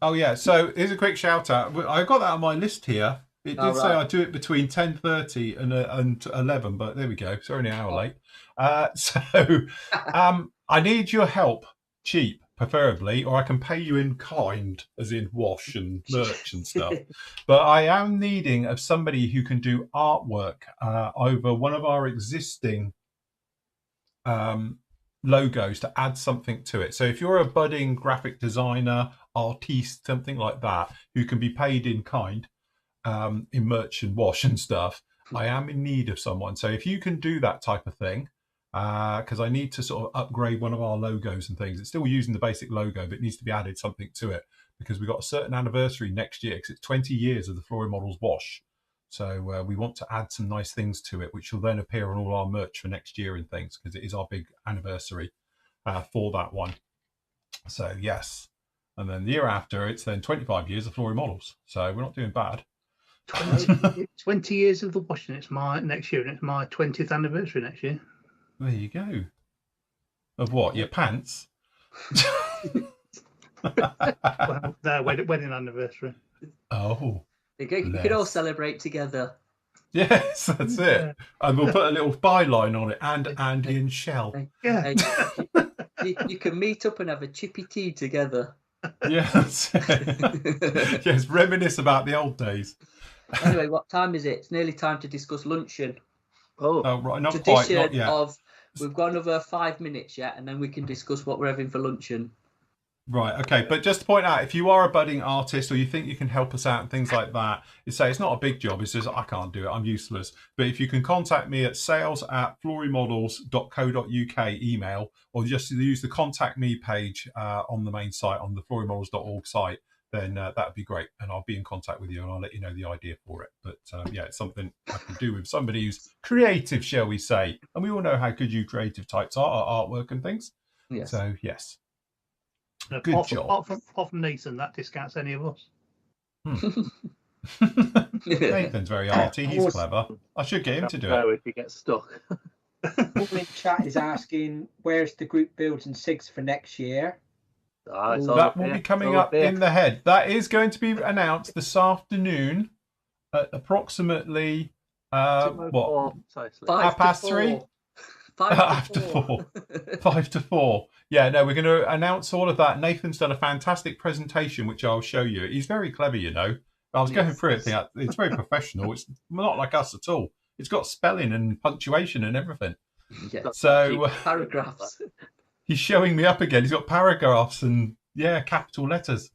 Speaker 1: Oh, yeah. So here's a quick shout out. I got that on my list here. It did say I do it between 10:30 and 11, but there we go. It's only an hour late. I need your help, cheap, preferably, or I can pay you in kind, as in wash and merch and stuff. But I am needing of somebody who can do artwork over one of our existing logos to add something to it. So if you're a budding graphic designer, artiste, something like that, who can be paid in kind, in merch and wash and stuff, I am in need of someone. So if you can do that type of thing, because I need to sort of upgrade one of our logos and things. It's still using the basic logo, but it needs to be added something to it because we've got a certain anniversary next year because it's 20 years of the Flory Models wash. So we want to add some nice things to it, which will then appear on all our merch for next year and things because it is our big anniversary for that one. So yes. And then the year after, it's then 25 years of Flory Models. So we're not doing bad.
Speaker 2: 20 years of the washing. It's my next year, and it's my 20th anniversary next year.
Speaker 1: There you go. Of what? Your pants?
Speaker 2: Well, their wedding anniversary.
Speaker 1: Oh.
Speaker 5: You could all celebrate together.
Speaker 1: Yes, that's it. And we'll put a little byline on it. And Andy and Shell.
Speaker 2: Yeah.
Speaker 5: You can meet up and have a chippy tea together.
Speaker 1: Yes. Yes, reminisce about the old days.
Speaker 5: Anyway, what time is it? It's nearly time to discuss luncheon.
Speaker 1: Oh, right, not
Speaker 5: Tradition
Speaker 1: quite, not yet.
Speaker 5: We've got another 5 minutes yet, and then we can discuss what we're having for luncheon.
Speaker 1: Right, okay. But just to point out, if you are a budding artist or you think you can help us out and things like that, you say it's not a big job. It's just, I can't do it. I'm useless. But if you can contact me at sales@florymodels.co.uk email, or just use the contact me page on the main site, on the florymodels.org site, then that would be great. And I'll be in contact with you and I'll let you know the idea for it. But yeah, it's something I can do with somebody who's creative, shall we say. And we all know how good you creative types are, artwork and things.
Speaker 5: Yes.
Speaker 1: So, yes.
Speaker 2: Good job. Apart from Nathan, that discounts any of us.
Speaker 1: Nathan's very arty. He's clever. I should get him to do it.
Speaker 3: If he gets stuck.
Speaker 6: Paul in chat is asking, where's the group builds and SIGs for next year?
Speaker 1: That will be coming up in the head. That is going to be announced this afternoon at approximately what? 3:30? 5 to 4. Yeah, no, we're going to announce all of that. Nathan's done a fantastic presentation, which I'll show you. He's very clever, you know. I was going through it. It's very professional. It's not like us at all. It's got spelling and punctuation and everything.
Speaker 5: Yeah.
Speaker 1: So
Speaker 5: paragraphs.
Speaker 1: He's showing me up again. He's got paragraphs and capital letters.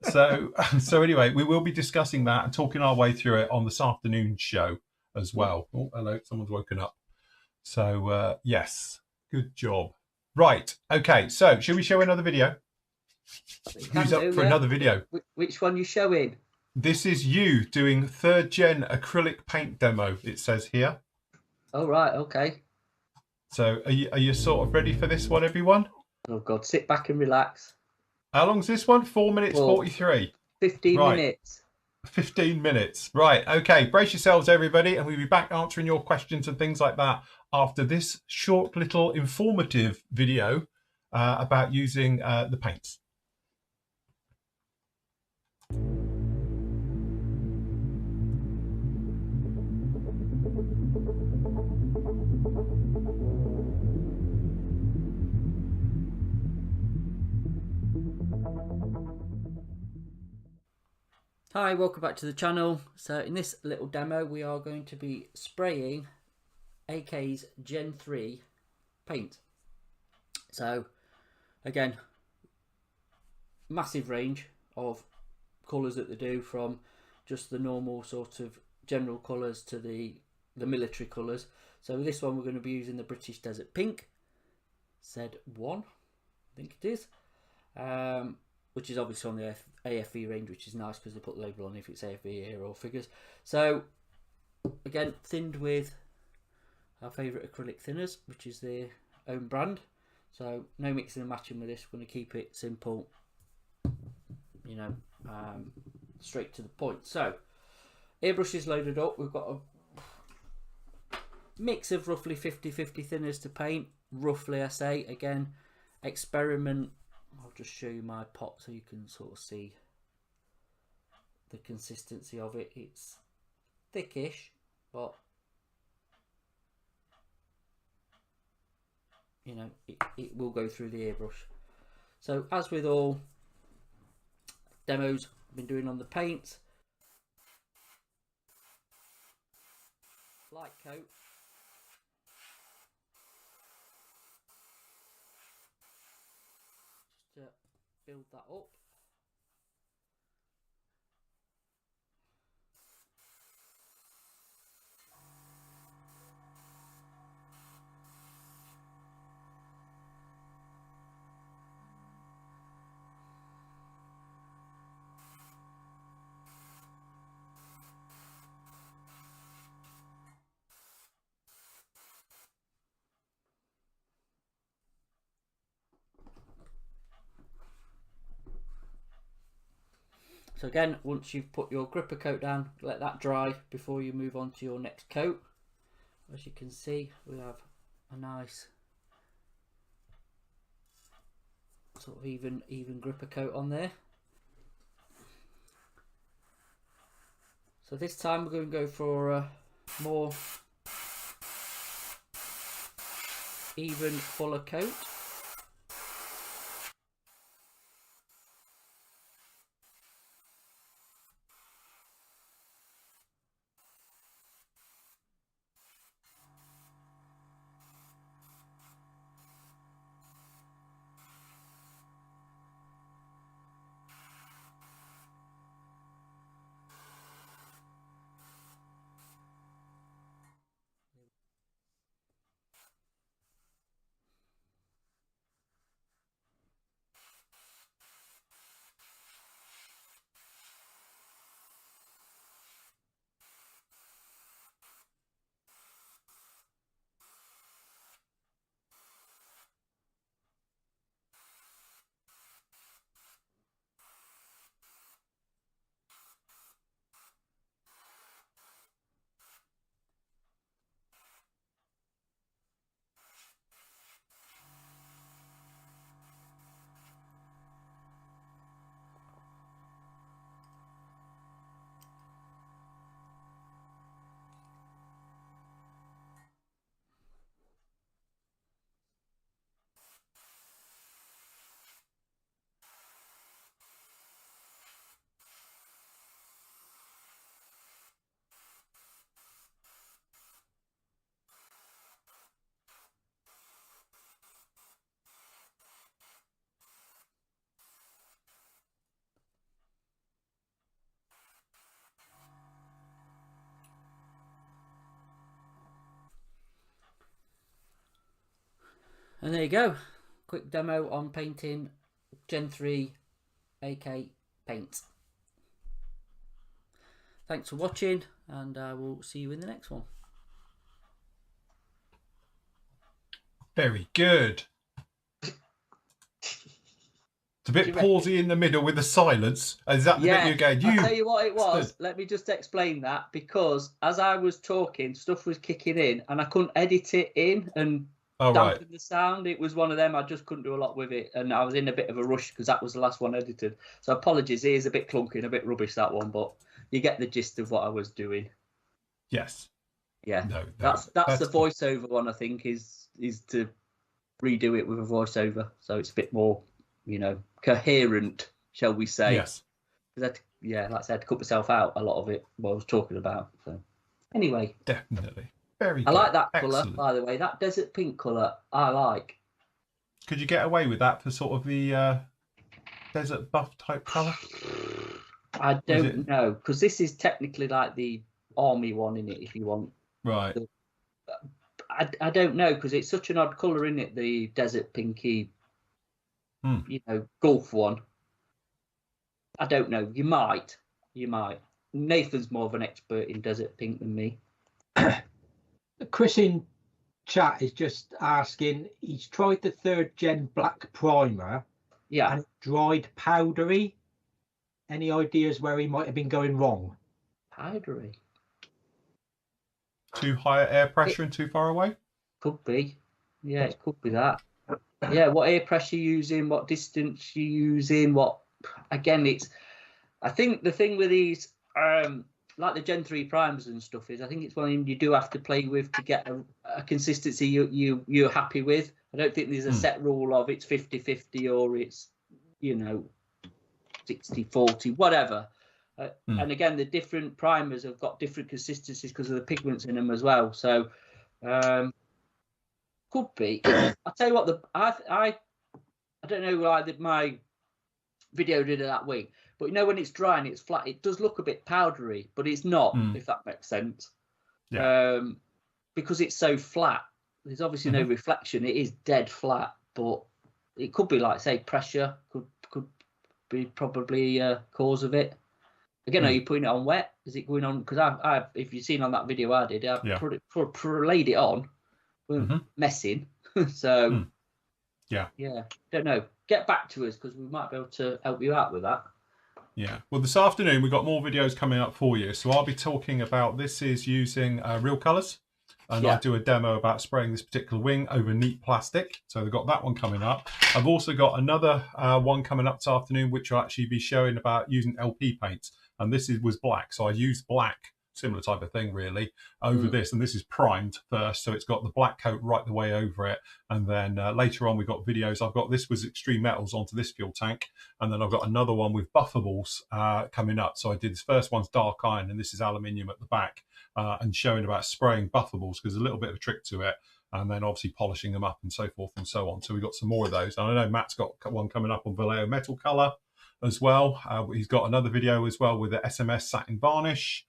Speaker 1: So anyway, we will be discussing that and talking our way through it on this afternoon show as well. Oh, hello, someone's woken up. So yes, good job. Right, okay. So should we show another video? Who's up for another video?
Speaker 5: Which one you showing?
Speaker 1: This is you doing 3rd gen acrylic paint demo. It says here.
Speaker 5: Oh right, okay.
Speaker 1: So are you sort of ready for this one, everyone?
Speaker 5: Oh God, sit back and relax.
Speaker 1: How long's this one? 4 minutes 43.
Speaker 5: 15 minutes.
Speaker 1: 15 minutes. Right. Okay. Brace yourselves, everybody, and we'll be back answering your questions and things like that after this short little informative video about using the paints.
Speaker 4: Hi, welcome back to the channel. So in this little demo we are going to be spraying AK's Gen 3 paint. So again, massive range of colours that they do, from just the normal sort of general colours to the military colours. So with this one we're going to be using the British Desert Pink, Z1 I think it is, which is obviously on the AFV range, which is nice because they put the label on if it's AFV here or figures. So again, thinned with our favourite acrylic thinners, which is their own brand. So no mixing and matching with this. We're going to keep it simple, you know, straight to the point. So airbrush is loaded up. We've got a mix of roughly 50-50 thinners to paint, roughly I say. Again, experiment. I'll just show you my pot so you can sort of see the consistency of it. It's thickish, but you know, it will go through the airbrush. So as with all demos I've been doing on the paint, light coat, just to build that up. So again, once you've put your gripper coat down, let that dry before you move on to your next coat. As you can see, we have a nice sort of even gripper coat on there. So this time we're going to go for a more even, fuller coat. And there you go, quick demo on painting Gen 3 AK paint. Thanks for watching, and I will see you in the next one.
Speaker 1: Very good. It's a bit pausey in the middle with the silence. Is that the bit you're going?
Speaker 5: I'll tell you what it was. Let me just explain that, because as I was talking, stuff was kicking in and I couldn't edit it in and dampen the sound. It was one of them. I just couldn't do a lot with it, and I was in a bit of a rush because that was the last one edited. So apologies. It is a bit clunky and a bit rubbish, that one, but you get the gist of what I was doing.
Speaker 1: Yes.
Speaker 5: Yeah. No, that's the voiceover one. I think is to redo it with a voiceover, so it's a bit more, coherent, shall we say?
Speaker 1: Yes.
Speaker 5: Like I said, I cut myself out a lot of it what I was talking about. So anyway,
Speaker 1: definitely very.
Speaker 5: I like that colour, by the way. That desert pink colour, I like.
Speaker 1: Could you get away with that for sort of the desert buff type colour?
Speaker 5: I don't know, because this is technically like the army one in it. If you want,
Speaker 1: right.
Speaker 5: I don't know, because it's such an odd colour in it. The desert pinky, Gulf one. I don't know. You might. Nathan's more of an expert in desert pink than me.
Speaker 6: Chris in chat is just asking. He's tried the 3rd gen black primer.
Speaker 5: Yeah.
Speaker 6: And it dried powdery. Any ideas where he might have been going wrong?
Speaker 5: Powdery.
Speaker 1: Too high air pressure and too far away?
Speaker 5: Could be. Yeah, it could be that. Yeah, what air pressure you're using, what distance you're using, I think the thing with these, like the Gen 3 primers and stuff is, I think it's one you do have to play with to get a consistency you're happy with. I don't think there's a set rule of it's 50-50 or it's, 60-40, whatever. And again, the different primers have got different consistencies because of the pigments in them as well. So, could be. I'll tell you what, I don't know why my video did it that way, but when it's dry and it's flat, it does look a bit powdery, but it's not, if that makes sense.
Speaker 1: Yeah.
Speaker 5: Because it's so flat. There's obviously no reflection. It is dead flat, but it could be like, say, pressure could be probably a cause of it. Again, are you putting it on wet? Is it going on? Because I if you've seen on that video I did, I laid it on, messing. So, don't know. Get back to us because we might be able to help you out with that.
Speaker 1: Yeah. Well, this afternoon we've got more videos coming up for you. So I'll be talking about this is using real colours. And I do a demo about spraying this particular wing over neat plastic. So they've got that one coming up. I've also got another one coming up this afternoon, which will actually be showing about using LP paints. And this was black. So I used black, similar type of thing really, over this. And this is primed first. So it's got the black coat right the way over it. And then later on, we've got videos. I've got this was extreme metals onto this fuel tank. And then I've got another one with buffables coming up. So I did this first one's dark iron and this is aluminium at the back. And showing about spraying buffables because there's a little bit of a trick to it, and then obviously polishing them up and so forth and so on. So we've got some more of those. And I know Matt's got one coming up on Vallejo metal colour as well. He's got another video as well with the SMS satin varnish.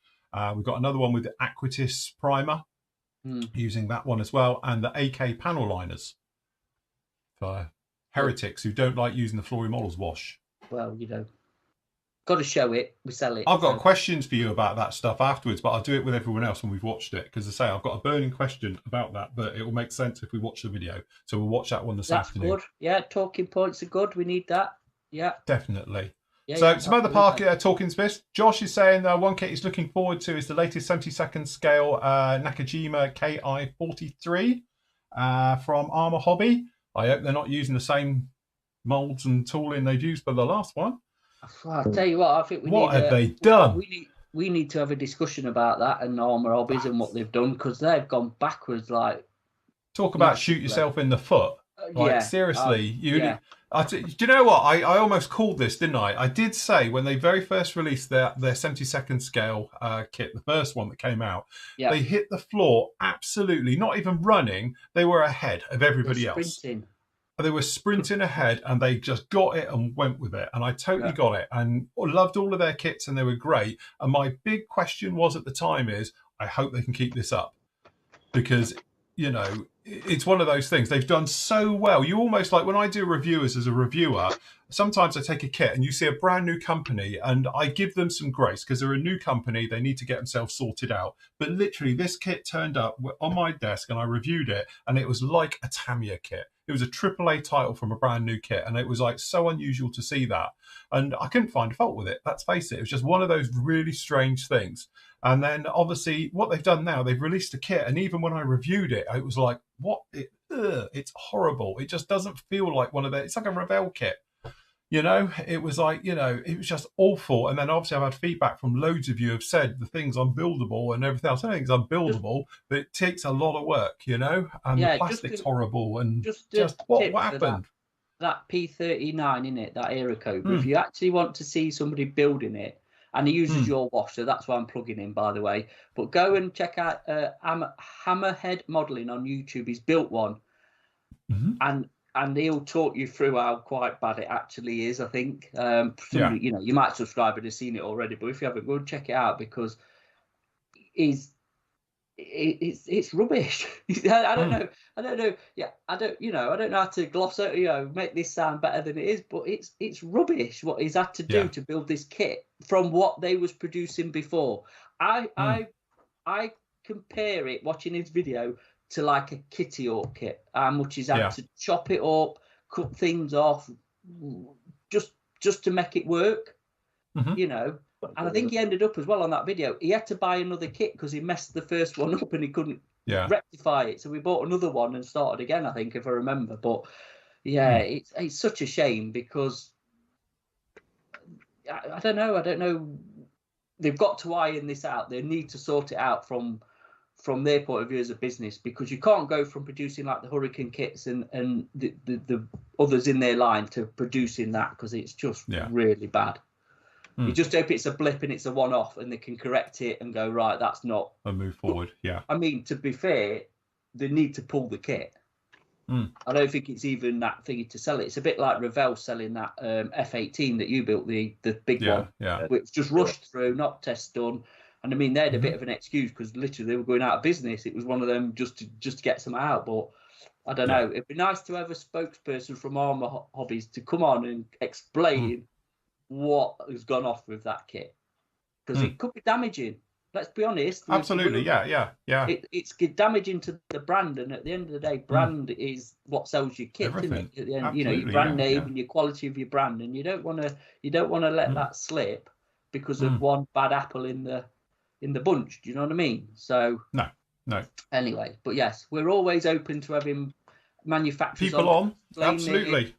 Speaker 1: We've got another one with the Aquitis primer, using that one as well, and the AK panel liners for heretics who don't like using the Flory models wash.
Speaker 5: Well, got to show it. We sell it.
Speaker 1: I've got questions for you about that stuff afterwards, but I'll do it with everyone else when we've watched it. Because I say I've got a burning question about that, but it will make sense if we watch the video. So we'll watch that one this afternoon.
Speaker 5: That's good. Yeah, talking points are good. We need that. Yeah,
Speaker 1: definitely. Yeah, so some other talking bits. Josh is saying one kit he's looking forward to is the latest 72nd scale Nakajima KI43 from Armour Hobby. I hope they're not using the same molds and tooling they've used for the last one.
Speaker 5: I'll tell you what, I think
Speaker 1: what have they done?
Speaker 5: We need to have a discussion about that and Armour Hobbies and what they've done, because they've gone backwards. Like,
Speaker 1: talk about shoot yourself in the foot. Like, seriously, do you know what? I almost called this, didn't I? I did say when they very first released their 72nd scale kit, the first one that came out, they hit the floor absolutely, not even running. They were ahead of everybody else. They were sprinting ahead and they just got it and went with it. And I totally got it and loved all of their kits and they were great. And my big question was at the time is, I hope they can keep this up because, it's one of those things. They've done so well. You almost like when I do reviewers as a reviewer, sometimes I take a kit and you see a brand new company and I give them some grace because they're a new company. They need to get themselves sorted out. But literally this kit turned up on my desk and I reviewed it and it was like a Tamiya kit. It was a AAA title from a brand new kit, and it was like so unusual to see that. And I couldn't find a fault with it. Let's face it, it was just one of those really strange things. And then obviously what they've done now, they've released a kit, and even when I reviewed it, it was like, what? It's horrible. It just doesn't feel like one of the. It's like a Revell kit. You know, it was like, you know, it was just awful. And then obviously I've had feedback from loads of you have said the thing's unbuildable and everything else. I think it's unbuildable, but it takes a lot of work, you know, and the plastic's horrible. And just what happened?
Speaker 5: That P39 in it, that aero code. If you actually want to see somebody building it, and he uses your washer, that's why I'm plugging in, by the way. But go and check out Hammerhead Modelling on YouTube. He's built one. And he'll talk you through how quite bad it actually is, I think. Somebody, you know, you might subscribe and have seen it already, but if you haven't, go and check it out, because it's rubbish. I don't know. Yeah, I don't know how to gloss out, you know, make this sound better than it is, but it's rubbish what he's had to do to build this kit from what they was producing before. I compare it, watching his video, to like a Kitty Hawk kit, how much he's had to chop it up, cut things off, just to make it work, you know. And I think he ended up as well on that video. He had to buy another kit because he messed the first one up and he couldn't rectify it. So we bought another one and started again, I think, if I remember. But it's such a shame, because I don't know. They've got to iron this out. They need to sort it out from their point of view as a business, because you can't go from producing like the Hurricane kits and the others in their line to producing that, because it's just really bad. You just hope it's a blip and it's a one-off and they can correct it and go, right, that's not...
Speaker 1: And move forward,
Speaker 5: I mean, to be fair, they need to pull the kit. I don't think it's even that thingy to sell it. It's a bit like Revell selling that F18 that you built, the big one, which just rushed through, not test done. And I mean, they had a bit of an excuse because literally they were going out of business. It was one of them just to get some out. But I don't know. It'd be nice to have a spokesperson from Armour Hobbies to come on and explain what has gone off with that kit, because it could be damaging. Let's be honest.
Speaker 1: Absolutely, yeah.
Speaker 5: It's damaging to the brand, and at the end of the day, brand is what sells your kit, isn't it? At the end, you know, your brand name and your quality of your brand, and you don't want to let that slip because of one bad apple in the bunch. Do you know what I mean? So
Speaker 1: no.
Speaker 5: Anyway, but yes, we're always open to having manufacturers
Speaker 1: people on. Absolutely.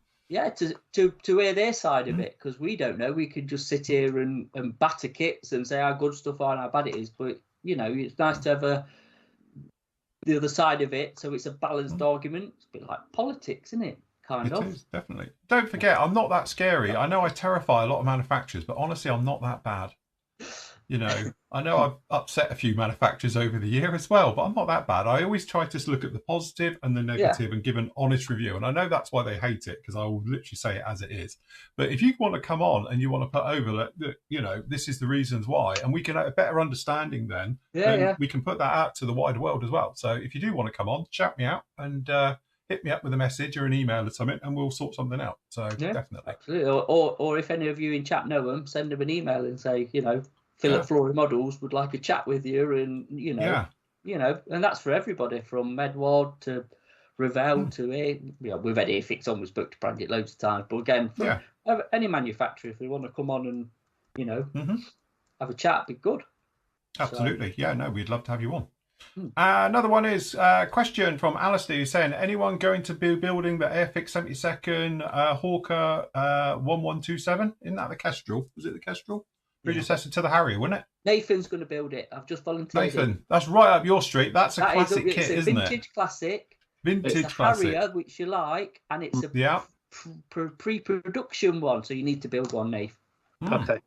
Speaker 5: To hear their side of it, because we don't know. We could just sit here and batter kits and say how good stuff are and how bad it is. But you know, it's nice to have the other side of it, so it's a balanced argument. It's a bit like politics, isn't it? Kind of.
Speaker 1: It is, definitely. Don't forget, I'm not that scary. I know I terrify a lot of manufacturers, but honestly, I'm not that bad. You know, I know I've upset a few manufacturers over the year as well, but I'm not that bad. I always try to look at the positive and the negative and give an honest review. And I know that's why they hate it, because I will literally say it as it is. But if you want to come on and you want to put over, you know, this is the reasons why, and we can have a better understanding then we can put that out to the wider world as well. So if you do want to come on, shout me out and hit me up with a message or an email or something, and we'll sort something out. So definitely.
Speaker 5: Absolutely. Or if any of you in chat know them, send them an email and say, you know, Phil at Flory Models would like a chat with you, and you know, and that's for everybody from Medward to Revell to we've had Airfix on, we spoke to Brandit loads of times, but again, for any manufacturer, if they want to come on and you know have a chat, be good.
Speaker 1: Absolutely, we'd love to have you on. Another one is a question from Alistair, who's saying, anyone going to be building the Airfix 72nd Hawker 1127? Isn't that the Kestrel? Was it the Kestrel? Predecessor to the Harrier, wasn't it?
Speaker 5: Nathan's going to build it. I've just volunteered.
Speaker 1: Nathan, that's right up your street. That's a classic kit, isn't it?
Speaker 5: Vintage classic.
Speaker 1: Vintage
Speaker 5: it's a
Speaker 1: classic.
Speaker 5: Harrier, which you like, and it's a pre-production one, so you need to build one, Nath.
Speaker 3: Okay.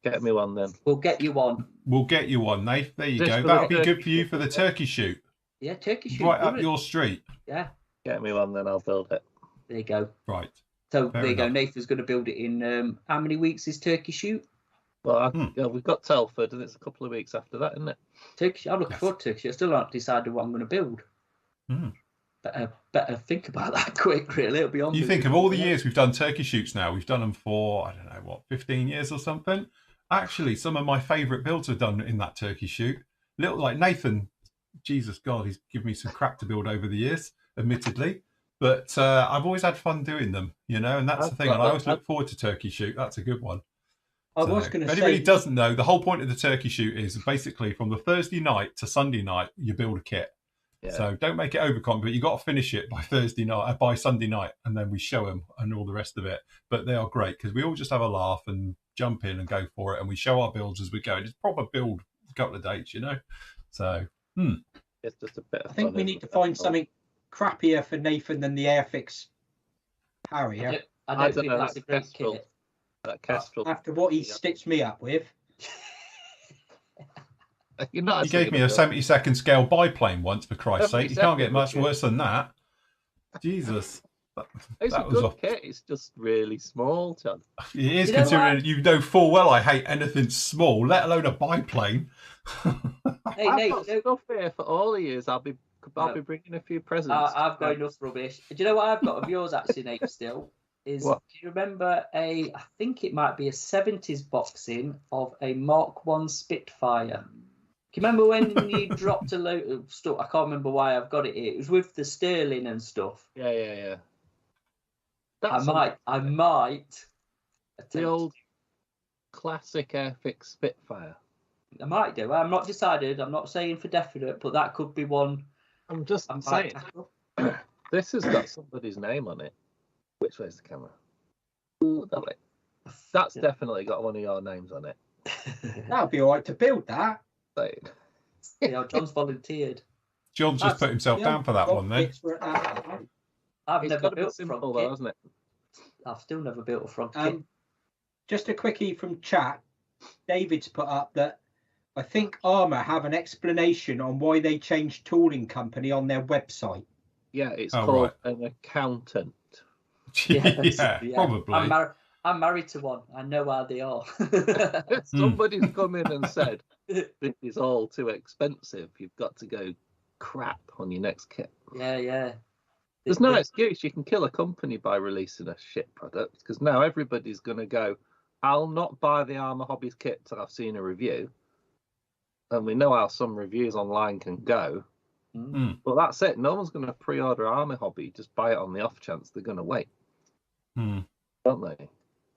Speaker 3: Get me one then.
Speaker 5: We'll get you one.
Speaker 1: We'll get you one, Nath. There you go. That'll be good for you for the turkey shoot.
Speaker 5: Yeah, turkey shoot.
Speaker 1: Right up your street.
Speaker 5: Yeah.
Speaker 3: Get me one, then I'll build it.
Speaker 5: There you go.
Speaker 1: Right.
Speaker 5: So there you go. Nathan's going to build it in how many weeks is turkey shoot?
Speaker 3: Well, we've got Telford, and it's a couple of weeks after that, isn't it?
Speaker 5: Turkey. I'm looking forward to turkey. I still haven't decided what I'm going to build. Better think about that quick. Really, it'll be on.
Speaker 1: You think of all the years we've done turkey shoots now. We've done them for 15 years or something. Actually, some of my favourite builds are done in that turkey shoot. Little like Nathan. Jesus God, he's given me some crap to build over the years, admittedly. But I've always had fun doing them, you know, and that's the thing. And I always look forward to turkey shoot. That's a good one.
Speaker 6: I was going to say,
Speaker 1: if anybody doesn't know, the whole point of the turkey shoot is basically from the Thursday night to Sunday night, you build a kit. Yeah. So don't make it overcomplicated, but you got to finish it by by Sunday night, and then we show them and all the rest of it. But they are great because we all just have a laugh and jump in and go for it, and we show our builds as we go. It's proper build a couple of days, you know. So
Speaker 3: it's just a bit.
Speaker 6: I think we need to find something crappier for Nathan than the Airfix Harrier.
Speaker 5: I don't think know, that's a great kit.
Speaker 3: That Kestrel.
Speaker 6: After what he stitched me up with.
Speaker 1: He gave me a 70-second scale biplane once, for Christ's sake. You can't get much worse than that. Jesus.
Speaker 3: It's a good kit. It's just really small, John.
Speaker 1: It is, considering you know full well I hate anything small, let alone a biplane.
Speaker 5: Hey,
Speaker 3: I've got stuff here for all the years. I'll be bringing a few presents.
Speaker 5: I've got enough rubbish. Do you know what I've got of yours, actually, Nate, still? Do you remember I think it might be a 70s boxing of a Mark 1 Spitfire? Do you remember when you dropped a load of stuff? I can't remember why I've got it here. It was with the sterling and stuff.
Speaker 3: Yeah.
Speaker 5: I might.
Speaker 3: The old classic Airfix Spitfire.
Speaker 5: I might do. I'm not decided. I'm not saying for definite, but that could be one.
Speaker 3: I'm just saying. This has got somebody's name on it. Which way's the camera? Ooh, that way. That's definitely got one of your names on it.
Speaker 6: That'll be all right to build that.
Speaker 5: Yeah, John's volunteered.
Speaker 1: John's just put himself down for that one, then.
Speaker 5: I've never built a
Speaker 3: frog
Speaker 5: kit.
Speaker 3: Though, hasn't it?
Speaker 5: I've still never built a frog kit.
Speaker 6: Just a quickie from chat. David's put up that I think Armour have an explanation on why they changed tooling company on their website.
Speaker 3: Yeah, it's called an accountant.
Speaker 1: Yeah, probably.
Speaker 5: I'm married to one. I know how they are.
Speaker 3: Somebody's come in and said, this is all too expensive. You've got to go crap on your next kit.
Speaker 5: Yeah.
Speaker 3: There's no excuse. You can kill a company by releasing a shit product, because now everybody's going to go, I'll not buy the Armour Hobbies kit till I've seen a review. And we know how some reviews online can go. But that's it. No one's going to pre-order Armour Hobby. Just buy it on the off chance they're going to wait. Don't they?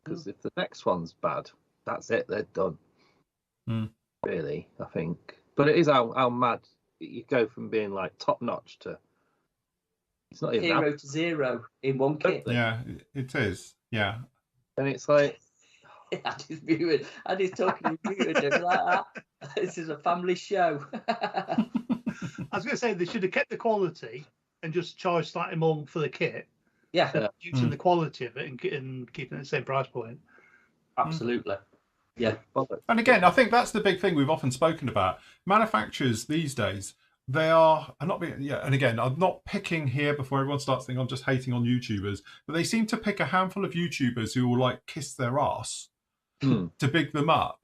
Speaker 3: Because if the next one's bad, that's it. They're done. Really, I think. But it is how mad you go from being like top notch to it's not even
Speaker 5: 0 to 0 in one kit.
Speaker 1: Yeah, it is. Yeah,
Speaker 3: and it's like
Speaker 5: I just talking muted like that. This is a family show.
Speaker 2: I was going to say they should have kept the quality and just charged slightly more for the kit.
Speaker 5: Yeah,
Speaker 2: using the quality of it and keeping it the same price point.
Speaker 5: Absolutely. Yeah.
Speaker 1: And again, I think that's the big thing we've often spoken about. Manufacturers these days, they are not being, and again, I'm not picking here before everyone starts thinking I'm just hating on YouTubers, but they seem to pick a handful of YouTubers who will like kiss their ass to big them up.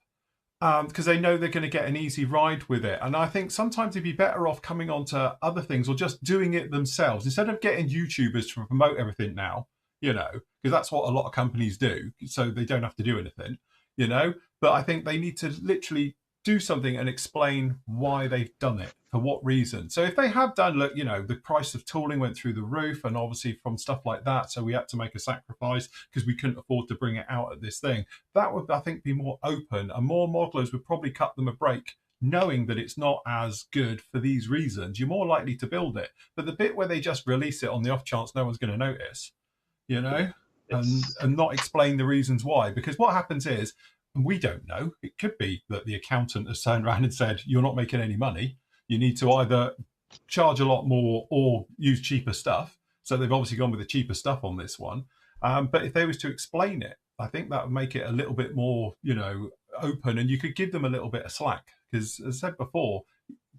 Speaker 1: Because they know they're going to get an easy ride with it. And I think sometimes they'd be better off coming on to other things or just doing it themselves instead of getting YouTubers to promote everything now, you know, because that's what a lot of companies do. So they don't have to do anything, you know. But I think they need to literally do something and explain why they've done it, for what reason. So if they have done, look, you know, the price of tooling went through the roof and obviously from stuff like that, so we had to make a sacrifice because we couldn't afford to bring it out at this thing. That would, I think, be more open, and more modelers would probably cut them a break, knowing that it's not as good for these reasons. You're more likely to build it. But the bit where they just release it on the off chance no one's going to notice, you know, and not explain the reasons why, because what happens is, we don't know. It could be that the accountant has turned around and said, you're not making any money. You need to either charge a lot more or use cheaper stuff. So they've obviously gone with the cheaper stuff on this one. But if they was to explain it, I think that would make it a little bit more, you know, open, and you could give them a little bit of slack. Because as I said before,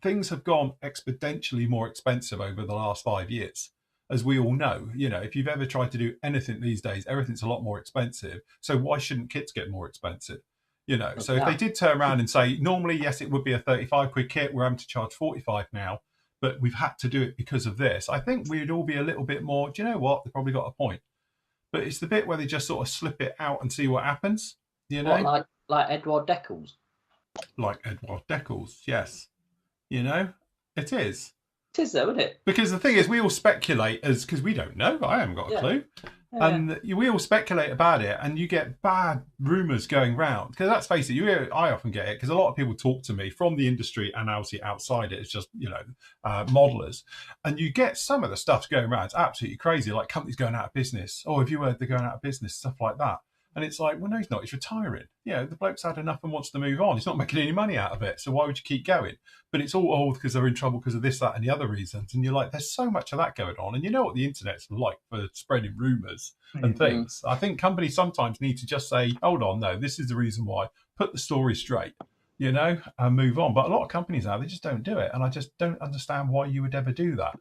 Speaker 1: things have gone exponentially more expensive over the last 5 years. As we all know, you know, if you've ever tried to do anything these days, everything's a lot more expensive. So why shouldn't kits get more expensive? You know, so if they did turn around and say, normally, yes, it would be a 35 quid kit, we're having to charge 45 now, but we've had to do it because of this, I think we'd all be a little bit more, do you know what? They've probably got a point. But it's the bit where they just sort of slip it out and see what happens, you know?
Speaker 5: What, like Edward Deckles?
Speaker 1: Like Edward Deckles, yes. You know, it is.
Speaker 5: It is, though, isn't it?
Speaker 1: Because the thing is, we all speculate because we don't know. I haven't got a clue.
Speaker 5: Yeah.
Speaker 1: And we all speculate about it, and you get bad rumours going round. Because let's face it, I often get it because a lot of people talk to me from the industry and obviously outside it. It's just, modelers. And you get some of the stuff going around. It's absolutely crazy, like companies going out of business. Or if you heard they're going out of business, stuff like that. And it's like, well, no, he's not. He's retiring. The bloke's had enough and wants to move on. He's not making any money out of it. So why would you keep going? But it's all because they're in trouble because of this, that, and the other reasons. And you're like, there's so much of that going on. And you know what the internet's like for spreading rumours and things. I think companies sometimes need to just say, hold on, no, this is the reason why. Put the story straight, and move on. But a lot of companies now, they just don't do it. And I just don't understand why you would ever do that.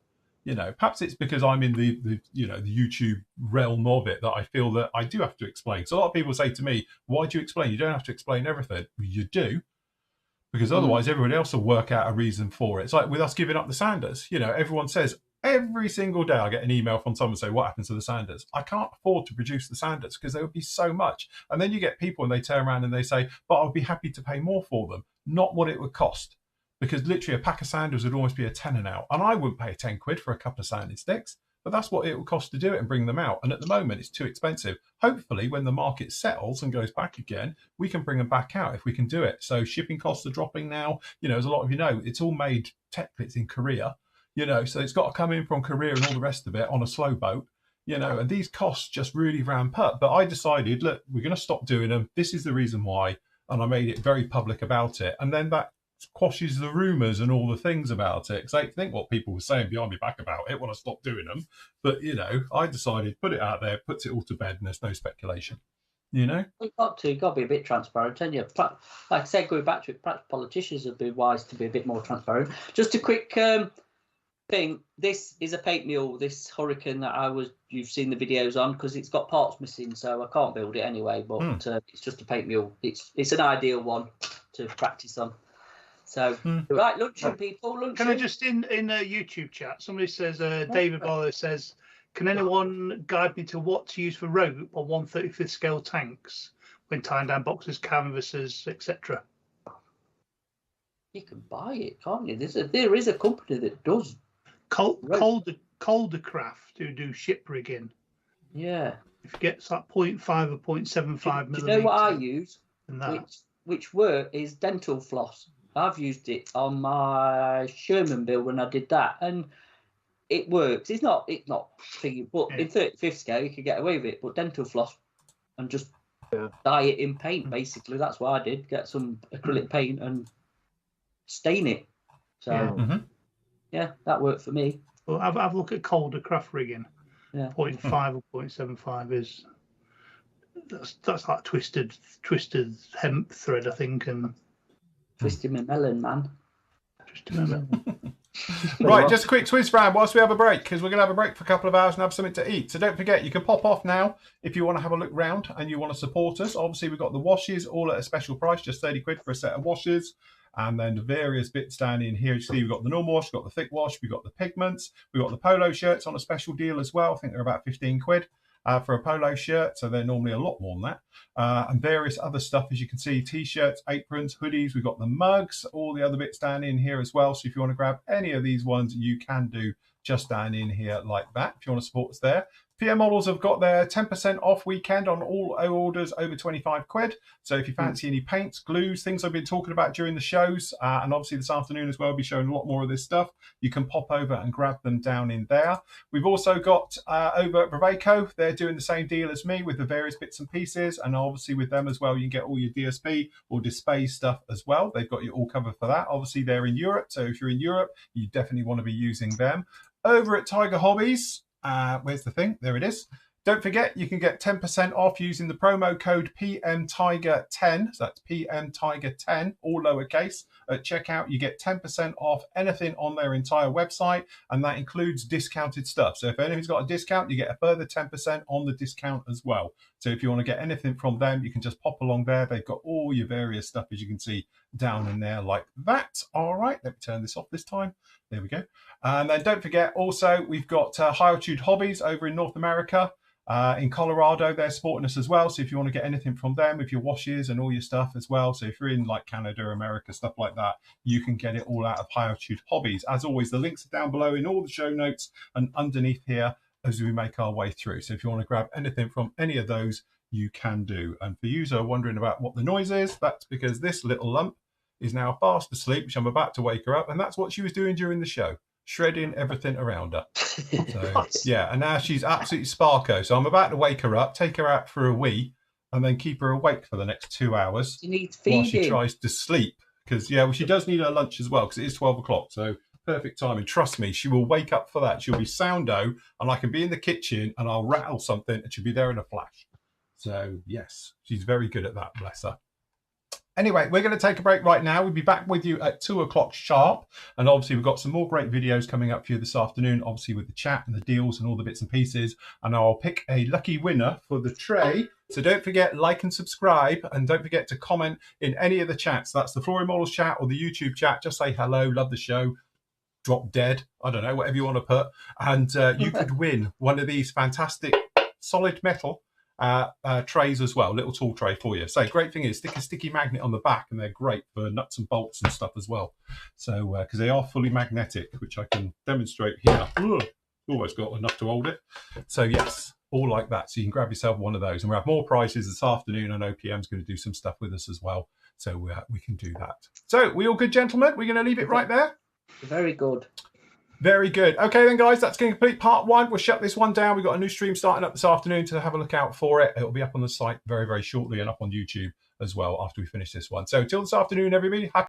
Speaker 1: Perhaps it's because I'm in the YouTube realm of it that I feel that I do have to explain. So a lot of people say to me, why do you explain? You don't have to explain everything. Well, you do, because otherwise everyone else will work out a reason for it. It's like with us giving up the Sanders. Everyone says every single day I get an email from someone saying, what happened to the Sanders? I can't afford to produce the Sanders because there would be so much. And then you get people and they turn around and they say, but I'll be happy to pay more for them. Not what it would cost. Because literally a pack of sanders would almost be a tenner now. And I wouldn't pay 10 quid for a couple of sanding sticks, but that's what it would cost to do it and bring them out. And at the moment, it's too expensive. Hopefully, when the market settles and goes back again, we can bring them back out if we can do it. So shipping costs are dropping now. As a lot of it's all made technically it's in Korea, so it's got to come in from Korea and all the rest of it on a slow boat, and these costs just really ramp up. But I decided, look, we're going to stop doing them. This is the reason why. And I made it very public about it. And then that quashes the rumours and all the things about it, because I think what people were saying behind my back about it when I stopped doing them. But I decided put it out there, puts it all to bed, and there's no speculation. You've
Speaker 5: got to be a bit transparent, and like I said, going back to it, perhaps politicians would be wise to be a bit more transparent. Just a quick thing: this is a paint mule. This Hurricane that you've seen the videos on, because it's got parts missing, so I can't build it anyway. But it's just a paint mule. It's an ideal one to practice on. So, right, luncheon, people, luncheon.
Speaker 2: Can I just, in a YouTube chat, somebody says, David Barlow says, can anyone guide me to what to use for rope on 1/35th scale tanks when tying down boxes, canvases, etc.?
Speaker 5: You can buy it, can't you? There is a company that does.
Speaker 2: Caldercraft, who do ship rigging.
Speaker 5: Yeah.
Speaker 2: If it gets like 0.5 or 0.75 millimeters.
Speaker 5: Do you know what I use?
Speaker 2: That.
Speaker 5: Which is dental floss. I've used it on my Sherman build when I did that, and it works. It's not thingy, but in 35th scale you can get away with it. But dental floss and just dye it in paint. Basically, that's what I did. Get some acrylic paint and stain it. So that worked for me.
Speaker 2: Well, have a look at Caldercraft rigging.
Speaker 5: Yeah.
Speaker 2: 0.5 or 0.75 is that's like twisted hemp thread, I think, and.
Speaker 5: Twisting my melon, man.
Speaker 1: Right, just a quick twist round whilst we have a break, because we're going to have a break for a couple of hours and have something to eat. So don't forget, you can pop off now if you want to have a look round and you want to support us. Obviously, we've got the washes all at a special price, just 30 quid for a set of washes. And then the various bits down in here. You see, we've got the normal wash, we've got the thick wash, we've got the pigments, we've got the polo shirts on a special deal as well. I think they're about 15 quid. For a polo shirt, so they're normally a lot more than that. And various other stuff, as you can see, t-shirts, aprons, hoodies, we've got the mugs, all the other bits down in here as well. So if you want to grab any of these ones, you can do just down in here like that, if you want to support us there. PM Models have got their 10% off weekend on all orders over 25 quid. So if you fancy any paints, glues, things I've been talking about during the shows, and obviously this afternoon as well, I'll be showing a lot more of this stuff. You can pop over and grab them down in there. We've also got over at Braveco, they're doing the same deal as me with the various bits and pieces. And obviously with them as well, you can get all your DSP or display stuff as well. They've got you all covered for that. Obviously they're in Europe. So if you're in Europe, you definitely want to be using them. Over at Tiger Hobbies, where's the thing? There it is. Don't forget, you can get 10% off using the promo code PMTiger10. So that's PMTiger10, all lowercase. At checkout, you get 10% off anything on their entire website, and that includes discounted stuff. So if anything's got a discount, you get a further 10% on the discount as well. So if you want to get anything from them, you can just pop along there. They've got all your various stuff, as you can see, down in there like that. All right, let me turn this off this time. There we go. And then don't forget, also, we've got High Altitude Hobbies over in North America. In Colorado, they're supporting us as well. So if you want to get anything from them with your washes and all your stuff as well. So if you're in like Canada, America, stuff like that, you can get it all out of High Altitude Hobbies. As always, the links are down below in all the show notes and underneath here as we make our way through. So if you want to grab anything from any of those, you can do. And for you who are wondering about what the noise is, that's because this little lump is now fast asleep, which I'm about to wake her up. And that's what she was doing during the show, shredding everything around her. So, yeah, and now she's absolutely sparko. So I'm about to wake her up, take her out for a wee, and then keep her awake for the next 2 hours.
Speaker 5: She needs feeding.
Speaker 1: While she tries to sleep. Because, yeah, well, she does need her lunch as well, because it is 12 o'clock. So perfect time. And trust me, she will wake up for that. She'll be soundo, and I can be in the kitchen, and I'll rattle something, and she'll be there in a flash. So, yes, she's very good at that, bless her. Anyway, we're going to take a break right now. We'll be back with you at 2 o'clock sharp. And obviously, we've got some more great videos coming up for you this afternoon, obviously with the chat and the deals and all the bits and pieces. And I'll pick a lucky winner for the tray. So don't forget, like and subscribe. And don't forget to comment in any of the chats. That's the Flory Models chat or the YouTube chat. Just say hello, love the show, drop dead. I don't know, whatever you want to put. And you could win one of these fantastic solid metal trays as well, little tool tray for you. So great thing is stick a sticky magnet on the back, and they're great for nuts and bolts and stuff as well. So because they are fully magnetic, which I can demonstrate here. Ugh, almost got enough to hold it. So yes, all like that. So you can grab yourself one of those, and we'll have more prizes this afternoon. I know PM's going to do some stuff with us as well, so we can do that. So we all good, gentlemen? We're going to leave it right there.
Speaker 5: Very good.
Speaker 1: Very good. Okay then, guys, that's going to complete part one. We'll shut this one down. We've got a new stream starting up this afternoon, to have a look out for it. It'll be up on the site very, very shortly, and up on YouTube as well after we finish this one. So till this afternoon, everybody. Happy